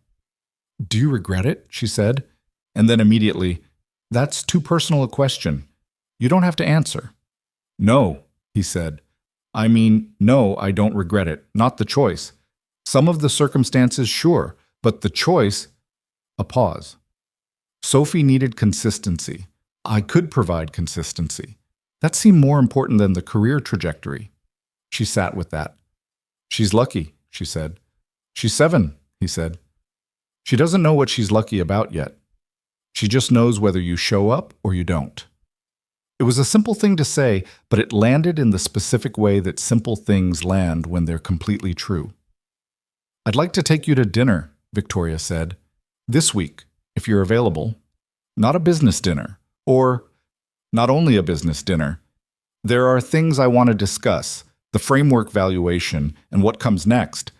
"Do you regret it?" she said, and then immediately, "That's too personal a question. You don't have to answer." "No," he said. "I mean, no, I don't regret it. Not the choice. Some of the circumstances, sure, but the choice—" A pause. Sophie needed consistency. I could provide consistency. That seemed more important than the career trajectory. She sat with that. "She's lucky," she said. "She's 7, he said. "She doesn't know what she's lucky about yet. She just knows whether you show up or you don't." It was a simple thing to say, but it landed in the specific way that simple things land when they're completely true. "I'd like to take you to dinner," Victoria said. "This week, if you're available. Not a business dinner, or not only a business dinner. There are things I want to discuss, the framework valuation and what comes next,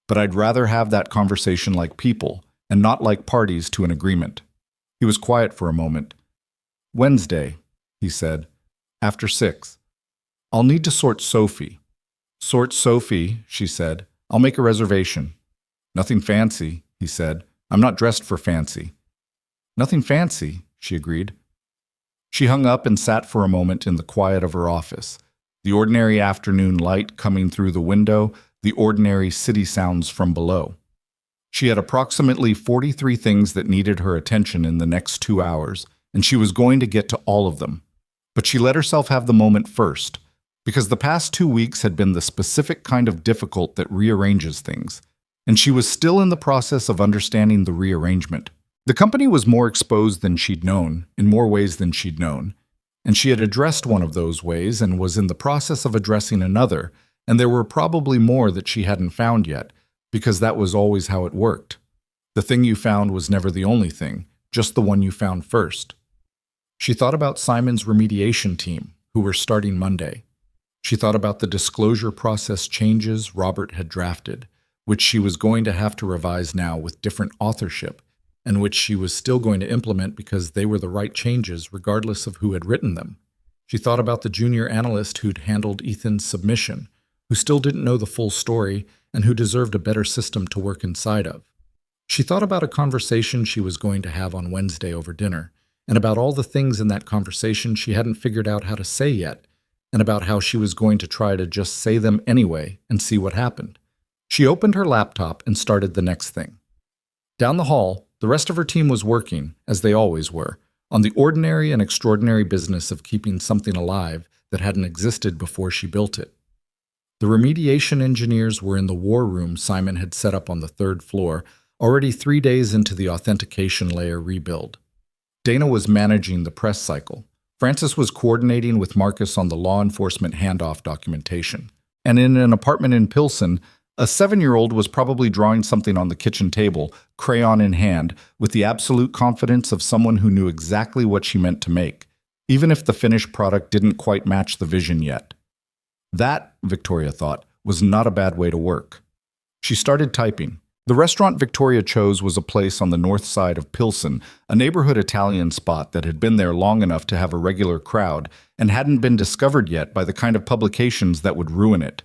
but I'd rather have that conversation like people, and not like parties to an agreement. He was quiet for a moment. "Wednesday," he said, "after 6. I'll need to sort Sophie." "Sort Sophie," she said. "I'll make a reservation." "Nothing fancy," he said. "I'm not dressed for fancy." "Nothing fancy," she agreed. She hung up and sat for a moment in the quiet of her office, the ordinary afternoon light coming through the window, the ordinary city sounds from below. She had approximately 43 things that needed her attention in the next 2 hours, and she was going to get to all of them. But she let herself have the moment first, because the past 2 weeks had been the specific kind of difficult that rearranges things, and she was still in the process of understanding the rearrangement. The company was more exposed than she'd known, in more ways than she'd known, and she had addressed one of those ways and was in the process of addressing another, and there were probably more that she hadn't found yet, because that was always how it worked. The thing you found was never the only thing, just the one you found first. She thought about Simon's remediation team, who were starting Monday. She thought about the disclosure process changes Robert had drafted, which she was going to have to revise now with different authorship, and which she was still going to implement because they were the right changes regardless of who had written them. She thought about the junior analyst who'd handled Ethan's submission, who still didn't know the full story and who deserved a better system to work inside of. She thought about a conversation she was going to have on Wednesday over dinner, and about all the things in that conversation she hadn't figured out how to say yet, and about how she was going to try to just say them anyway and see what happened. She opened her laptop and started the next thing. Down the hall, the rest of her team was working, as they always were, on the ordinary and extraordinary business of keeping something alive that hadn't existed before she built it. The remediation engineers were in the war room Simon had set up on the 3rd floor, already 3 days into the authentication layer rebuild. Dana was managing the press cycle. Francis was coordinating with Marcus on the law enforcement handoff documentation. And in an apartment in Pilsen, a 7-year-old was probably drawing something on the kitchen table, crayon in hand, with the absolute confidence of someone who knew exactly what she meant to make, even if the finished product didn't quite match the vision yet. That, Victoria thought, was not a bad way to work. She started typing. The restaurant Victoria chose was a place on the north side of Pilsen, a neighborhood Italian spot that had been there long enough to have a regular crowd and hadn't been discovered yet by the kind of publications that would ruin it.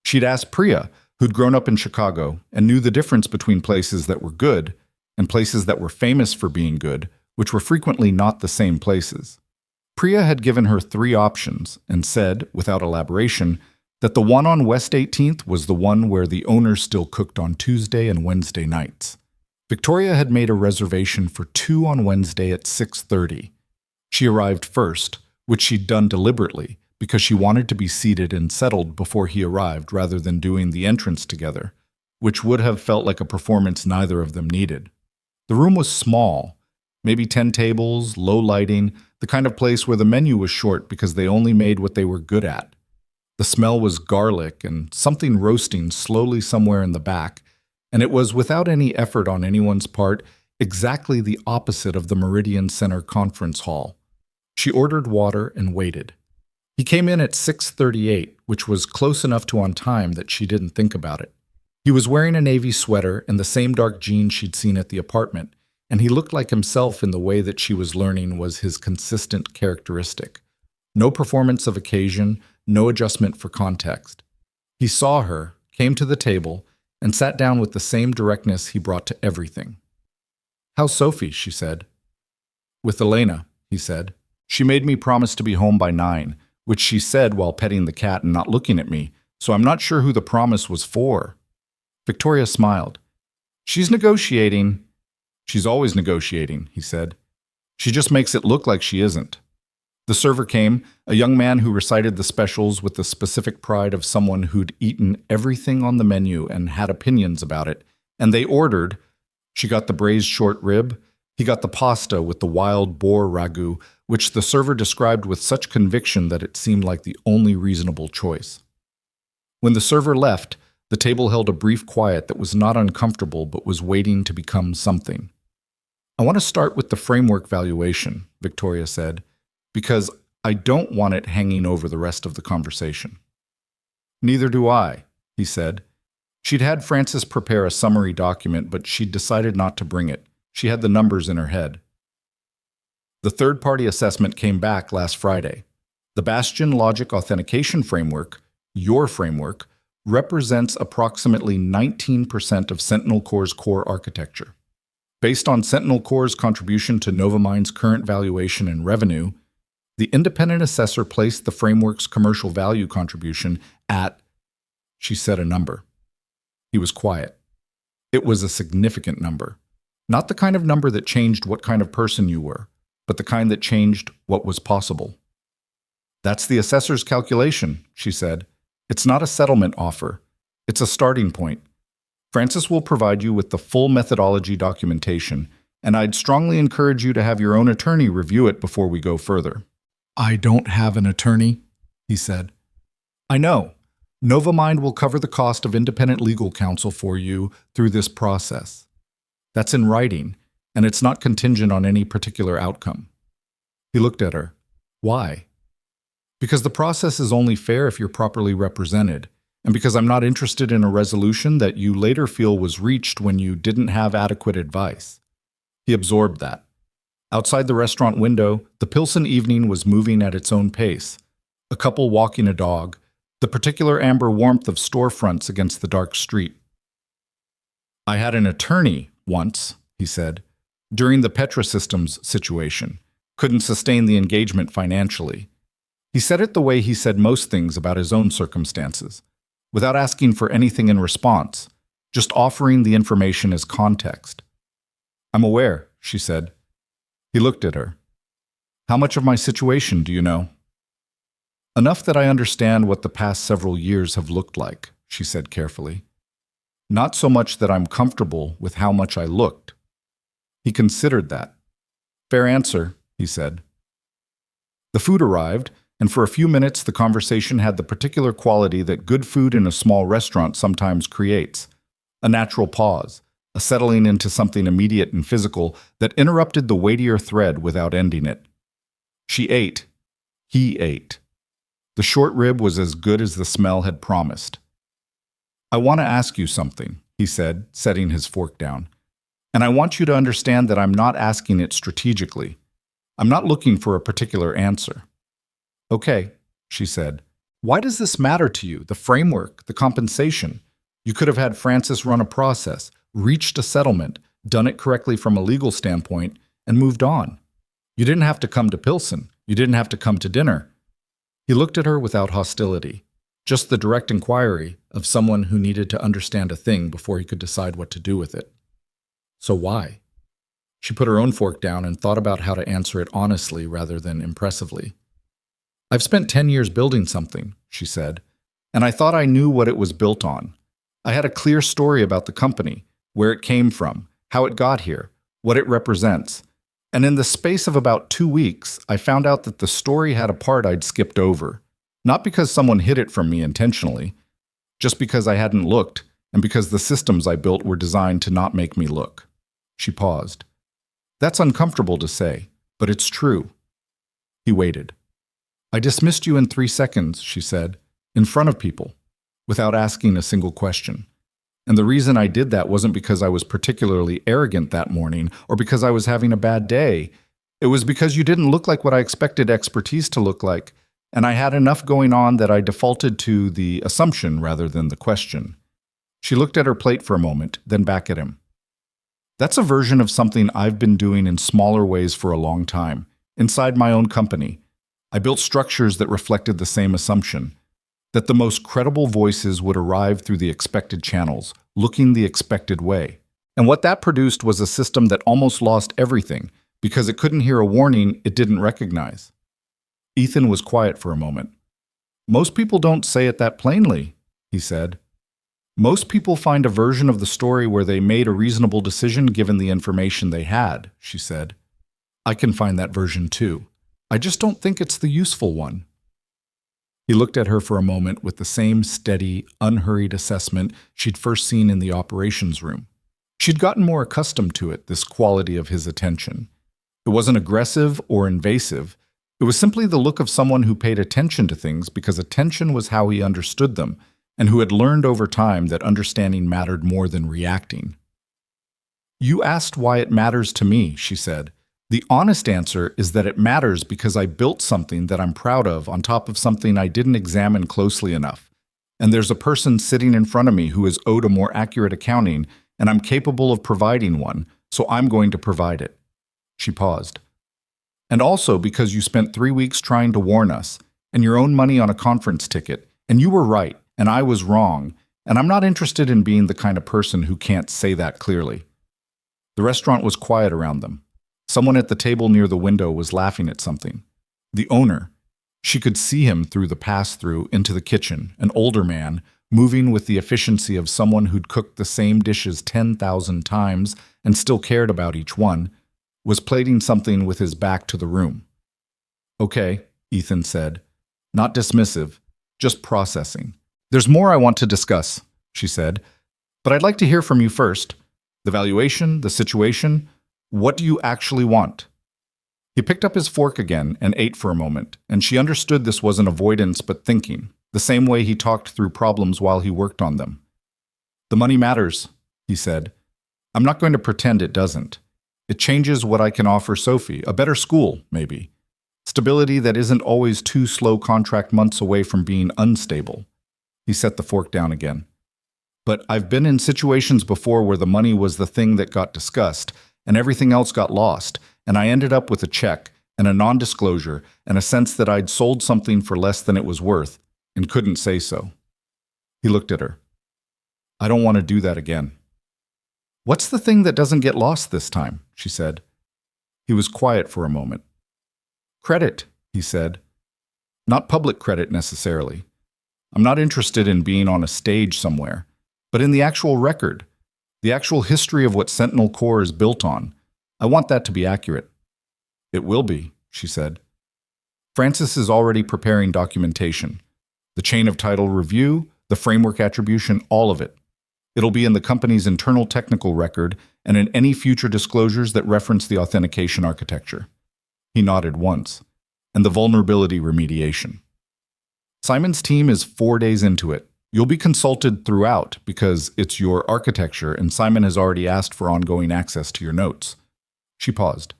She'd asked Priya, who'd grown up in Chicago and knew the difference between places that were good and places that were famous for being good, which were frequently not the same places. Priya had given her 3 options and said, without elaboration, that the one on West 18th was the one where the owner still cooked on Tuesday and Wednesday nights. Victoria had made a reservation for 2 on Wednesday at 6:30. She arrived first, which she'd done deliberately, because she wanted to be seated and settled before he arrived rather than doing the entrance together, which would have felt like a performance neither of them needed. The room was small, maybe 10 tables, low lighting, the kind of place where the menu was short because they only made what they were good at. The smell was garlic and something roasting slowly somewhere in the back, and it was without any effort on anyone's part exactly the opposite of the Meridian Center conference hall. She ordered water and waited. He came in at 6:38, which was close enough to on time that she didn't think about it. He was wearing a navy sweater and the same dark jeans she'd seen at the apartment, and he looked like himself in the way that she was learning was his consistent characteristic. No performance of occasion, no adjustment for context. He saw her, came to the table, and sat down with the same directness he brought to everything. "How's Sophie?" she said. "With Elena," he said. "She made me promise to be home by 9, which she said while petting the cat and not looking at me, so I'm not sure who the promise was for." Victoria smiled. "She's negotiating." "She's always negotiating," he said. "She just makes it look like she isn't." The server came, a young man who recited the specials with the specific pride of someone who'd eaten everything on the menu and had opinions about it, and they ordered. She got the braised short rib. He got the pasta with the wild boar ragu, which the server described with such conviction that it seemed like the only reasonable choice. When the server left, the table held a brief quiet that was not uncomfortable but was waiting to become something. "I want to start with the framework valuation," Victoria said, "because I don't want it hanging over the rest of the conversation." "Neither do I," he said. She'd had Frances prepare a summary document, but she'd decided not to bring it. She had the numbers in her head. The third-party assessment came back last Friday. The Bastion Logic Authentication Framework, your framework, represents approximately 19% of Sentinel Core's core architecture. Based on Sentinel Core's contribution to Novamind's current valuation and revenue, the independent assessor placed the framework's commercial value contribution at, she said a number. He was quiet. It was a significant number. Not the kind of number that changed what kind of person you were, but the kind that changed what was possible. That's the assessor's calculation, she said. It's not a settlement offer. It's a starting point. Frances will provide you with the full methodology documentation, and I'd strongly encourage you to have your own attorney review it before we go further. I don't have an attorney, he said. I know. Novamind will cover the cost of independent legal counsel for you through this process. That's in writing, and it's not contingent on any particular outcome. He looked at her. Why? Because the process is only fair if you're properly represented, and because I'm not interested in a resolution that you later feel was reached when you didn't have adequate advice. He absorbed that. Outside the restaurant window, the Pilsen evening was moving at its own pace. A couple walking a dog, the particular amber warmth of storefronts against the dark street. I had an attorney once, he said, during the Petrosystems situation. Couldn't sustain the engagement financially. He said it the way he said most things about his own circumstances, without asking for anything in response, just offering the information as context. I'm aware, she said. He looked at her. How much of my situation do you know? Enough that I understand what the past several years have looked like, she said carefully. Not so much that I'm comfortable with how much I looked. He considered that. Fair answer, he said. The food arrived, and for a few minutes the conversation had the particular quality that good food in a small restaurant sometimes creates. A natural pause, a settling into something immediate and physical that interrupted the weightier thread without ending it. She ate. He ate. The short rib was as good as the smell had promised. I want to ask you something, he said, setting his fork down. And I want you to understand that I'm not asking it strategically. I'm not looking for a particular answer. Okay, she said. Why does this matter to you, the framework, the compensation? You could have had Frances run a process, reached a settlement, done it correctly from a legal standpoint, and moved on. You didn't have to come to Pilsen. You didn't have to come to dinner. He looked at her without hostility, just the direct inquiry of someone who needed to understand a thing before he could decide what to do with it. So why? She put her own fork down and thought about how to answer it honestly rather than impressively. I've spent 10 years building something, she said, and I thought I knew what it was built on. I had a clear story about the company, where it came from, how it got here, what it represents. And in the space of about 2 weeks, I found out that the story had a part I'd skipped over. Not because someone hid it from me intentionally, just because I hadn't looked, and because the systems I built were designed to not make me look. She paused. That's uncomfortable to say, but it's true. He waited. I dismissed you in 3 seconds, she said, in front of people, without asking a single question. And the reason I did that wasn't because I was particularly arrogant that morning or because I was having a bad day. It was because you didn't look like what I expected expertise to look like, and I had enough going on that I defaulted to the assumption rather than the question. She looked at her plate for a moment, then back at him. That's a version of something I've been doing in smaller ways for a long time, inside my own company. I built structures that reflected the same assumption, that the most credible voices would arrive through the expected channels, looking the expected way. And what that produced was a system that almost lost everything because it couldn't hear a warning it didn't recognize. Ethan was quiet for a moment. Most people don't say it that plainly, he said. Most people find a version of the story where they made a reasonable decision given the information they had, she said. I can find that version too. I just don't think it's the useful one. He looked at her for a moment with the same steady, unhurried assessment she'd first seen in the operations room. She'd gotten more accustomed to it, this quality of his attention. It wasn't aggressive or invasive. It was simply the look of someone who paid attention to things because attention was how he understood them, and who had learned over time that understanding mattered more than reacting. "You asked why it matters to me," she said. "The honest answer is that it matters because I built something that I'm proud of on top of something I didn't examine closely enough. And there's a person sitting in front of me who is owed a more accurate accounting, and I'm capable of providing one, so I'm going to provide it." She paused. "And also because you spent 3 weeks trying to warn us, and your own money on a conference ticket, and you were right, and I was wrong, and I'm not interested in being the kind of person who can't say that clearly." The restaurant was quiet around them. Someone at the table near the window was laughing at something. The owner. She could see him through the pass-through into the kitchen, an older man, moving with the efficiency of someone who'd cooked the same dishes 10,000 times and still cared about each one, was plating something with his back to the room. "Okay," Ethan said. Not dismissive, just processing. "There's more I want to discuss," she said, "but I'd like to hear from you first. The valuation, the situation, what do you actually want?" He picked up his fork again and ate for a moment, and she understood this wasn't avoidance but thinking, the same way he talked through problems while he worked on them. "The money matters," he said. "I'm not going to pretend it doesn't. It changes what I can offer Sophie, a better school, maybe. Stability that isn't always 2 slow contract months away from being unstable." He set the fork down again. "But I've been in situations before where the money was the thing that got discussed, and everything else got lost, and I ended up with a check, and a non-disclosure, and a sense that I'd sold something for less than it was worth, and couldn't say so." He looked at her. "I don't want to do that again." "What's the thing that doesn't get lost this time?" she said. He was quiet for a moment. "Credit," he said. "Not public credit necessarily. I'm not interested in being on a stage somewhere, but in the actual record, the actual history of what Sentinel Core is built on. I want that to be accurate." "It will be," she said. "Francis is already preparing documentation. The chain of title review, the framework attribution, all of it. It'll be in the company's internal technical record and in any future disclosures that reference the authentication architecture." He nodded once. "And the vulnerability remediation. Simon's team is 4 days into it. You'll be consulted throughout because it's your architecture and Simon has already asked for ongoing access to your notes." She paused.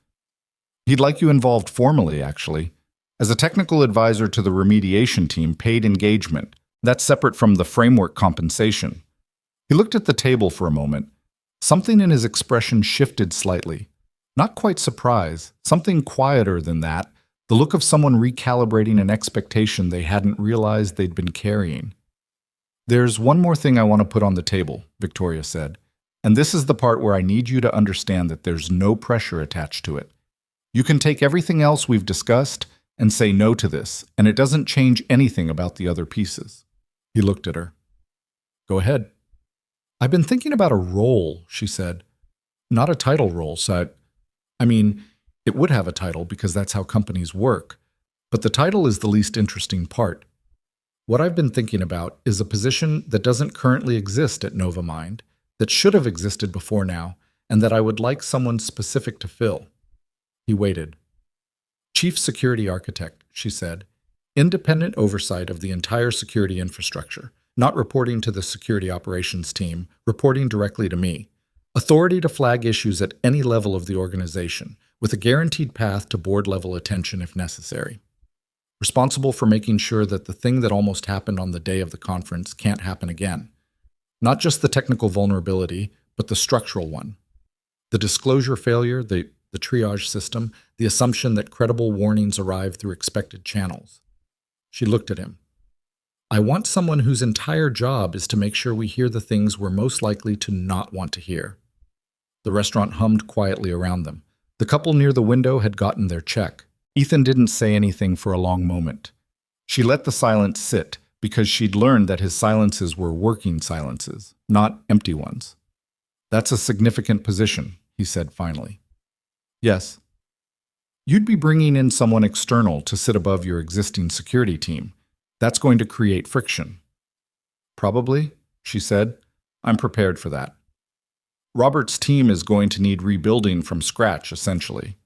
"He'd like you involved formally, actually. As a technical advisor to the remediation team, paid engagement. That's separate from the framework compensation." He looked at the table for a moment. Something in his expression shifted slightly. Not quite surprise, something quieter than that, the look of someone recalibrating an expectation they hadn't realized they'd been carrying. "There's one more thing I want to put on the table," Victoria said, "and this is the part where I need you to understand that there's no pressure attached to it. You can take everything else we've discussed and say no to this, and it doesn't change anything about the other pieces." He looked at her. "Go ahead." "I've been thinking about a role," she said. "Not a title role, so I mean, it would have a title because that's how companies work, but the title is the least interesting part. What I've been thinking about is a position that doesn't currently exist at NovaMind, that should have existed before now, and that I would like someone specific to fill." He waited. "Chief Security Architect," she said. "Independent oversight of the entire security infrastructure, not reporting to the security operations team, reporting directly to me. Authority to flag issues at any level of the organization, with a guaranteed path to board-level attention if necessary. Responsible for making sure that the thing that almost happened on the day of the conference can't happen again. Not just the technical vulnerability, but the structural one. The disclosure failure, the triage system, the assumption that credible warnings arrive through expected channels." She looked at him. "I want someone whose entire job is to make sure we hear the things we're most likely to not want to hear." The restaurant hummed quietly around them. The couple near the window had gotten their check. Ethan didn't say anything for a long moment. She let the silence sit, because she'd learned that his silences were working silences, not empty ones. "That's a significant position," he said finally. "Yes." "You'd be bringing in someone external to sit above your existing security team. That's going to create friction." "Probably," she said. "I'm prepared for that. Robert's team is going to need rebuilding from scratch, essentially."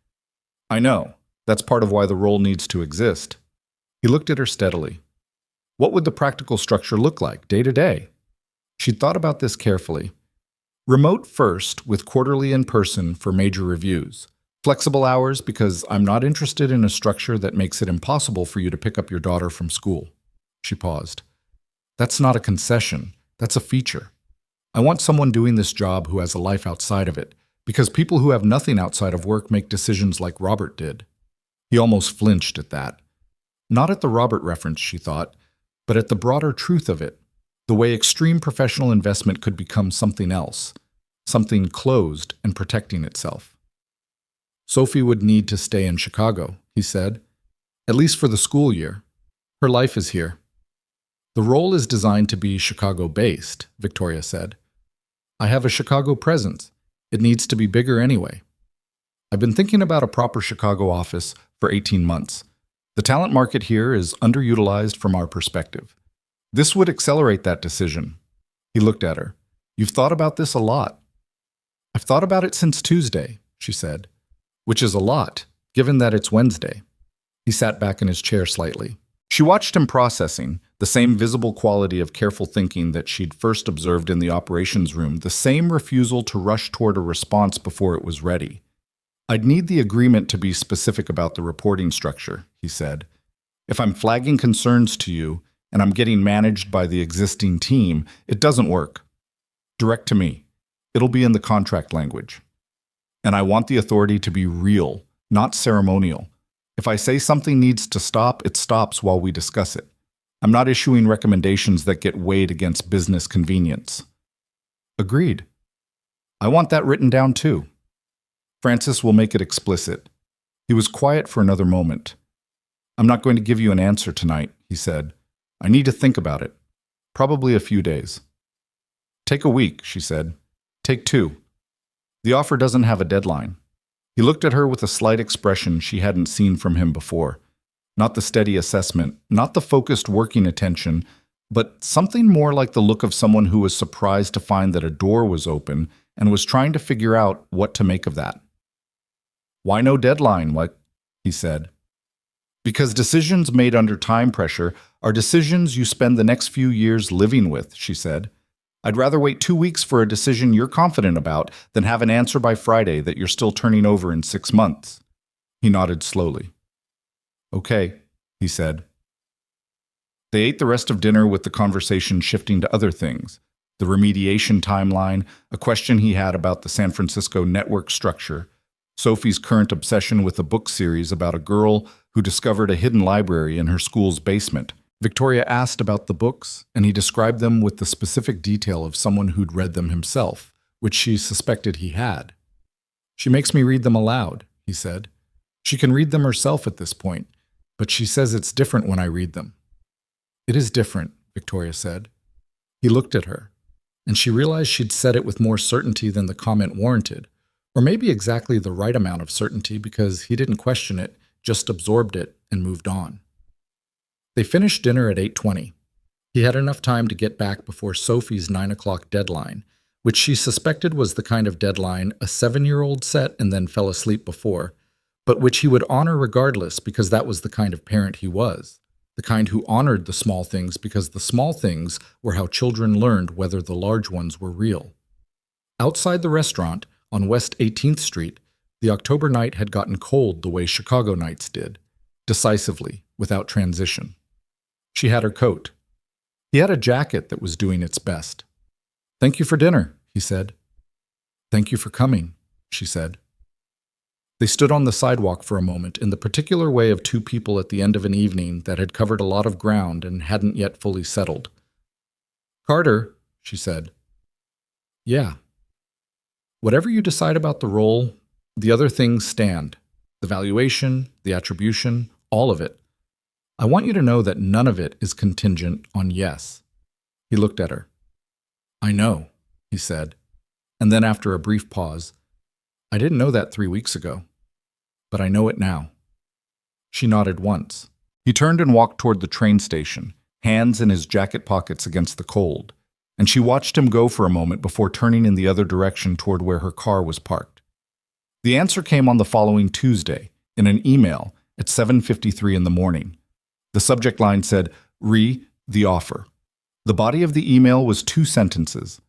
"I know. That's part of why the role needs to exist." He looked at her steadily. What would the practical structure look like, day to day? She'd thought about this carefully. Remote first, with quarterly in person for major reviews. Flexible hours because I'm not interested in a structure that makes it impossible for you to pick up your daughter from school. She paused. That's not a concession. That's a feature. I want someone doing this job who has a life outside of it, because people who have nothing outside of work make decisions like Robert did. He almost flinched at that. Not at the Robert reference, she thought, but at the broader truth of it, the way extreme professional investment could become something else, something closed and protecting itself. Sophie would need to stay in Chicago, he said, at least for the school year. Her life is here. The role is designed to be Chicago-based, Victoria said. I have a Chicago presence. It needs to be bigger anyway. I've been thinking about a proper Chicago office for 18 months. The talent market here is underutilized from our perspective. This would accelerate that decision. He looked at her. You've thought about this a lot. I've thought about it since Tuesday, she said, which is a lot, given that it's Wednesday. He sat back in his chair slightly. She watched him processing, the same visible quality of careful thinking that she'd first observed in the operations room, the same refusal to rush toward a response before it was ready. I'd need the agreement to be specific about the reporting structure, he said. If I'm flagging concerns to you, and I'm getting managed by the existing team, it doesn't work. Direct to me. It'll be in the contract language. And I want the authority to be real, not ceremonial. If I say something needs to stop, it stops while we discuss it. I'm not issuing recommendations that get weighed against business convenience. Agreed. I want that written down too. Francis will make it explicit. He was quiet for another moment. I'm not going to give you an answer tonight, he said. I need to think about it. Probably a few days. Take a week, she said. Take 2. The offer doesn't have a deadline. He looked at her with a slight expression she hadn't seen from him before. Not the steady assessment, not the focused working attention, but something more like the look of someone who was surprised to find that a door was open and was trying to figure out what to make of that. Why no deadline, he said. Because decisions made under time pressure are decisions you spend the next few years living with, she said. I'd rather wait 2 weeks for a decision you're confident about than have an answer by Friday that you're still turning over in 6 months. He nodded slowly. Okay, he said. They ate the rest of dinner with the conversation shifting to other things. The remediation timeline, a question he had about the San Francisco network structure, Sophie's current obsession with a book series about a girl who discovered a hidden library in her school's basement. Victoria asked about the books, and he described them with the specific detail of someone who'd read them himself, which she suspected he had. She makes me read them aloud, he said. She can read them herself at this point, but she says it's different when I read them. It is different, Victoria said. He looked at her, and she realized she'd said it with more certainty than the comment warranted, or maybe exactly the right amount of certainty because he didn't question it, just absorbed it and moved on. They finished dinner at 8:20. He had enough time to get back before Sophie's 9 o'clock deadline, which she suspected was the kind of deadline a 7-year-old set and then fell asleep before, but which he would honor regardless because that was the kind of parent he was, the kind who honored the small things because the small things were how children learned whether the large ones were real. Outside the restaurant, on West 18th Street, the October night had gotten cold the way Chicago nights did, decisively, without transition. She had her coat. He had a jacket that was doing its best. Thank you for dinner, he said. Thank you for coming, she said. They stood on the sidewalk for a moment in the particular way of two people at the end of an evening that had covered a lot of ground and hadn't yet fully settled. Carter, she said. Yeah. Whatever you decide about the role, the other things stand. The valuation, the attribution, all of it. I want you to know that none of it is contingent on yes. He looked at her. I know, he said. And then after a brief pause, I didn't know that 3 weeks ago, but I know it now. She nodded once. He turned and walked toward the train station, hands in his jacket pockets against the cold, and she watched him go for a moment before turning in the other direction toward where her car was parked. The answer came on the following Tuesday, in an email at 7:53 in the morning. The subject line said, The offer. The body of the email was 2 sentences.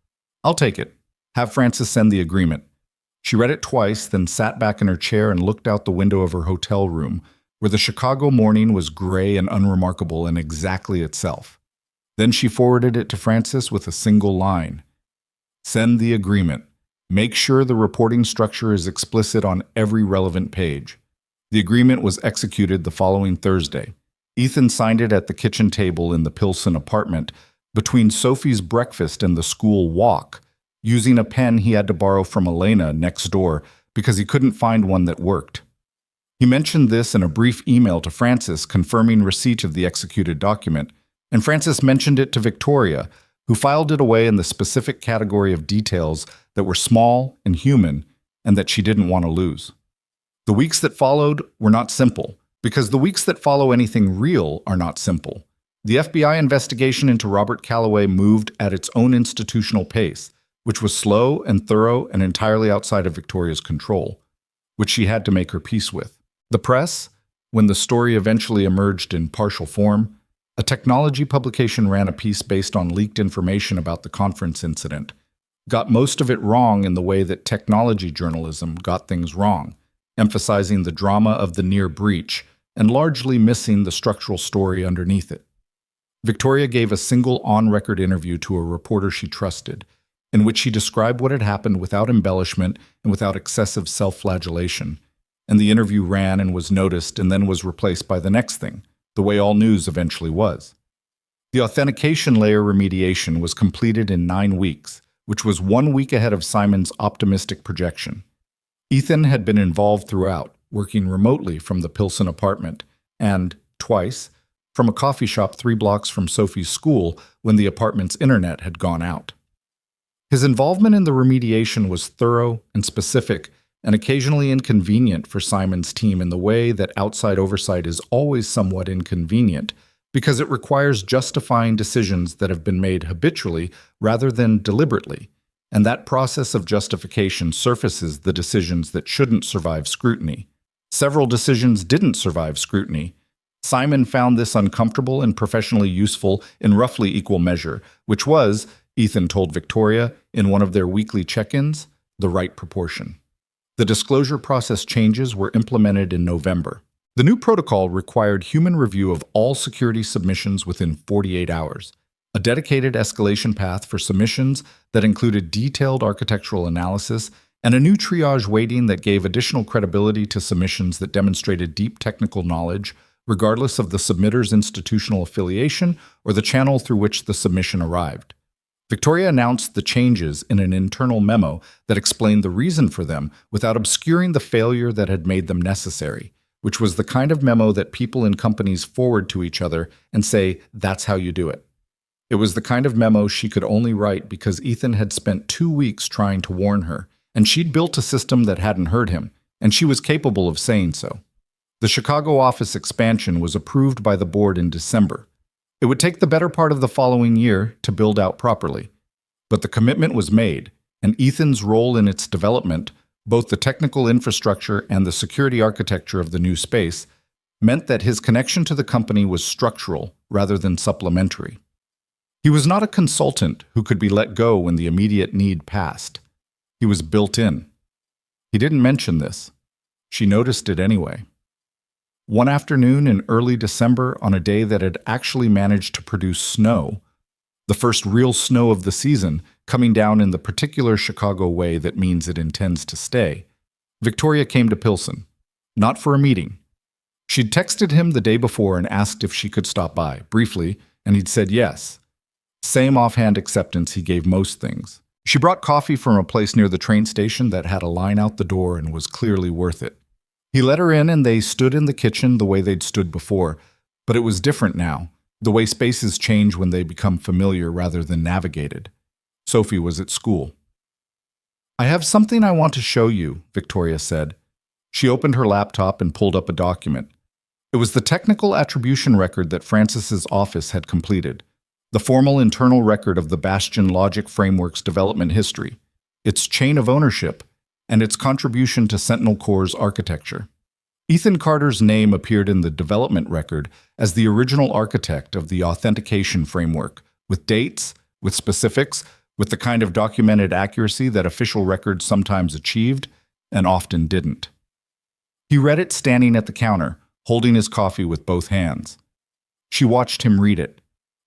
"I'll take it. Have Francis send the agreement." She read it twice, then sat back in her chair and looked out the window of her hotel room, where the Chicago morning was gray and unremarkable in exactly itself. Then she forwarded it to Francis with a single line. "Send the agreement. Make sure the reporting structure is explicit on every relevant page." The agreement was executed the following Thursday. Ethan signed it at the kitchen table in the Pilsen apartment, between Sophie's breakfast and the school walk, using a pen he had to borrow from Elena next door because he couldn't find one that worked. He mentioned this in a brief email to Francis confirming receipt of the executed document, and Francis mentioned it to Victoria, who filed it away in the specific category of details that were small and human and that she didn't want to lose. The weeks that followed were not simple, because the weeks that follow anything real are not simple. The FBI investigation into Robert Calloway moved at its own institutional pace, which was slow and thorough and entirely outside of Victoria's control, which she had to make her peace with. The press, when the story eventually emerged in partial form, a technology publication ran a piece based on leaked information about the conference incident, got most of it wrong in the way that technology journalism got things wrong, emphasizing the drama of the near breach and largely missing the structural story underneath it. Victoria gave a single on-record interview to a reporter she trusted, in which she described what had happened without embellishment and without excessive self-flagellation, and the interview ran and was noticed and then was replaced by the next thing, the way all news eventually was. The authentication layer remediation was completed in 9 weeks, which was 1 week ahead of Simon's optimistic projection. Ethan had been involved throughout, working remotely from the Pilsen apartment, and, twice, from a coffee shop 3 blocks from Sophie's school when the apartment's internet had gone out. His involvement in the remediation was thorough and specific and occasionally inconvenient for Simon's team in the way that outside oversight is always somewhat inconvenient, because it requires justifying decisions that have been made habitually rather than deliberately, and that process of justification surfaces the decisions that shouldn't survive scrutiny. Several decisions didn't survive scrutiny. Simon found this uncomfortable and professionally useful in roughly equal measure, which was, Ethan told Victoria in one of their weekly check-ins, the right proportion. The disclosure process changes were implemented in November. The new protocol required human review of all security submissions within 48 hours, a dedicated escalation path for submissions that included detailed architectural analysis, and a new triage weighting that gave additional credibility to submissions that demonstrated deep technical knowledge, regardless of the submitter's institutional affiliation or the channel through which the submission arrived. Victoria announced the changes in an internal memo that explained the reason for them without obscuring the failure that had made them necessary, which was the kind of memo that people in companies forward to each other and say, "That's how you do it." It was the kind of memo she could only write because Ethan had spent 2 weeks trying to warn her, and she'd built a system that hadn't heard him, and she was capable of saying so. The Chicago office expansion was approved by the board in December. It would take the better part of the following year to build out properly. But the commitment was made, and Ethan's role in its development, both the technical infrastructure and the security architecture of the new space, meant that his connection to the company was structural rather than supplementary. He was not a consultant who could be let go when the immediate need passed. He was built in. He didn't mention this. She noticed it anyway. One afternoon in early December, on a day that had actually managed to produce snow, the first real snow of the season, coming down in the particular Chicago way that means it intends to stay, Victoria came to Pilsen, not for a meeting. She'd texted him the day before and asked if she could stop by, briefly, and he'd said yes. Same offhand acceptance he gave most things. She brought coffee from a place near the train station that had a line out the door and was clearly worth it. He let her in and they stood in the kitchen the way they'd stood before, but it was different now, the way spaces change when they become familiar rather than navigated. Sophie was at school. "I have something I want to show you," Victoria said. She opened her laptop and pulled up a document. It was the technical attribution record that Francis's office had completed, the formal internal record of the Bastion Logic Framework's development history, its chain of ownership, and its contribution to Sentinel Core's architecture. Ethan Carter's name appeared in the development record as the original architect of the authentication framework, with dates, with specifics, with the kind of documented accuracy that official records sometimes achieved and often didn't. He read it standing at the counter, holding his coffee with both hands. She watched him read it.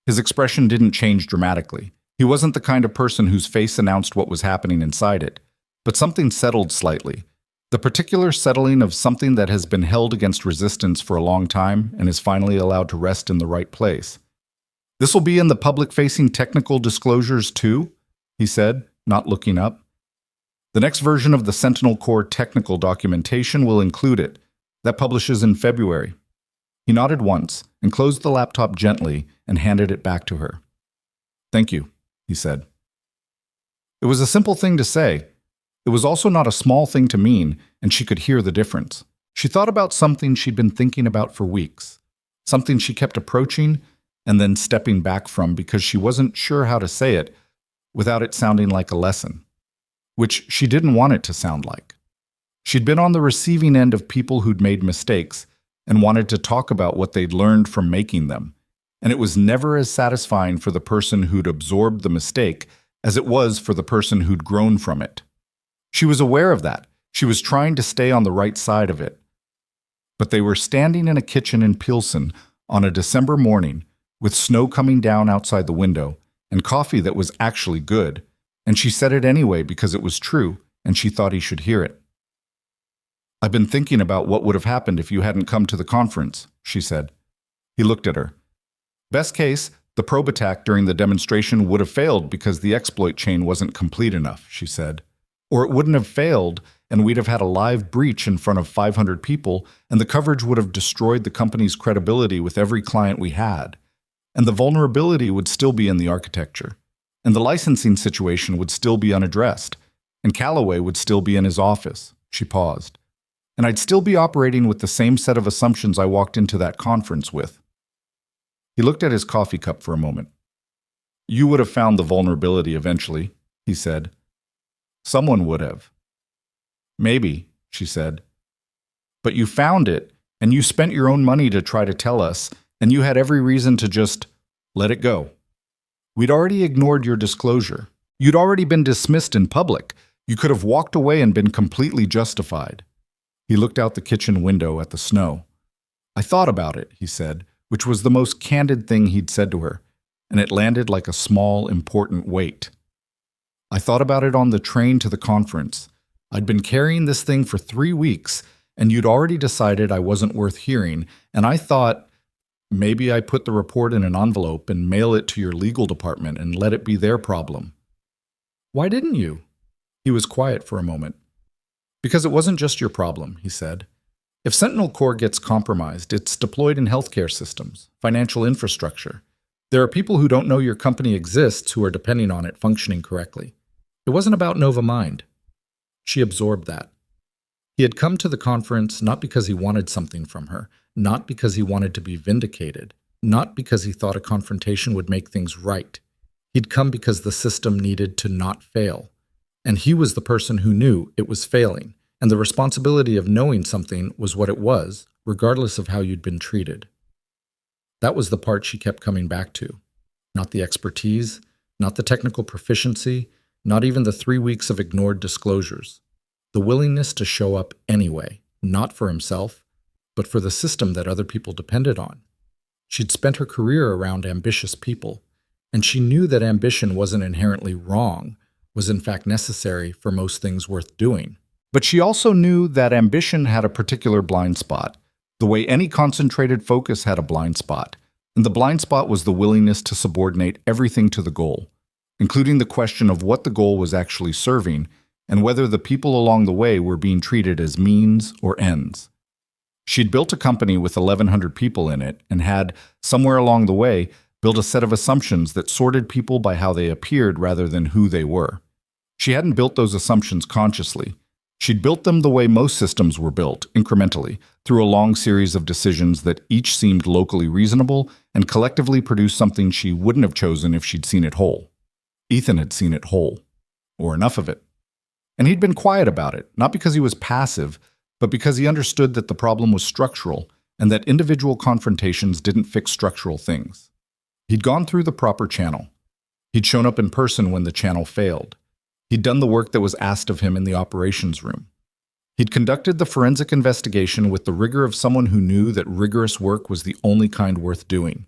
His expression didn't change dramatically. He wasn't the kind of person whose face announced what was happening inside it, but something settled slightly. The particular settling of something that has been held against resistance for a long time and is finally allowed to rest in the right place. "This will be in the public-facing technical disclosures too?" he said, not looking up. "The next version of the Sentinel Core technical documentation will include it. That publishes in February." He nodded once and closed the laptop gently and handed it back to her. "Thank you," he said. It was a simple thing to say. It was also not a small thing to mean, and she could hear the difference. She thought about something she'd been thinking about for weeks, something she kept approaching and then stepping back from because she wasn't sure how to say it without it sounding like a lesson, which she didn't want it to sound like. She'd been on the receiving end of people who'd made mistakes and wanted to talk about what they'd learned from making them, and it was never as satisfying for the person who'd absorbed the mistake as it was for the person who'd grown from it. She was aware of that. She was trying to stay on the right side of it. But they were standing in a kitchen in Pilsen on a December morning with snow coming down outside the window and coffee that was actually good, and she said it anyway because it was true and she thought he should hear it. "I've been thinking about what would have happened if you hadn't come to the conference," she said. He looked at her. "Best case, the probe attack during the demonstration would have failed because the exploit chain wasn't complete enough," she said. "Or it wouldn't have failed, and we'd have had a live breach in front of 500 people, and the coverage would have destroyed the company's credibility with every client we had. And the vulnerability would still be in the architecture. And the licensing situation would still be unaddressed. And Callaway would still be in his office." She paused. "And I'd still be operating with the same set of assumptions I walked into that conference with." He looked at his coffee cup for a moment. "You would have found the vulnerability eventually," he said. "Someone would have." "Maybe," she said. "But you found it, and you spent your own money to try to tell us, and you had every reason to just let it go. We'd already ignored your disclosure. You'd already been dismissed in public. You could have walked away and been completely justified." He looked out the kitchen window at the snow. "I thought about it," he said, which was the most candid thing he'd said to her, and it landed like a small, important weight. "I thought about it on the train to the conference. I'd been carrying this thing for 3 weeks, and you'd already decided I wasn't worth hearing, and I thought, maybe I put the report in an envelope and mail it to your legal department and let it be their problem." "Why didn't you?" He was quiet for a moment. "Because it wasn't just your problem," he said. "If Sentinel Core gets compromised, it's deployed in healthcare systems, financial infrastructure. There are people who don't know your company exists who are depending on it functioning correctly. It wasn't about Nova Mind." She absorbed that. He had come to the conference not because he wanted something from her, not because he wanted to be vindicated, not because he thought a confrontation would make things right. He'd come because the system needed to not fail. And he was the person who knew it was failing, and the responsibility of knowing something was what it was, regardless of how you'd been treated. That was the part she kept coming back to. Not the expertise, not the technical proficiency, not even the 3 weeks of ignored disclosures. The willingness to show up anyway, not for himself, but for the system that other people depended on. She'd spent her career around ambitious people, and she knew that ambition wasn't inherently wrong, was in fact necessary for most things worth doing. But she also knew that ambition had a particular blind spot, the way any concentrated focus had a blind spot, and the blind spot was the willingness to subordinate everything to the goal, including the question of what the goal was actually serving and whether the people along the way were being treated as means or ends. She'd built a company with 1,100 people in it and had, somewhere along the way, built a set of assumptions that sorted people by how they appeared rather than who they were. She hadn't built those assumptions consciously. She'd built them the way most systems were built, incrementally, through a long series of decisions that each seemed locally reasonable and collectively produced something she wouldn't have chosen if she'd seen it whole. Ethan had seen it whole, or enough of it. And he'd been quiet about it, not because he was passive, but because he understood that the problem was structural and that individual confrontations didn't fix structural things. He'd gone through the proper channel. He'd shown up in person when the channel failed. He'd done the work that was asked of him in the operations room. He'd conducted the forensic investigation with the rigor of someone who knew that rigorous work was the only kind worth doing.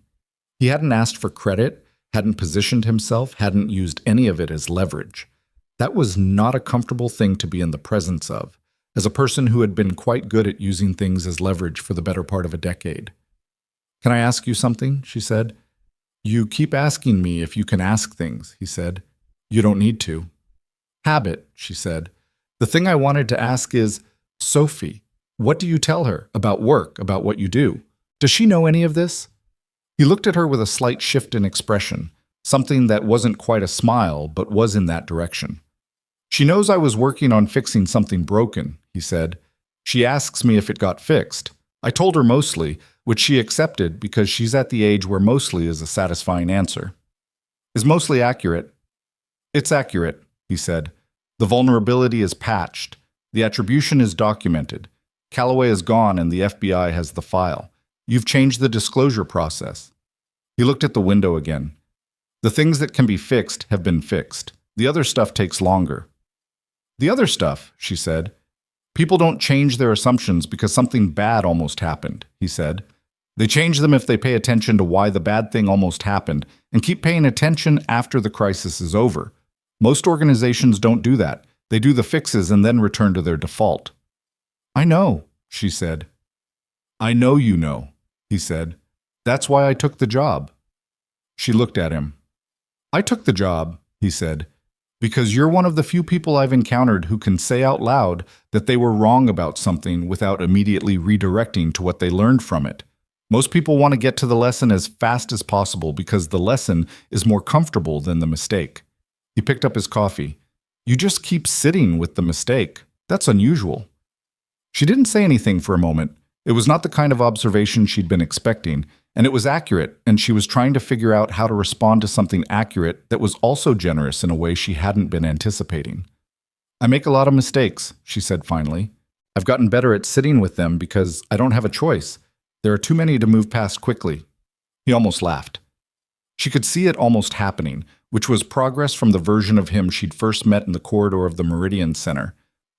He hadn't asked for credit, hadn't positioned himself, hadn't used any of it as leverage. That was not a comfortable thing to be in the presence of, as a person who had been quite good at using things as leverage for the better part of a decade. "Can I ask you something?" she said. "You keep asking me if you can ask things," he said. "You don't need to." "Habit," she said. "The thing I wanted to ask is, Sophie, what do you tell her about work, about what you do? Does she know any of this?" He looked at her with a slight shift in expression, something that wasn't quite a smile, but was in that direction. "She knows I was working on fixing something broken," he said. "She asks me if it got fixed. I told her mostly, which she accepted because she's at the age where mostly is a satisfying answer." "Is mostly accurate?" "It's accurate," he said. "The vulnerability is patched. The attribution is documented. Callaway is gone and the FBI has the file. You've changed the disclosure process." He looked at the window again. "The things that can be fixed have been fixed. The other stuff takes longer." "The other stuff," she said. "People don't change their assumptions because something bad almost happened," he said. "They change them if they pay attention to why the bad thing almost happened and keep paying attention after the crisis is over. Most organizations don't do that. They do the fixes and then return to their default." "I know," she said. "I know you know," he said. "That's why I took the job." She looked at him. "I took the job," he said, "because you're one of the few people I've encountered who can say out loud that they were wrong about something without immediately redirecting to what they learned from it. Most people want to get to the lesson as fast as possible because the lesson is more comfortable than the mistake." He picked up his coffee. "You just keep sitting with the mistake. That's unusual." She didn't say anything for a moment. It was not the kind of observation she'd been expecting, and it was accurate, and she was trying to figure out how to respond to something accurate that was also generous in a way she hadn't been anticipating. "I make a lot of mistakes," she said finally. "I've gotten better at sitting with them because I don't have a choice. There are too many to move past quickly." He almost laughed. She could see it almost happening, which was progress from the version of him she'd first met in the corridor of the Meridian Center,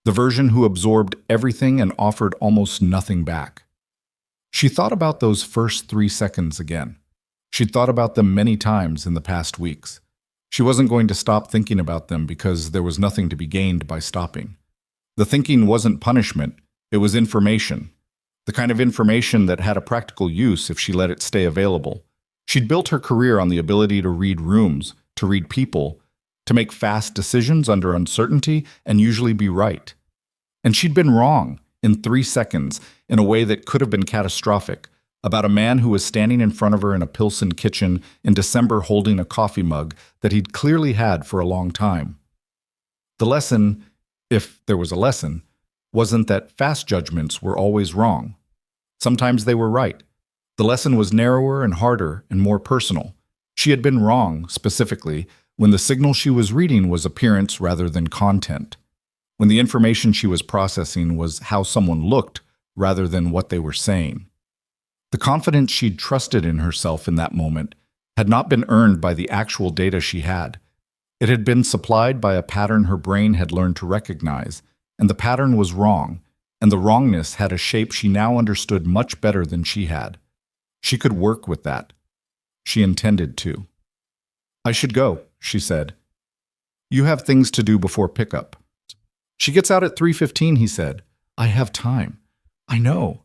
the version who absorbed everything and offered almost nothing back. She thought about those first 3 seconds again. She'd thought about them many times in the past weeks. She wasn't going to stop thinking about them because there was nothing to be gained by stopping. The thinking wasn't punishment, it was information. The kind of information that had a practical use if she let it stay available. She'd built her career on the ability to read rooms, to read people, to make fast decisions under uncertainty and usually be right. And she'd been wrong in 3 seconds in a way that could have been catastrophic about a man who was standing in front of her in a Pilsen kitchen in December holding a coffee mug that he'd clearly had for a long time. The lesson, if there was a lesson, wasn't that fast judgments were always wrong. Sometimes they were right. The lesson was narrower and harder and more personal. She had been wrong, specifically, when the signal she was reading was appearance rather than content. When the information she was processing was how someone looked rather than what they were saying. The confidence she'd trusted in herself in that moment had not been earned by the actual data she had. It had been supplied by a pattern her brain had learned to recognize, and the pattern was wrong, and the wrongness had a shape she now understood much better than she had. She could work with that. She intended to. "I should go," she said. "You have things to do before pickup." "She gets out at 3:15, he said. "I have time." "I know.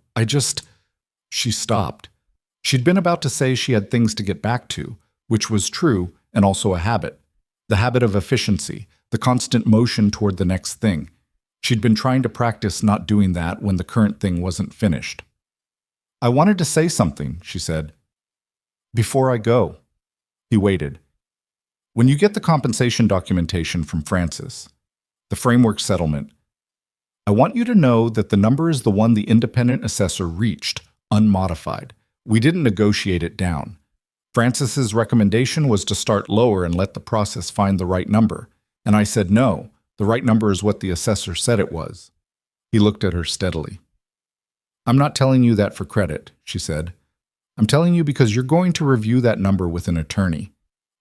She stopped. She'd been about to say she had things to get back to, which was true and also a habit. The habit of efficiency, the constant motion toward the next thing. She'd been trying to practice not doing that when the current thing wasn't finished. "I wanted to say something," she said. "Before I go." He waited. "When you get the compensation documentation from Francis, the framework settlement, I want you to know that the number is the one the independent assessor reached, unmodified. We didn't negotiate it down. Francis's recommendation was to start lower and let the process find the right number. And I said no, the right number is what the assessor said it was." He looked at her steadily. "I'm not telling you that for credit," she said. "I'm telling you because you're going to review that number with an attorney.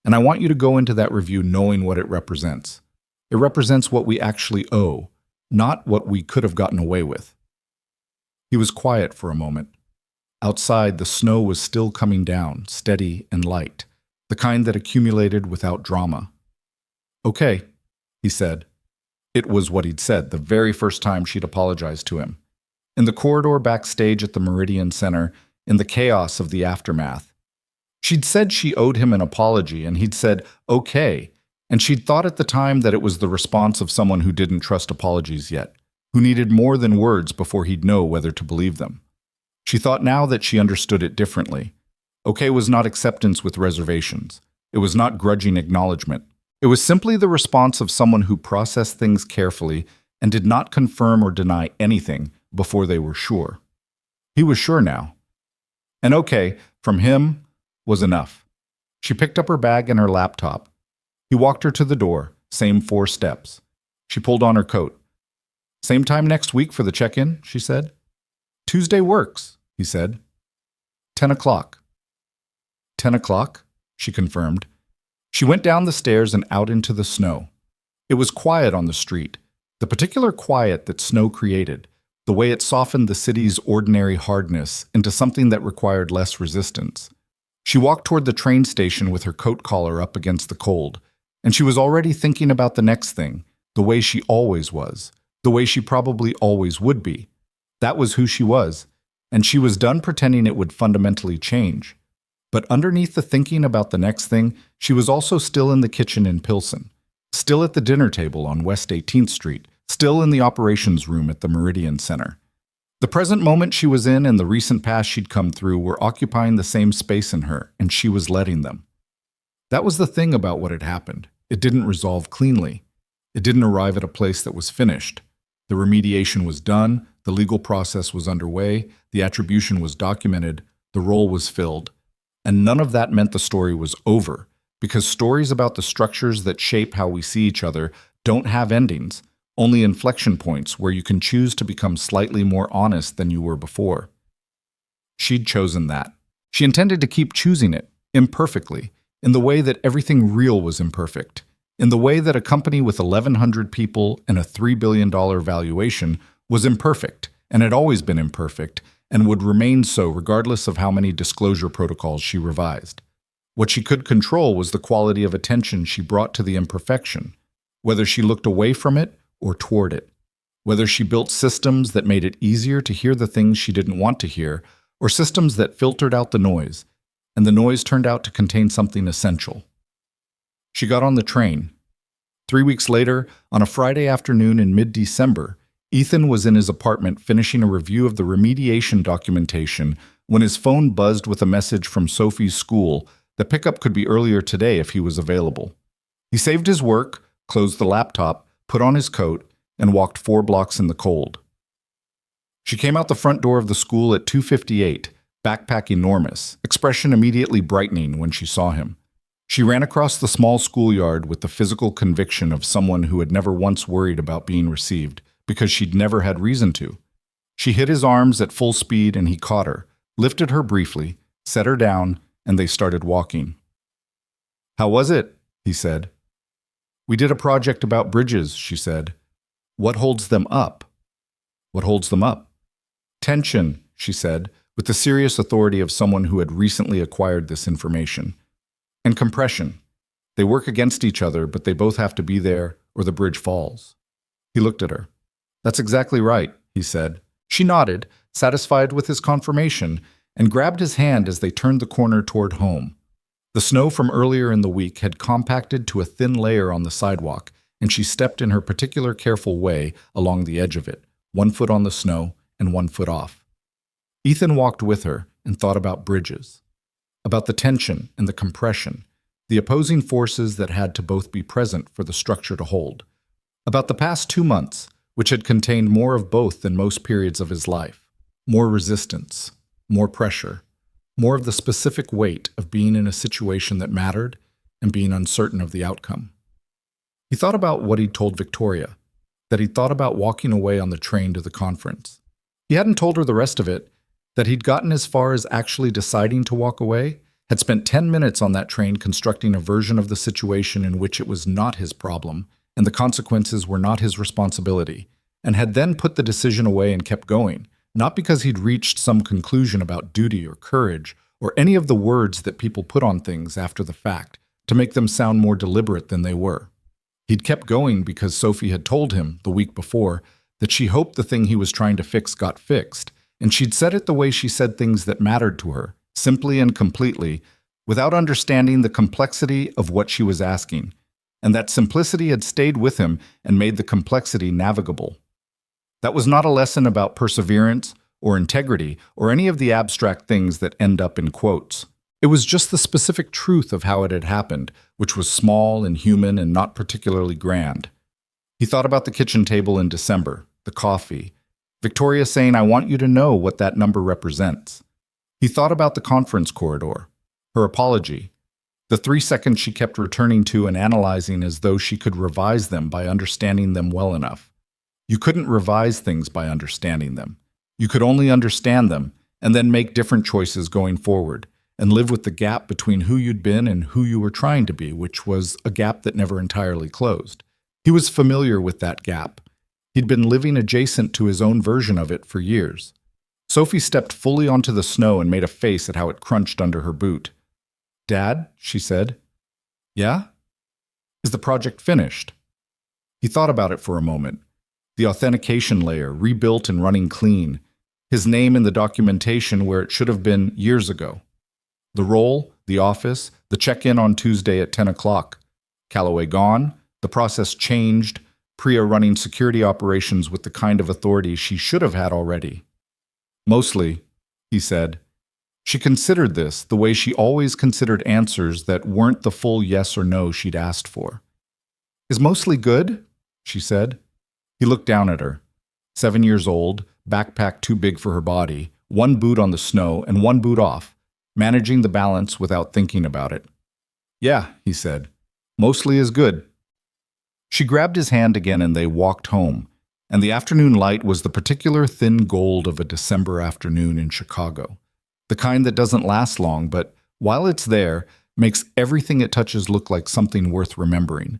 And I want you to go into that review knowing what it represents. It represents what we actually owe, not what we could have gotten away with." He was quiet for a moment. Outside, the snow was still coming down, steady and light, the kind that accumulated without drama. "Okay," he said. It was what he'd said the very first time she'd apologized to him. In the corridor backstage at the Meridian Center, in the chaos of the aftermath. She'd said she owed him an apology, and he'd said, "Okay," and she'd thought at the time that it was the response of someone who didn't trust apologies yet, who needed more than words before he'd know whether to believe them. She thought now that she understood it differently. Okay was not acceptance with reservations. It was not grudging acknowledgement. It was simply the response of someone who processed things carefully and did not confirm or deny anything before they were sure. He was sure now. And okay, from him, was enough. She picked up her bag and her laptop. He walked her to the door, same 4 steps. She pulled on her coat. "Same time next week for the check-in," she said. "Tuesday works," he said. 10 o'clock. 10 o'clock, she confirmed. She went down the stairs and out into the snow. It was quiet on the street, the particular quiet that snow created, the way it softened the city's ordinary hardness into something that required less resistance. She walked toward the train station with her coat collar up against the cold, and she was already thinking about the next thing, the way she always was, the way she probably always would be. That was who she was, and she was done pretending it would fundamentally change. But underneath the thinking about the next thing, she was also still in the kitchen in Pilsen, still at the dinner table on West 18th Street, still in the operations room at the Meridian Center. The present moment she was in and the recent past she'd come through were occupying the same space in her, and she was letting them. That was the thing about what had happened. It didn't resolve cleanly. It didn't arrive at a place that was finished. The remediation was done, the legal process was underway, the attribution was documented, the role was filled. And none of that meant the story was over, because stories about the structures that shape how we see each other don't have endings, only inflection points where you can choose to become slightly more honest than you were before. She'd chosen that. She intended to keep choosing it, imperfectly, in the way that everything real was imperfect, in the way that a company with 1,100 people and a $3 billion valuation was imperfect, and had always been imperfect, and would remain so regardless of how many disclosure protocols she revised. What she could control was the quality of attention she brought to the imperfection, whether she looked away from it or toward it, whether she built systems that made it easier to hear the things she didn't want to hear, or systems that filtered out the noise, and the noise turned out to contain something essential. She got on the train. 3 weeks later, on a Friday afternoon in mid-December, Ethan was in his apartment finishing a review of the remediation documentation when his phone buzzed with a message from Sophie's school that pickup could be earlier today if he was available. He saved his work, closed the laptop, put on his coat, and walked 4 blocks in the cold. She came out the front door of the school at 2:58, backpack enormous, expression immediately brightening when she saw him. She ran across the small schoolyard with the physical conviction of someone who had never once worried about being received, because she'd never had reason to. She hit his arms at full speed and he caught her, lifted her briefly, set her down, and they started walking. "How was it?" he said. "We did a project about bridges," she said. "What holds them up?" "What holds them up?" "Tension," she said, with the serious authority of someone who had recently acquired this information. "And compression. They work against each other, but they both have to be there or the bridge falls." He looked at her. "That's exactly right," he said. She nodded, satisfied with his confirmation, and grabbed his hand as they turned the corner toward home. The snow from earlier in the week had compacted to a thin layer on the sidewalk, and she stepped in her particular careful way along the edge of it, 1 foot on the snow and 1 foot off. Ethan walked with her and thought about bridges, about the tension and the compression, the opposing forces that had to both be present for the structure to hold, about the past 2 months, which had contained more of both than most periods of his life, more resistance, more pressure, more of the specific weight of being in a situation that mattered and being uncertain of the outcome. He thought about what he'd told Victoria, that he'd thought about walking away on the train to the conference. He hadn't told her the rest of it, that he'd gotten as far as actually deciding to walk away, had spent 10 minutes on that train constructing a version of the situation in which it was not his problem and the consequences were not his responsibility, and had then put the decision away and kept going, not because he'd reached some conclusion about duty or courage or any of the words that people put on things after the fact to make them sound more deliberate than they were. He'd kept going because Sophie had told him, the week before, that she hoped the thing he was trying to fix got fixed, and she'd said it the way she said things that mattered to her, simply and completely, without understanding the complexity of what she was asking, and that simplicity had stayed with him and made the complexity navigable. That was not a lesson about perseverance or integrity or any of the abstract things that end up in quotes. It was just the specific truth of how it had happened, which was small and human and not particularly grand. He thought about the kitchen table in December, the coffee, Victoria saying, "I want you to know what that number represents." He thought about the conference corridor, her apology, the 3 seconds she kept returning to and analyzing as though she could revise them by understanding them well enough. You couldn't revise things by understanding them. You could only understand them and then make different choices going forward and live with the gap between who you'd been and who you were trying to be, which was a gap that never entirely closed. He was familiar with that gap. He'd been living adjacent to his own version of it for years. Sophie stepped fully onto the snow and made a face at how it crunched under her boot. "Dad," she said. "Yeah? Is the project finished?" He thought about it for a moment. The authentication layer, rebuilt and running clean. His name in the documentation where it should have been years ago. The role, the office, the check-in on Tuesday at 10 o'clock. Calloway gone, the process changed, Priya running security operations with the kind of authority she should have had already. Mostly, he said. She considered this the way she always considered answers that weren't the full yes or no she'd asked for. "Is mostly good?" she said. He looked down at her. 7 years old, backpack too big for her body, one boot on the snow and one boot off, managing the balance without thinking about it. "Yeah," he said. "Mostly is good." She grabbed his hand again and they walked home, and the afternoon light was the particular thin gold of a December afternoon in Chicago. The kind that doesn't last long, but while it's there, makes everything it touches look like something worth remembering.